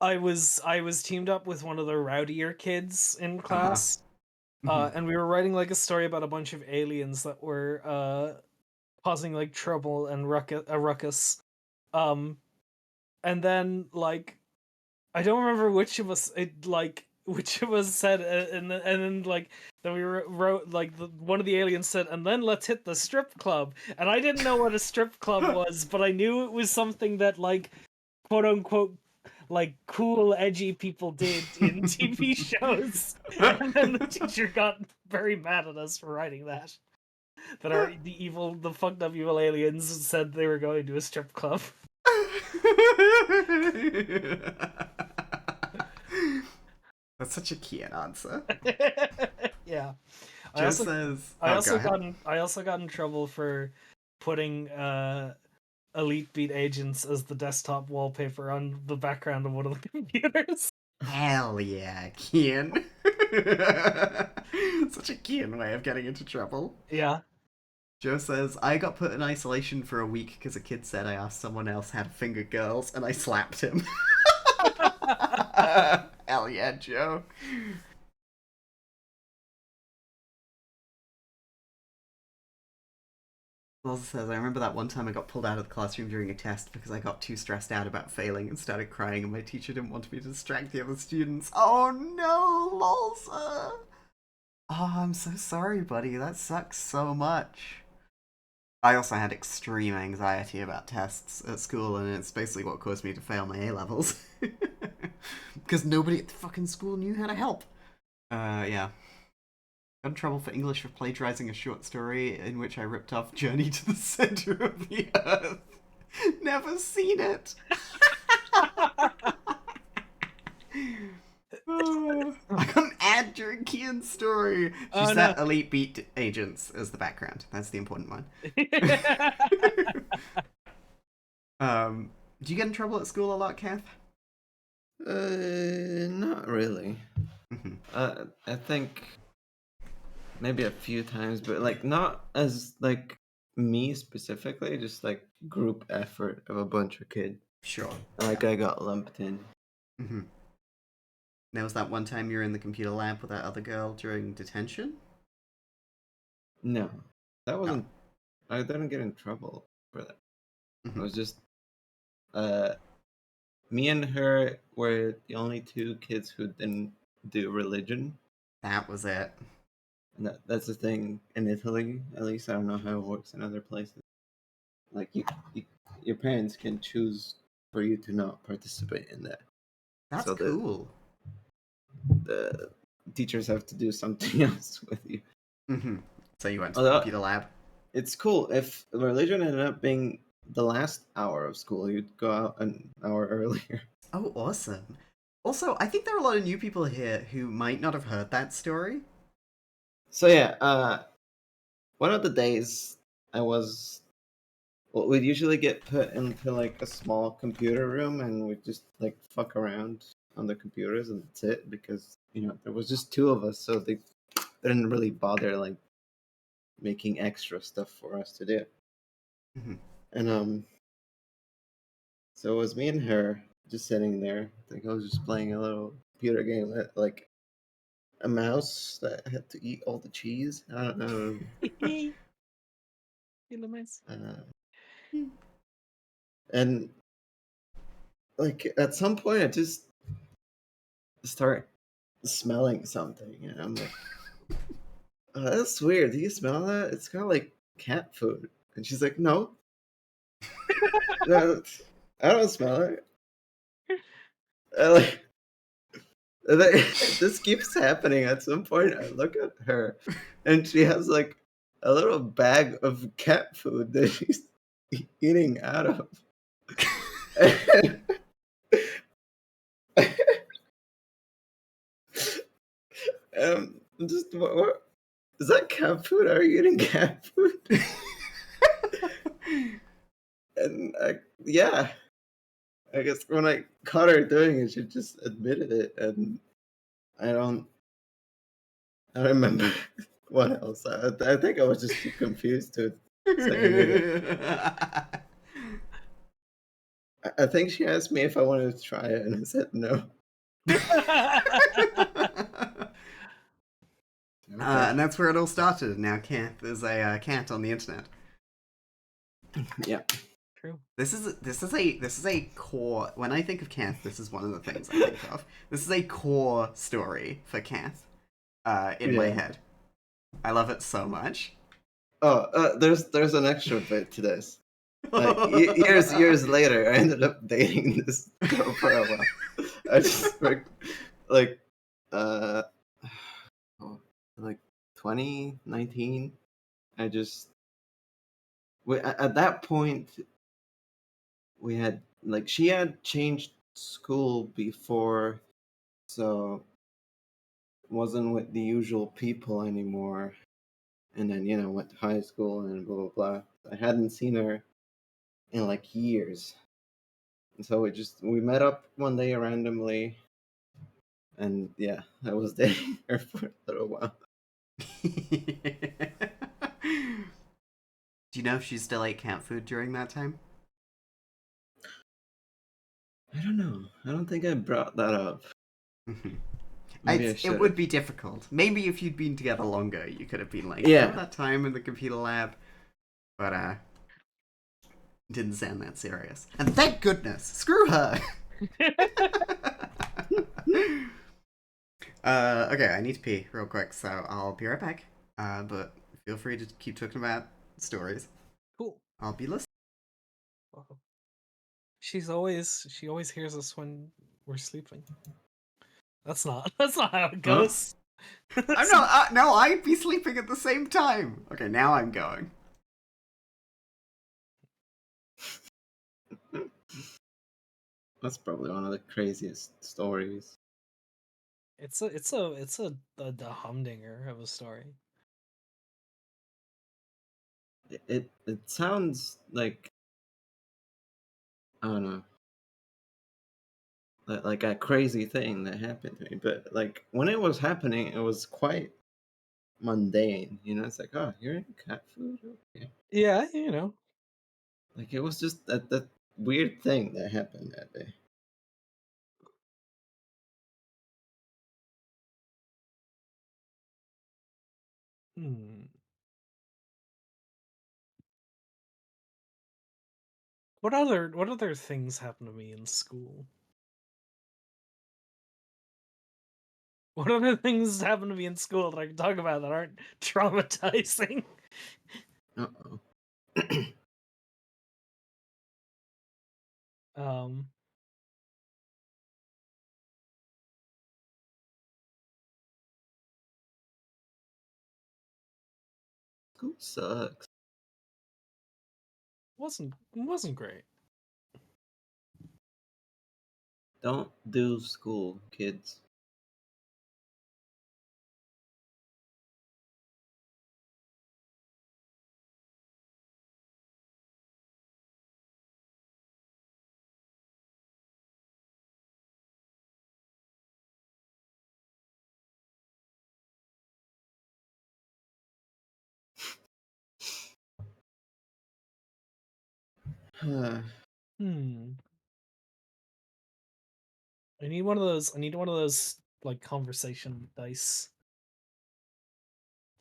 I was teamed up with one of the rowdier kids in class, and we were writing like a story about a bunch of aliens that were causing like trouble and a ruckus, and then like I don't remember which of us said, and then like then we wrote like one of the aliens said, and then let's hit the strip club, and I didn't know what a strip club was, but I knew it was something that like quote unquote like cool edgy people did in TV shows, and then the teacher got very mad at us for writing that the fucked up evil aliens said they were going to a strip club. That's such a Kian answer. Yeah. I also got in trouble for putting Elite Beat Agents as the desktop wallpaper on the background of one of the computers. Hell yeah, Kian. Such a Kian way of getting into trouble. Yeah. Joe says, I got put in isolation for a week because a kid said I asked someone else how to finger girls, and I slapped him. Hell yeah, Joe. Also says, I remember that one time I got pulled out of the classroom during a test because I got too stressed out about failing and started crying, and my teacher didn't want me to distract the other students. Oh no, Lolza! Oh, I'm so sorry, buddy. That sucks so much. I also had extreme anxiety about tests at school, and it's basically what caused me to fail my A-levels. Because nobody at the fucking school knew how to help. Yeah. Got in trouble for English for plagiarizing a short story in which I ripped off Journey to the Center of the Earth. Never seen it. I got an ad during Kian's story. She set Elite Beat Agents as the background. That's the important one. Do you get in trouble at school a lot, Kath? Not really. Mhm. I think maybe a few times, but like not as like me specifically, just like group effort of a bunch of kids. Sure. Like I got lumped in. Mm-hmm. Now, was that one time you were in the computer lab with that other girl during detention? No, that wasn't. I didn't get in trouble for that. It was just me and her were the only two kids who didn't do religion. That was it. And that's the thing in Italy, at least. I don't know how it works in other places. Like your parents can choose for you to not participate in that. That's So cool. The teachers have to do something else with you. Mm-hmm. So you went to the computer lab. It's cool. If religion ended up being the last hour of school, you'd go out an hour earlier. Oh, awesome. Also, I think there are a lot of new people here who might not have heard that story. So yeah, one of the days I was, well, we'd usually get put into like a small computer room and we'd just like fuck around on the computers and that's it because there was just two of us, so they didn't really bother like making extra stuff for us to do. Mm-hmm. And so it was me and her just sitting there. I think I was just playing a little computer game with like a mouse that had to eat all the cheese. I don't know. And like at some point I just start smelling something and I'm like, oh, that's weird. Do you smell that? It's kind of like cat food. And she's like, no. No, I don't smell it. Like, this keeps happening. At some point, I look at her, and she has like a little bag of cat food that she's eating out of. Just what is that cat food? Are you eating cat food? And yeah, I guess when I caught her doing it, she just admitted it, and I don't remember what else. I think I was just too confused to say anything. I think she asked me if I wanted to try it, and I said no. And that's where it all started. Now Canth is a cat on the internet. Yeah. True. This is a core. When I think of Canth, this is one of the things I think of. This is a core story for Canth, in my head. I love it so much. Oh, there's an extra bit to this. Like, years later, I ended up dating this girl for a while. I just like 2019. I just at that point we had like she had changed school before, so wasn't with the usual people anymore. And then went to high school and blah blah blah. I hadn't seen her in like years. And so we met up one day randomly, and yeah, I was dating her for a little while. Do you know if she still ate cat food during that time? I don't know. I don't think I brought that up. It would be difficult. Maybe if you'd been together longer, you could have been like, Yeah. that time in the computer lab. But didn't sound that serious. And thank goodness. Screw her. Okay, I need to pee real quick, so I'll be right back. But feel free to keep talking about stories. Cool. I'll be listening. Welcome. She always hears us when we're sleeping. That's not how it goes. I'm not. No, I'd be sleeping at the same time. Okay, now I'm going. That's probably one of the craziest stories. It's a humdinger of a story. It sounds like, I don't know. like a crazy thing that happened to me. But like when it was happening, it was quite mundane. You know, it's like, oh, you're eating cat food. Okay. Yeah, you know. Like it was just that weird thing that happened that day. Hmm. What other things happen to me in school? What other things happen to me in school that I can talk about that aren't traumatizing? Uh-oh. Um, School sucks. wasn't great. Don't do school, kids. Hmm. I need one of those. I need one of those like conversation dice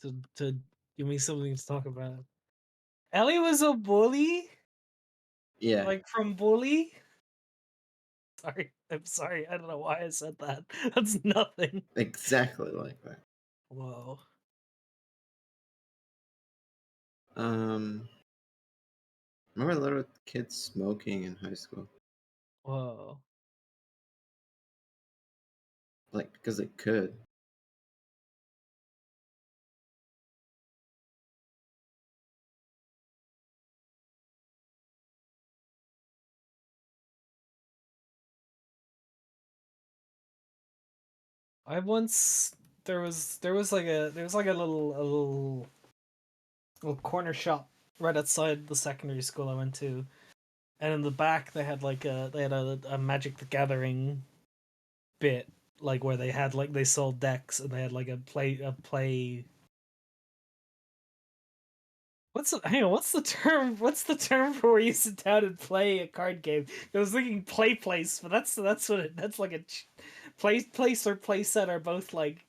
to give me something to talk about. Ellie was a bully, Yeah, like from Bully. Sorry, I'm sorry. I don't know why I said that. That's nothing. exactly like that. Whoa. Remember a lot of kids smoking in high school, Whoa. like because they could. I once there was like a little corner shop right outside the secondary school I went to, and in the back they had a Magic the Gathering bit, like where they sold decks and they had like a play. Hang on, what's the term for where you sit down and play a card game? I was thinking play place, but that's like a place or play set are both like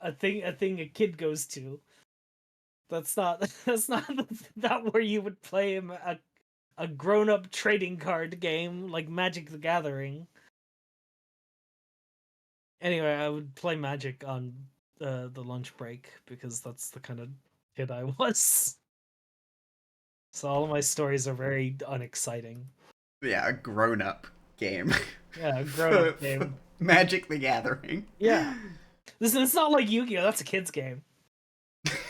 a thing a kid goes to. That's not not where you would play a grown up trading card game like Magic the Gathering. Anyway, I would play Magic on the lunch break because that's the kind of kid I was. So all of my stories are very unexciting. Yeah, a grown-up game. Yeah, a grown-up game. Magic the Gathering. Yeah. It's not like Yu-Gi-Oh! That's a kid's game.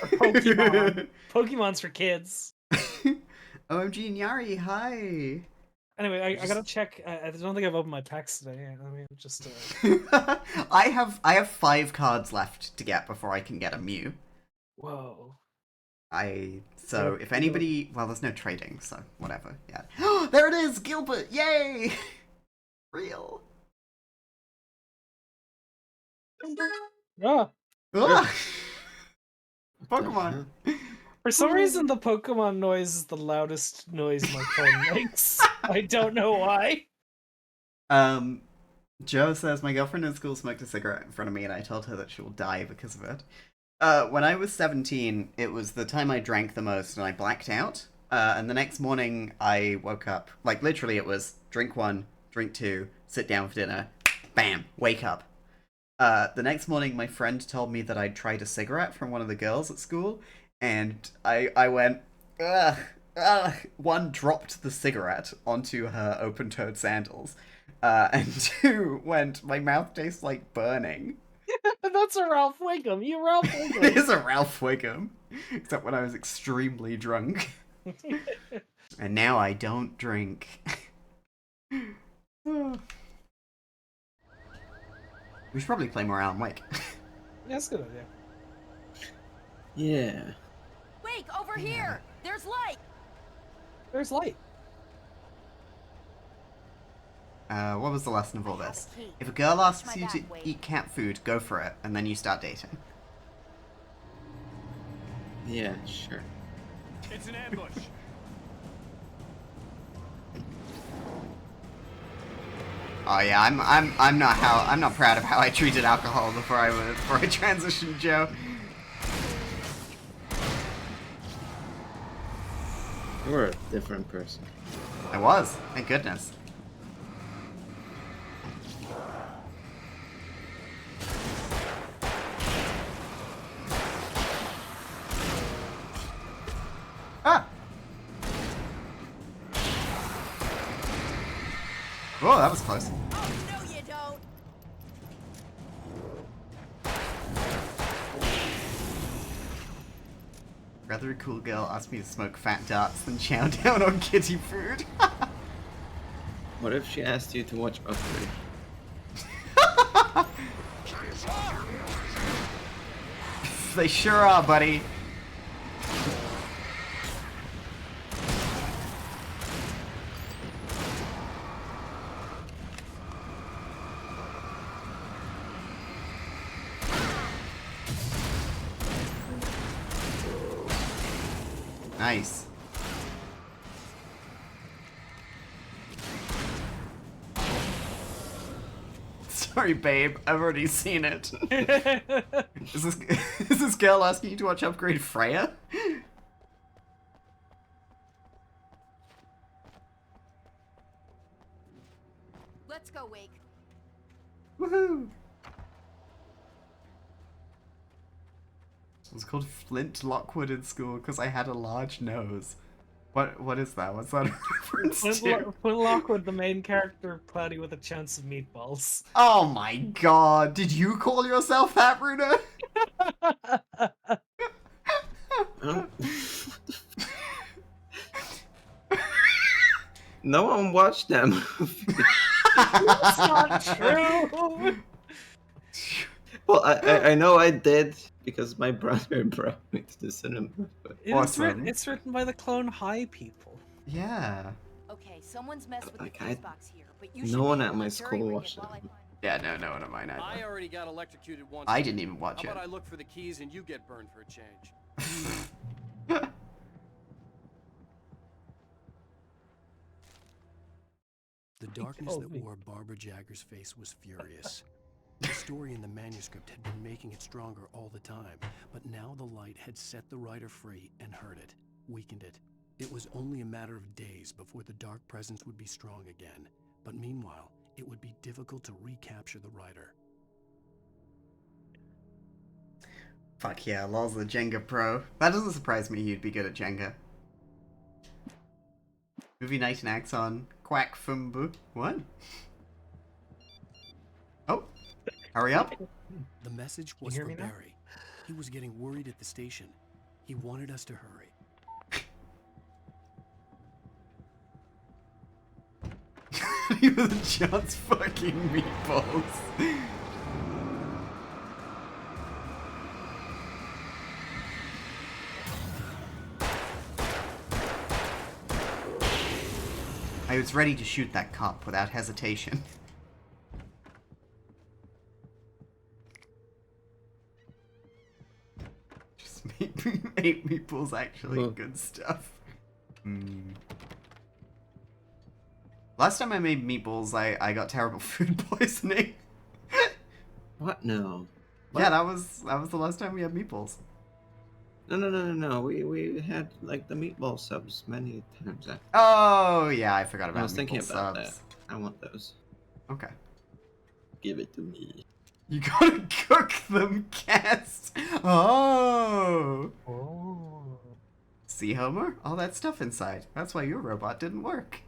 Or Pokemon. Pokemon's for kids. OMG Nyari, hi! Anyway, I gotta check. I don't think I've opened my packs today. I mean, just. I have 5 cards left to get before I can get a Mew. Whoa. So if anybody, well, there's no trading, so whatever. Yeah. There it is, Gilbert! Yay! Real. Ah. Ah! Pokemon. For some reason, the Pokemon noise is the loudest noise my phone makes. I don't know why. Joe says, my girlfriend in school smoked a cigarette in front of me and I told her that she will die because of it. When I was 17, it was the time I drank the most and I blacked out. And the next morning I woke up, like literally it was drink 1, drink 2, sit down for dinner, bam, wake up. The next morning my friend told me that I'd tried a cigarette from one of the girls at school and I went, ugh. One, dropped the cigarette onto her open-toed sandals. And 2, went, my mouth tastes like burning. That's a Ralph Wiggum. You Ralph Wiggum. It is a Ralph Wiggum. Except when I was extremely drunk. And now I don't drink. We should probably play more Alan Wake. That's a good idea. Yeah. Wake, over here! There's light! There's light. What was the lesson of all this? If a girl asks you to eat cat food, go for it, and then you start dating. Yeah, sure. It's an ambush. Oh yeah, I'm not proud of how I treated alcohol before I transitioned, Joe. You were a different person. I was, thank goodness. Ah! Oh, that was close. Oh, no you don't. Rather a cool girl asked me to smoke fat darts than chow down on kitty food. What if she asked you to watch Upgrade? They sure are, buddy. Nice. Sorry, babe. I've already seen it. is this girl asking you to watch Upgrade Freya? Let's go, Wake. Woohoo! It was called Flint Lockwood in school because I had a large nose. What is that? What's that a reference to? Flint Lockwood, the main character, Cloudy with a Chance of Meatballs. Oh my god! Did you call yourself that, Bruno? No one watched that movie. That's not true. Well, I know I did because my brother brought me to the cinema. It's written by the Clone High people. Yeah. Okay, someone's messed with Like, the fuse box here, but you no should one be at able my to school jury-rig it watched while it. Yeah, no one of mine either. I already got electrocuted once. I didn't even watch How it. about I look for the keys and you get burned for a change? The darkness that wore Barbara Jagger's face was furious. The story in the manuscript had been making it stronger all the time, but now the light had set the writer free and hurt it, weakened it. It was only a matter of days before the dark presence would be strong again, but meanwhile, it would be difficult to recapture the writer. Fuck yeah, Lol's the Jenga pro. That doesn't surprise me he'd be good at Jenga. Movie Night in Axon. Quack Fumbu. What? Oh. Hurry up. The message was for Barry. He was getting worried at the station. He wanted us to hurry. He was just fucking meatballs. I was ready to shoot that cop without hesitation. Just eight meatballs actually good stuff. Last time I made meatballs, I got terrible food poisoning. What? No. Yeah, that was the last time we had meatballs. No. We had like the meatball subs many times. Oh yeah, I forgot about. I was thinking meatball about subs. that. I want those. Okay. Give it to me. You gotta cook them, Cass. Oh. See, Homer? All that stuff inside. That's why your robot didn't work.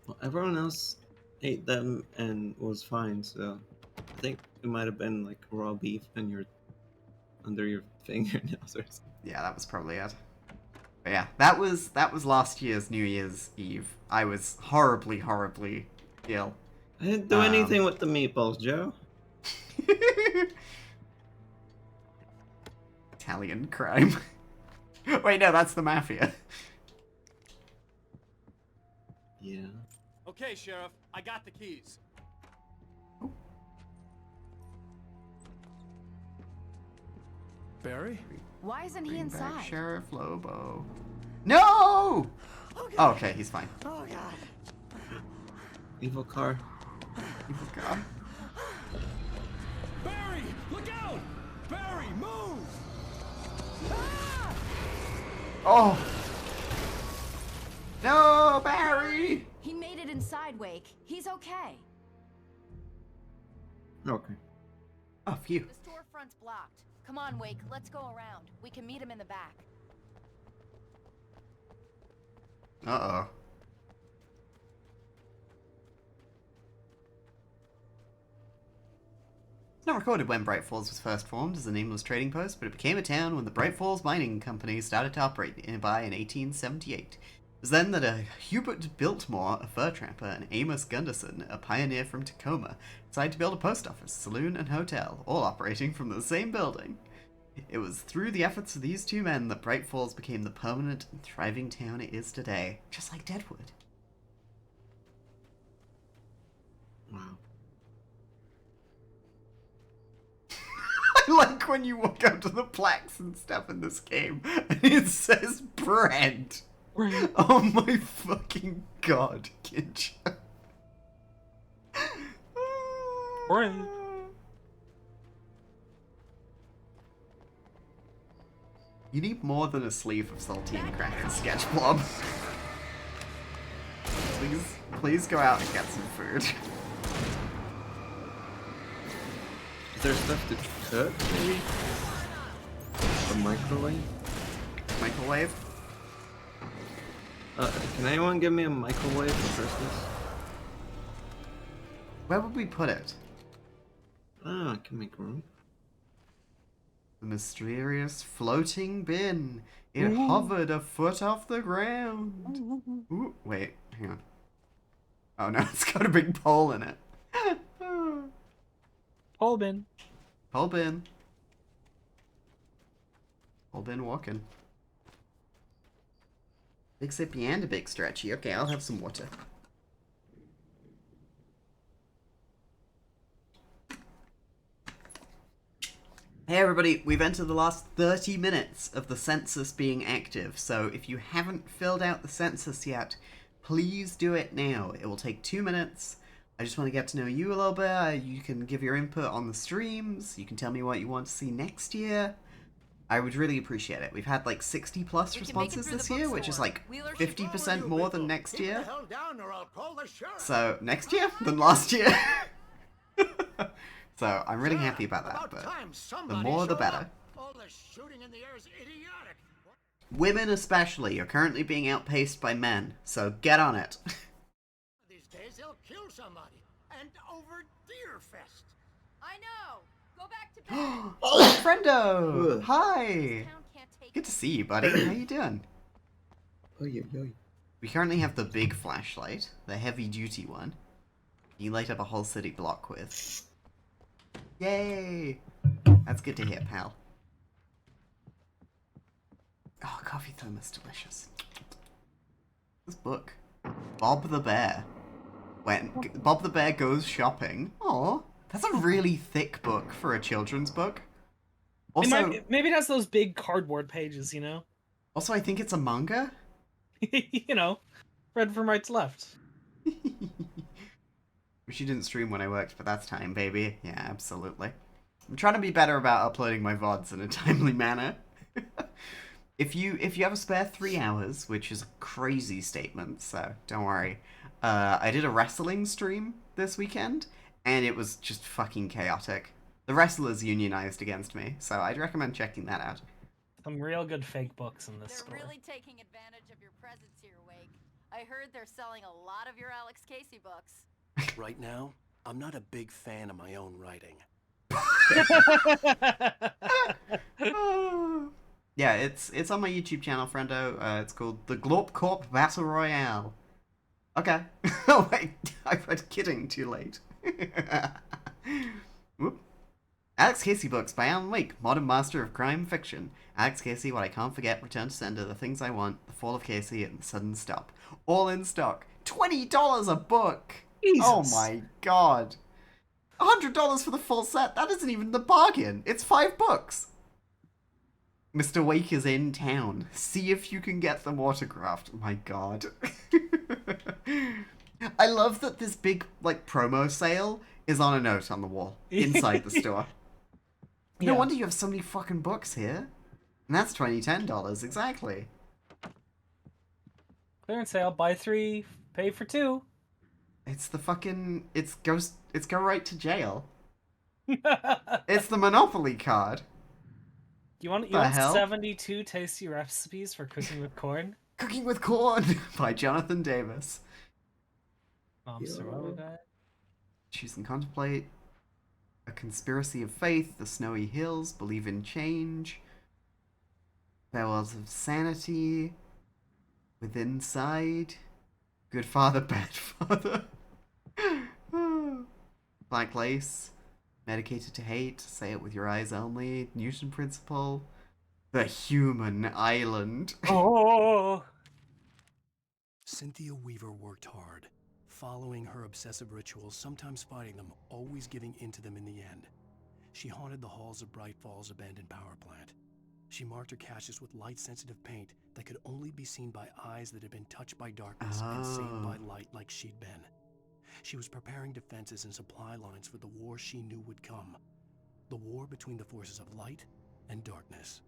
Well, everyone else ate them and was fine, so I think it might have been like raw beef and you're under your fingernails or something. Yeah, that was probably it. But yeah, that was last year's New Year's Eve. I was horribly ill. I didn't do anything with the meatballs, Joe. Italian crime. Wait, no, that's the mafia. Yeah. Okay, Sheriff, I got the keys. Barry? Why isn't he Bring back inside? Sheriff Lobo. No! Oh, okay, he's fine. Oh god. Evil car. Evil car. Barry! Look out! Barry, move! Oh! No, Barry! He made it inside, Wake. He's okay. Okay. Oh, phew. The storefront's blocked. Come on, Wake. Let's go around. We can meet him in the back. Uh-oh. It's not recorded when Bright Falls was first formed as a nameless trading post, but it became a town when the Bright Falls Mining Company started to operate nearby in 1878. It was then that Hubert Biltmore, a fur trapper, and Amos Gunderson, a pioneer from Tacoma, decided to build a post office, saloon, and hotel, all operating from the same building. It was through the efforts of these two men that Bright Falls became the permanent and thriving town it is today, just like Deadwood. Wow. I like when you walk up to the plaques and stuff in this game, and it says bread. Oh my fucking god, Kinch. Bread. You need more than a sleeve of saltine crackers, Sketch Blob. Please go out and get some food. Is there stuff to cook, maybe? A microwave? Microwave? Can anyone give me a microwave for Christmas? Where would we put it? I can make room. The mysterious floating bin. It Ooh. hovered a foot off the ground. Ooh, wait, hang on. Oh no, it's got a big pole in it. Pole bin. Pole bin. Pole bin walking. Big sippy and a big stretchy. Okay, I'll have some water. Hey everybody, we've entered the last 30 minutes of the census being active, so if you haven't filled out the census yet, please do it now. It will take 2 minutes. I just want to get to know you a little bit. You can give your input on the streams. You can tell me what you want to see next year. I would really appreciate it. We've had like 60 plus responses this year, which is like 50% more than next year. So next year than last year. So I'm really happy about that, but the more the better. All the shooting in the air is idiotic. Women especially are currently being outpaced by men, so get on it. These days they'll kill somebody. And over Deerfest. I know. Go back to bed. Oh, friendo! Hi! Good to see you, buddy. How you doing? We currently have the big flashlight, the heavy-duty one. You light up a whole city block with. Yay! That's good to hear, pal. Oh, coffee thermos, delicious. This book. Bob the Bear. When Bob the Bear Goes Shopping. Aw, that's a really thick book for a children's book. Also, maybe it has those big cardboard pages, you know? Also, I think it's a manga. You know, read from right to left. Wish you didn't stream when I worked, but that's time, baby. Yeah, absolutely. I'm trying to be better about uploading my VODs in a timely manner. If you have a spare 3 hours, which is a crazy statement, so don't worry. I did a wrestling stream this weekend, and it was just fucking chaotic. The wrestlers unionized against me, so I'd recommend checking that out. Some real good fake books in this They're store. really taking advantage of your presence here, Wake. I heard they're selling a lot of your Alex Casey books. Right now, I'm not a big fan of my own writing. Yeah, it's on my YouTube channel, friendo. It's called The Glorp Corp Battle Royale. Okay. Oh wait, I read kidding too late. Whoop. Alex Casey books by Alan Wake, modern master of crime fiction. Alex Casey, What I Can't Forget, Return to Sender, The Things I Want, The Fall of Casey, and The Sudden Stop. All in stock. $20 a book. Jesus. Oh my god. $100 for the full set. That isn't even the bargain. It's 5 books. Mr. Wake is in town. See if you can get them autographed. My god. I love that this big, like, promo sale is on a note on the wall inside the store. No wonder you have so many fucking books here. And that's $10 exactly. Clearance sale, buy 3, pay for 2. It's the fucking it's go right to jail. It's the Monopoly card. You want hell? 72 tasty recipes for cooking with corn? Cooking with Corn by Jonathan Davis. Survival guide. Choose and contemplate. A Conspiracy of Faith, The Snowy Hills, Believe in Change. Farewells of Sanity. Within Side. Good Father, Bad Father. Black Lace. Medicated to Hate. Say It With Your Eyes Only. Newton Principle. The Human Island. Oh! Cynthia Weaver worked hard, following her obsessive rituals, sometimes fighting them, always giving in to them in the end. She haunted the halls of Bright Falls abandoned power plant. She marked her caches with light-sensitive paint that could only be seen by eyes that had been touched by darkness and saved by light like she'd been. She was preparing defenses and supply lines for the war she knew would come. The war between the forces of light and darkness.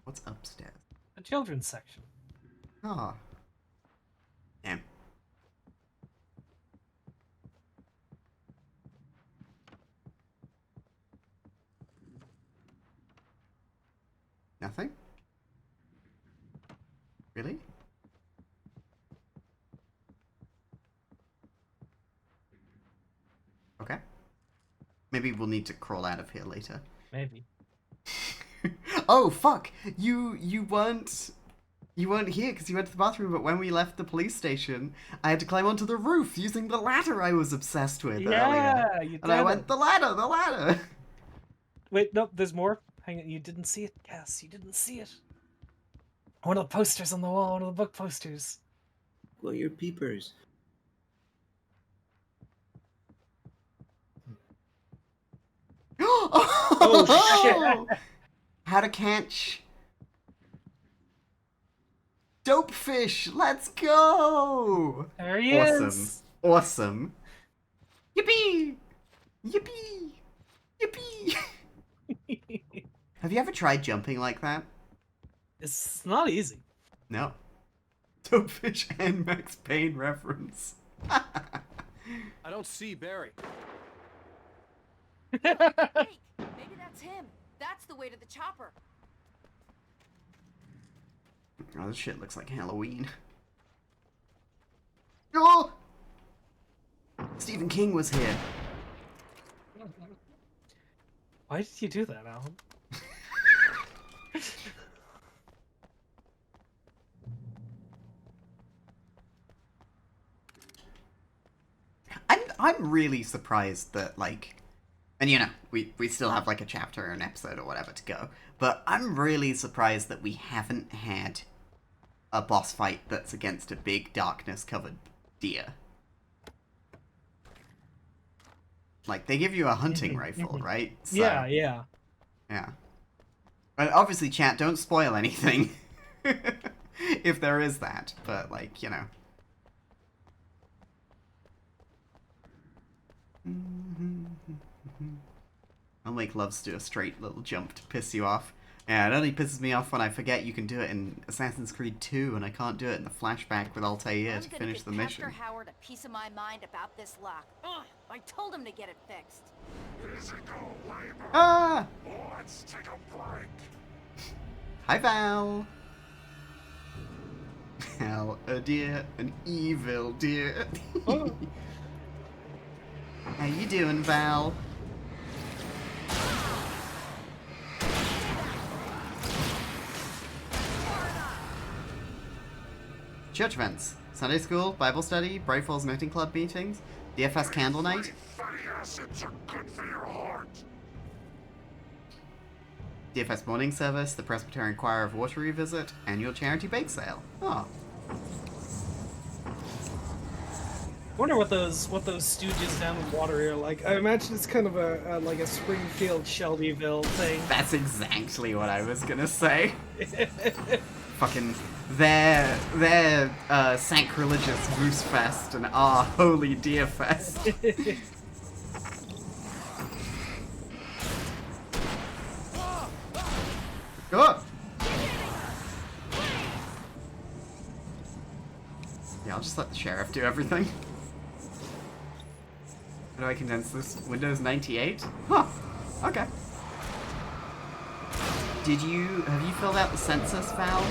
What's upstairs? The children's section. Ah. Damn. Nothing? Really? Okay. Maybe we'll need to crawl out of here later. Maybe. Oh fuck! You weren't here because you went to the bathroom, but when we left the police station, I had to climb onto the roof using the ladder I was obsessed with earlier. You did. And I went, the ladder! Wait, no, there's more. Hang on, you didn't see it? Yes, you didn't see it. One of the posters on the wall, one of the book posters. Well, your peepers. Oh shit! How to catch dope fish. Let's go! There he is. Awesome. Yippee! Yippee! Yippee! Have you ever tried jumping like that? It's not easy. No. Dope fish and Max Payne reference. I don't see Barry. Wait, maybe that's him. That's the way to the chopper. Oh, this shit looks like Halloween. Oh! Stephen King was here. Why did you do that, Alan? I'm really surprised that, like, and you know, we still have like a chapter or an episode or whatever to go, but I'm really surprised that we haven't had a boss fight that's against a big darkness-covered deer. Like, they give you a hunting rifle, right? So, yeah. Yeah. And obviously, chat, don't spoil anything. If there is that, but, like, you know. Unlike loves to do a straight little jump to piss you off. Yeah, it only pisses me off when I forget you can do it in Assassin's Creed 2 and I can't do it in the flashback with Altair to finish the mission. Pastor Howard a piece of my mind about this lock. Ugh, I told him to get it fixed. Physical labor. Ah! Let's take a break. Hi, Val. Val, a deer, an evil deer. Oh. How you doing, Val? Church events. Sunday school, Bible study, Bright Falls Knitting Club meetings, DFS candle night. Fatty acids are good for your heart. DFS morning service, the Presbyterian Choir of Waterloo visit, annual charity bake sale. Oh. I wonder what those stooges down in Water are like. I imagine it's kind of a like a Springfield Shelbyville thing. That's exactly what I was gonna say. Fucking their sacrilegious Goose Fest and our holy Deer Fest. Good. Yeah, I'll just let the sheriff do everything. How do I condense this? Windows 98? Huh. Okay. Have you filled out the census, Val?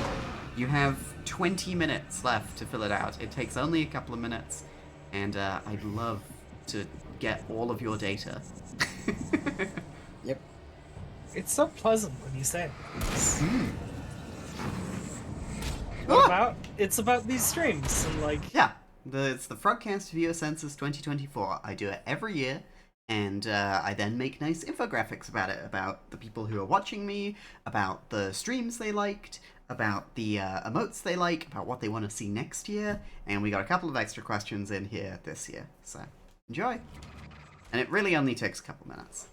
You have 20 minutes left to fill it out. It takes only a couple of minutes, and I'd love to get all of your data. Yep. It's so pleasant when you say it. Mm. It's about these streams and like yeah, it's the Frogcast Viewer Census 2024. I do it every year, and I then make nice infographics about it, about the people who are watching me, about the streams they liked, about the emotes they like, about what they want to see next year, and we got a couple of extra questions in here this year, so enjoy. And it really only takes a couple minutes.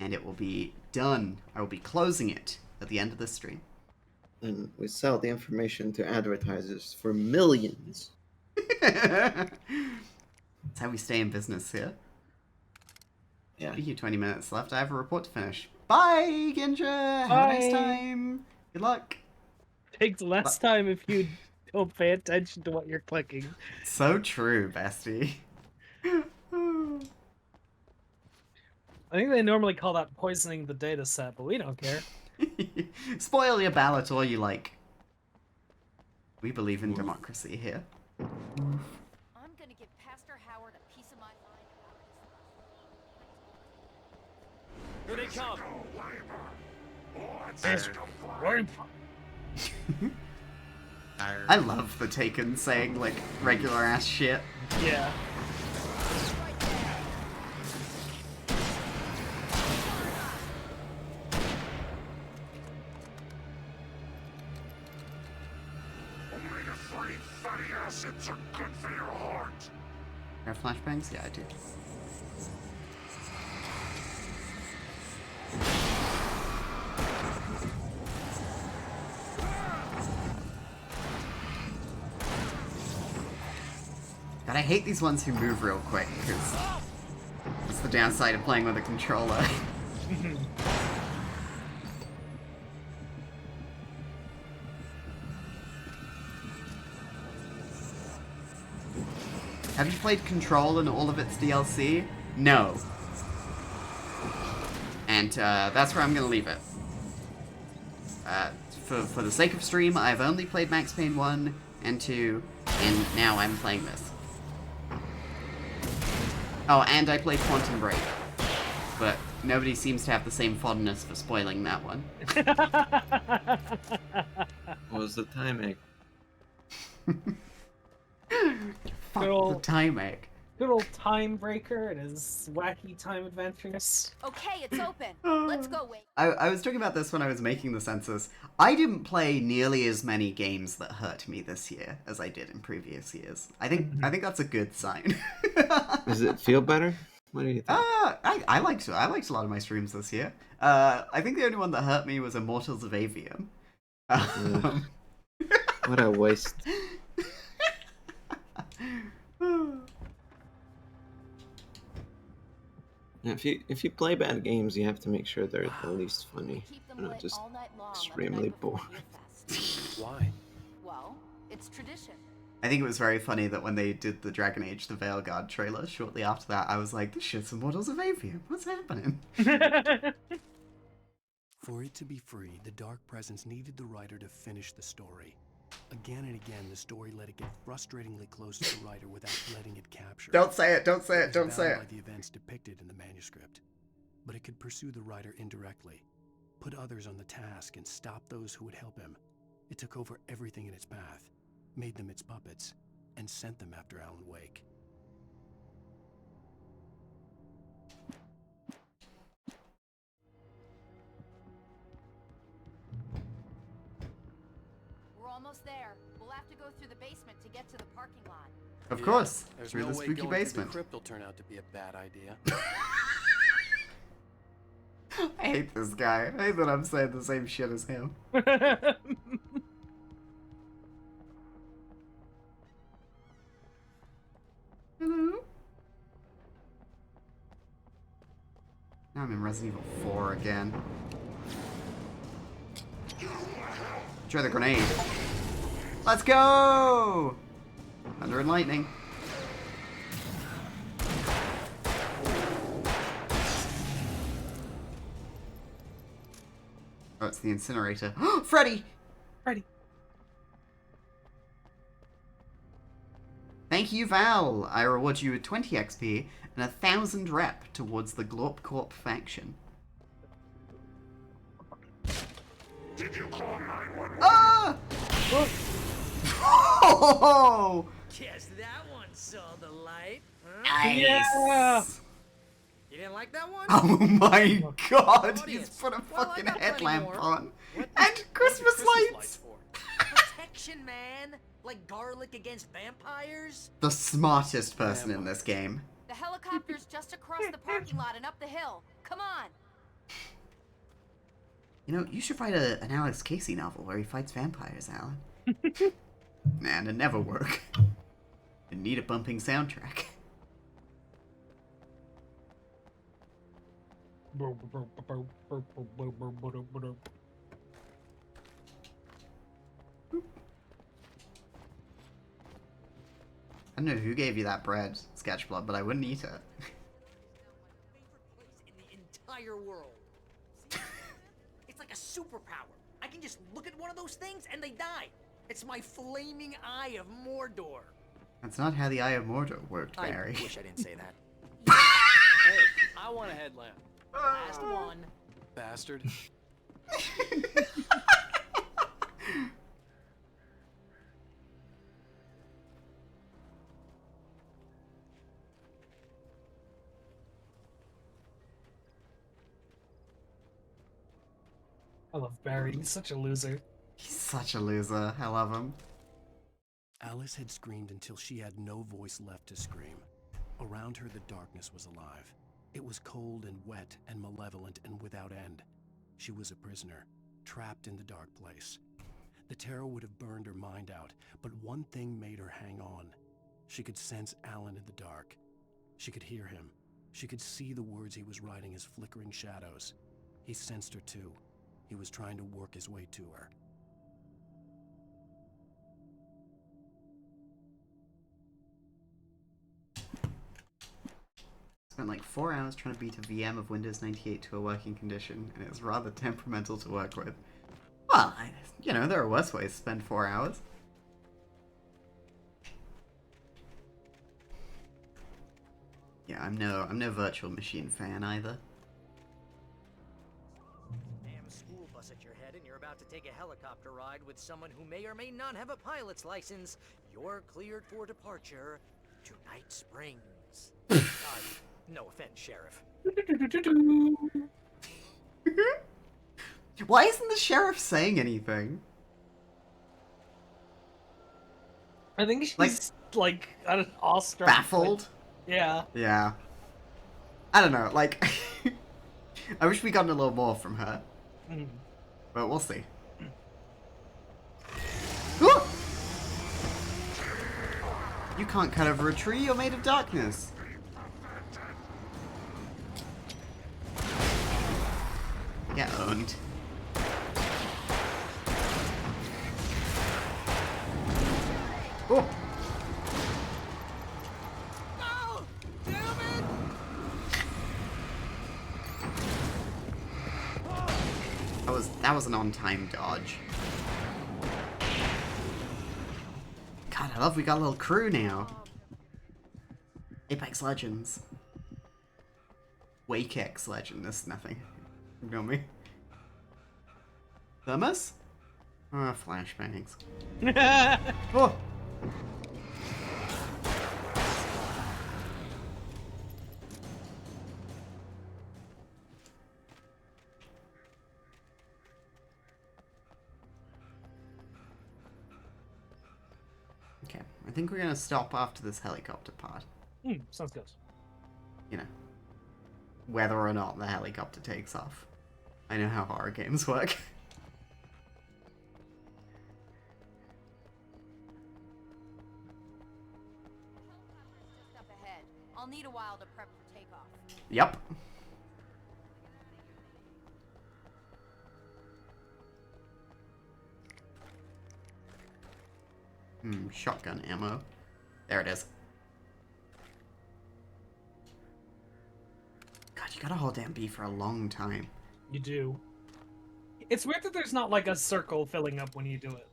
And it will be done. I will be closing it at the end of this stream. And we sell the information to advertisers for millions. That's how we stay in business here. Yeah. Speaking of 20 minutes left, I have a report to finish. Bye, Ginja! Have a nice time! Good luck! takes less time if you don't pay attention to what you're clicking. So true, bestie. I think they normally call that poisoning the data set, but we don't care. Spoil your ballot all you like. We believe in democracy here. I'm gonna give Pastor Howard a piece of my mind. Here they come. I love the Taken saying, like, regular ass shit. Yeah. Omega-3 fatty acids are good for your heart. You have flashbangs? Yeah, I do. God, I hate these ones who move real quick, because that's the downside of playing with a controller. Have you played Control and all of its DLC? No. And that's where I'm going to leave it. For the sake of stream, I've only played Max Payne 1 and 2, and now I'm playing this. Oh, and I played Quantum Break. But nobody seems to have the same fondness for spoiling that one. What was the timing? Fuck the time egg. Good old Time Breaker and his wacky time adventures. Okay, it's open. Let's go, Wade. I was talking about this when I was making the census. I didn't play nearly as many games that hurt me this year as I did in previous years. I think that's a good sign. Does it feel better? What do you think? I liked a lot of my streams this year. I think the only one that hurt me was Immortals of Avium. What a waste. If you play bad games, you have to make sure they're the least funny, not just extremely boring. Why? Well, it's tradition. I think it was very funny that when they did the Dragon Age The Veilguard trailer, shortly after that, I was like, this shit's Immortals of Avium. What's happening? For it to be free, the Dark Presence needed the writer to finish the story. Again and again, the story let it get frustratingly close to the writer without letting it capture. Don't say it, don't say it, don't say it. By the events depicted in the manuscript. But it could pursue the writer indirectly, put others on the task, and stop those who would help him. It took over everything in its path, made them its puppets, and sent them after Alan Wake. almost there. We'll have to go through the basement to get to the parking lot. Of course, There's through no the way spooky going basement. through the crypt will turn out to be a bad idea. I hate this guy. I hate that I'm saying the same shit as him. Hello? Now I'm in Resident Evil 4 again. Try the grenade. Let's go! Thunder and lightning. Oh, it's the incinerator. Freddy! Freddy. Thank you, Val. I reward you with 20 XP and 1,000 rep towards the Glorp Corp faction. Did you call 911? Ah! Oh! Guess that one saw the light. Huh? Nice. Yeah. You didn't like that one? Oh my god, he's Audience. put a Well, I fucking got plenty headlamp more. on. What And Christmas lights! Protection, man. Like garlic against vampires. The smartest person in this game. The helicopter's just across the parking lot and up the hill. Come on. You know, you should write an Alex Casey novel where he fights vampires, Alan. Nah, it'd never work. You need a bumping soundtrack. I don't know who gave you that bread, Sketchblood, but I wouldn't eat it. In the entire world. See? It's like a superpower. I can just look at one of those things and they die. It's my flaming eye of Mordor. That's not how the Eye of Mordor worked, Barry. I wish I didn't say that. Hey, I want a headlamp. Last one. Bastard. I love Barry. He's such a loser. He's such a loser. I love him. Alice had screamed until she had no voice left to scream. Around her, the darkness was alive. It was cold and wet and malevolent and without end. She was a prisoner, trapped in the dark place. The terror would have burned her mind out, but one thing made her hang on. She could sense Alan in the dark. She could hear him. She could see the words he was writing as flickering shadows. He sensed her too. He was trying to work his way to her. Spent like 4 hours trying to beat a VM of Windows 98 to a working condition, and it's rather temperamental to work with. Well, you know, there are worse ways to spend 4 hours. Yeah, I'm no virtual machine fan either. Damn school bus at your head and you're about to take a helicopter ride with someone who may or may not have a pilot's license. You're cleared for departure to Night Springs. No offense, Sheriff. Why isn't the sheriff saying anything? I think she's like awestruck. Baffled? Yeah. Yeah. I don't know, like... I wish we gotten a little more from her. Mm. But we'll see. Ooh! You can't cut over a tree, you're made of darkness. Get owned. Oh! No! Damn it! That was an on-time dodge. God, I love we got a little crew now. Apex Legends. Wakex Legend, this is nothing. Ignore me. Thermos? Ah, flashbangs. Oh! think we're gonna stop after this helicopter part. Sounds good. You know, whether or not the helicopter takes off. I know how horror games work. Just up ahead. I'll need a while to prep for takeoff. Yep. Shotgun ammo. There it is. God, you gotta hold down B for a long time. You do. It's weird that there's not like a circle filling up when you do it.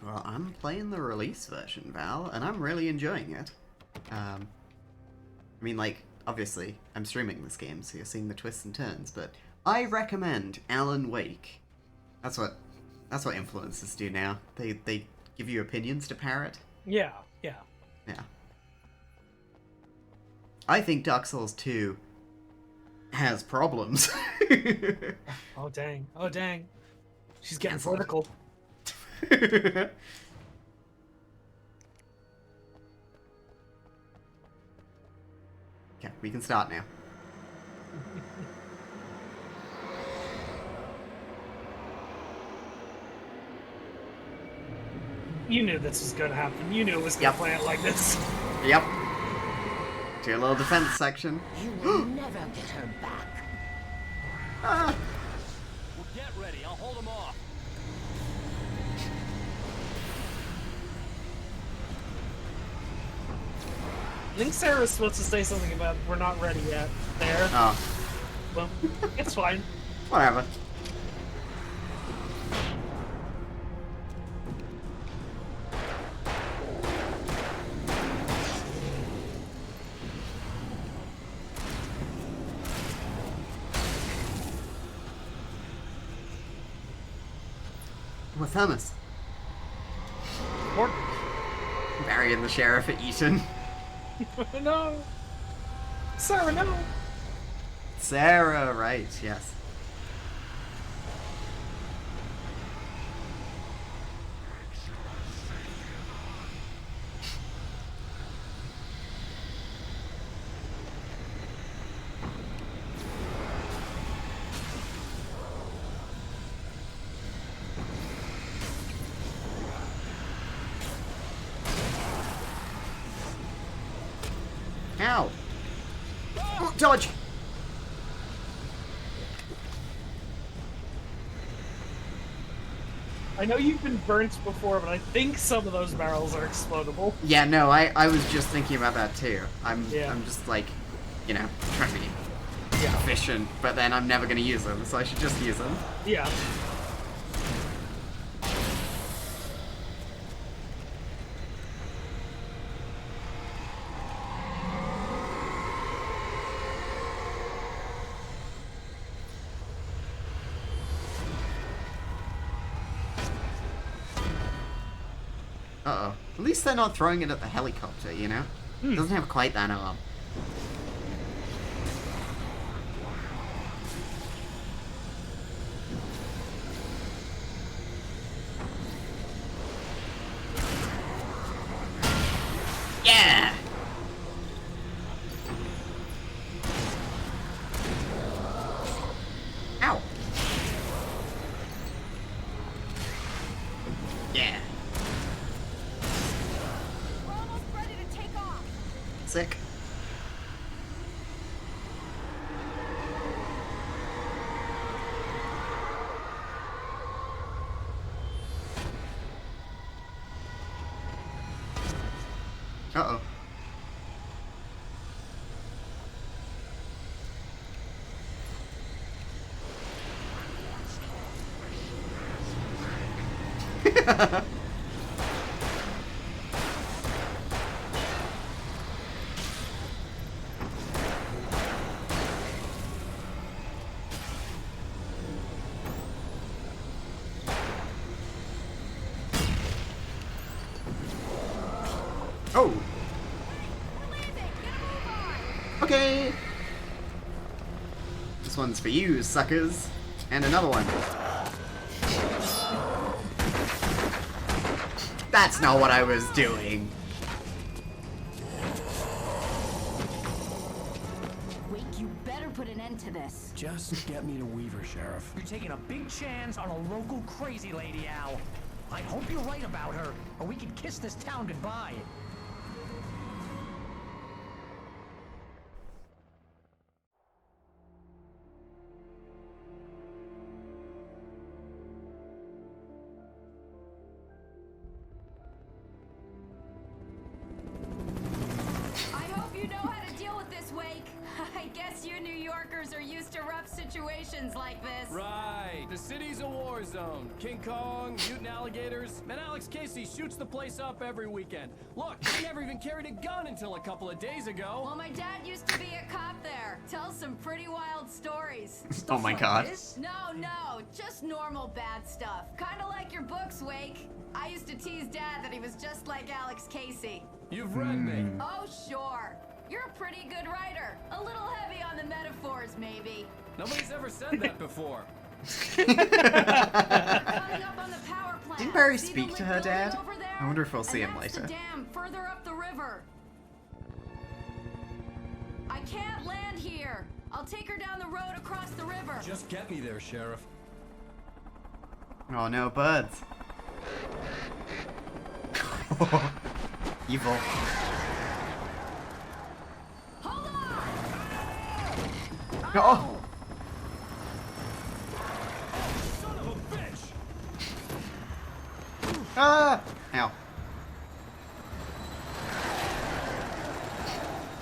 Well, I'm playing the release version, Val, and I'm really enjoying it. I mean, like, obviously, I'm streaming this game, so you're seeing the twists and turns, but I recommend Alan Wake. That's what influencers do now. They give you opinions to parrot. Yeah. I think Dark Souls 2 has problems. Oh dang. She's getting political. Okay, we can start now. You knew this was gonna happen. You knew it was gonna play it like this. Yep. Do a little defense section. You will never get her back. Ah. Well, get ready. I'll hold them off. I think Sarah was supposed to say something about we're not ready yet. There. Oh. Well, it's fine. Whatever. With Hermes. Burying the sheriff at Eton. No. Sarah, no. Sarah, right, yes. Ow! Oh, dodge! I know you've been burnt before, but I think some of those barrels are explodable. Yeah, no, I was just thinking about that too. I'm Yeah. just like, you know, trying to be efficient, but then I'm never gonna use them, so I should just use them. Yeah. Uh-oh. At least they're not throwing it at the helicopter, you know? It doesn't have quite that arm. Yeah! Ow! Yeah. We're almost ready to take off. Sick. Uh-oh. Oh. Just one's for you, suckers. And another one. That's not what I was doing. Wake, you better put an end to this. Just get me to Weaver, Sheriff. You're taking a big chance on a local crazy lady, Al. I hope you're right about her, or we can kiss this town goodbye. I hope you know how to deal with this, Wake. I guess you New Yorkers are used to rough situations like this. Right. The city's a war zone. King Kong, mutant alligators. Man, Alex Casey shoots the place up every weekend. Look, I never even carried a gun until a couple of days ago. Well, my dad used to be a cop there. Tells some pretty wild stories. Oh my god. No, just normal bad stuff. Kind of like your books, Wake. I used to tease Dad that he was just like Alex Casey. You've read me. Oh, sure. You're a pretty good writer. A little heavy on the metaphors, maybe. Nobody's ever said that before. Coming up on the power plant. Didn't Barry See the speak to her lit dad? building over there? I wonder if we'll see And him that's later. the dam further up the river. I can't land here. I'll take her down the road across the river. Just get me there, Sheriff. Oh no, birds. Evil. Oh! Son of a bitch! Ah! Ow.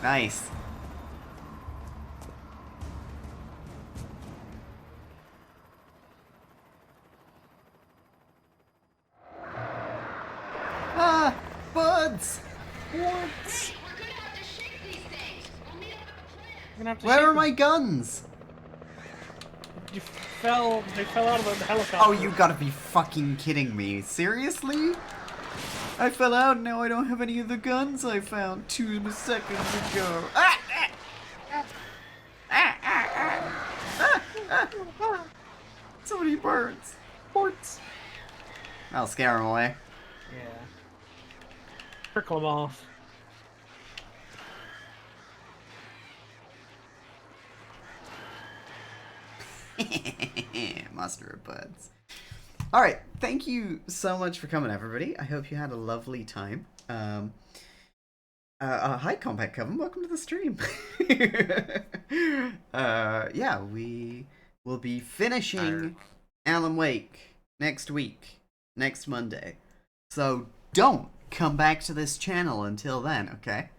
Nice. Ah! Buds! What? Where are my guns? They fell out of the helicopter. Oh, you gotta be fucking kidding me. Seriously? I fell out, now I don't have any of the guns I found 2 seconds ago. Ah! So many birds. Ports. I'll scare them away. Yeah. Trickle them off. Monster of buds. Alright, thank you so much for coming, everybody. I hope you had a lovely time. Hi, Combat Coven. Welcome to the stream. Yeah, we will be finishing Alan Wake next week, next Monday. So don't come back to this channel until then, okay?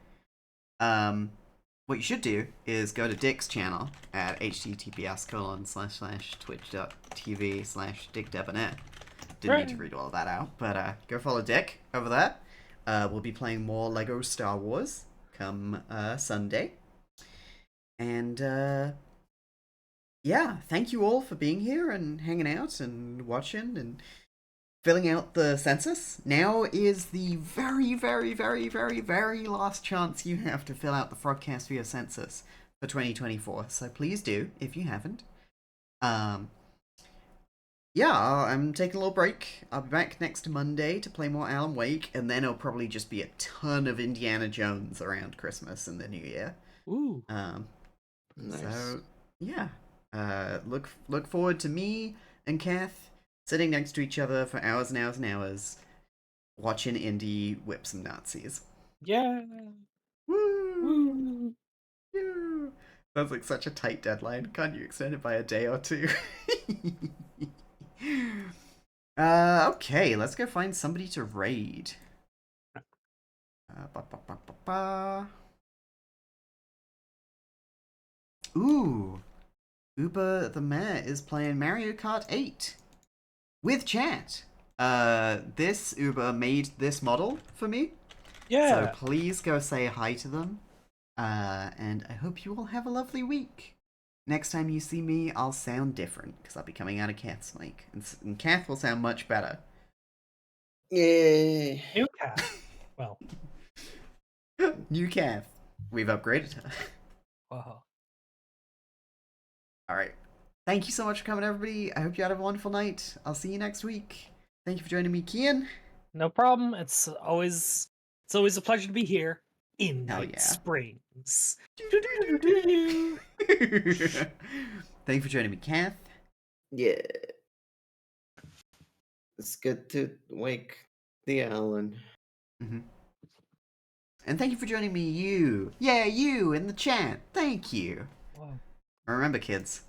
What you should do is go to Dick's channel at https://twitch.tv/dickdebonair. Didn't need to read all that out, but go follow Dick over there. We'll be playing more Lego Star Wars come Sunday. And yeah, thank you all for being here and hanging out and watching and filling out the census. Now is the very, very, very, very, very last chance you have to fill out the Frogcast census for 2024. So please do, if you haven't. Yeah, I'm taking a little break. I'll be back next Monday to play more Alan Wake, and then it'll probably just be a ton of Indiana Jones around Christmas and the New Year. Ooh. Nice. So, yeah. Look forward to me and Kath sitting next to each other for hours and hours and hours, watching Indy whip some Nazis. Yeah. Woo! Woo! That's like such a tight deadline. Can't you extend it by a day or two? Okay, let's go find somebody to raid. Ooh, Uber the Mayor is playing Mario Kart 8 with chat. This Uber made this model for me. Yeah. So please go say hi to them. And I hope you all have a lovely week. Next time you see me, I'll sound different, because I'll be coming out of Kath's mic. And Kath will sound much better. Yay. New Kath. Well. New Kath. We've upgraded her. Wow. Alright. Thank you so much for coming, everybody. I hope you had a wonderful night. I'll see you next week. Thank you for joining me, Kian. No problem. It's always a pleasure to be here in Hell Night yeah. Springs. Thank you for joining me, Kath. Yeah. It's good to wake the Alan. Mm-hmm. And thank you for joining me, you. Yeah, you in the chat. Thank you. Wow. Remember, kids,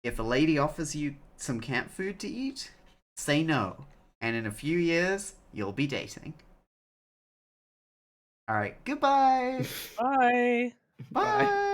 if a lady offers you some cat food to eat, say no. And in a few years, you'll be dating. Alright, goodbye. Bye. Bye.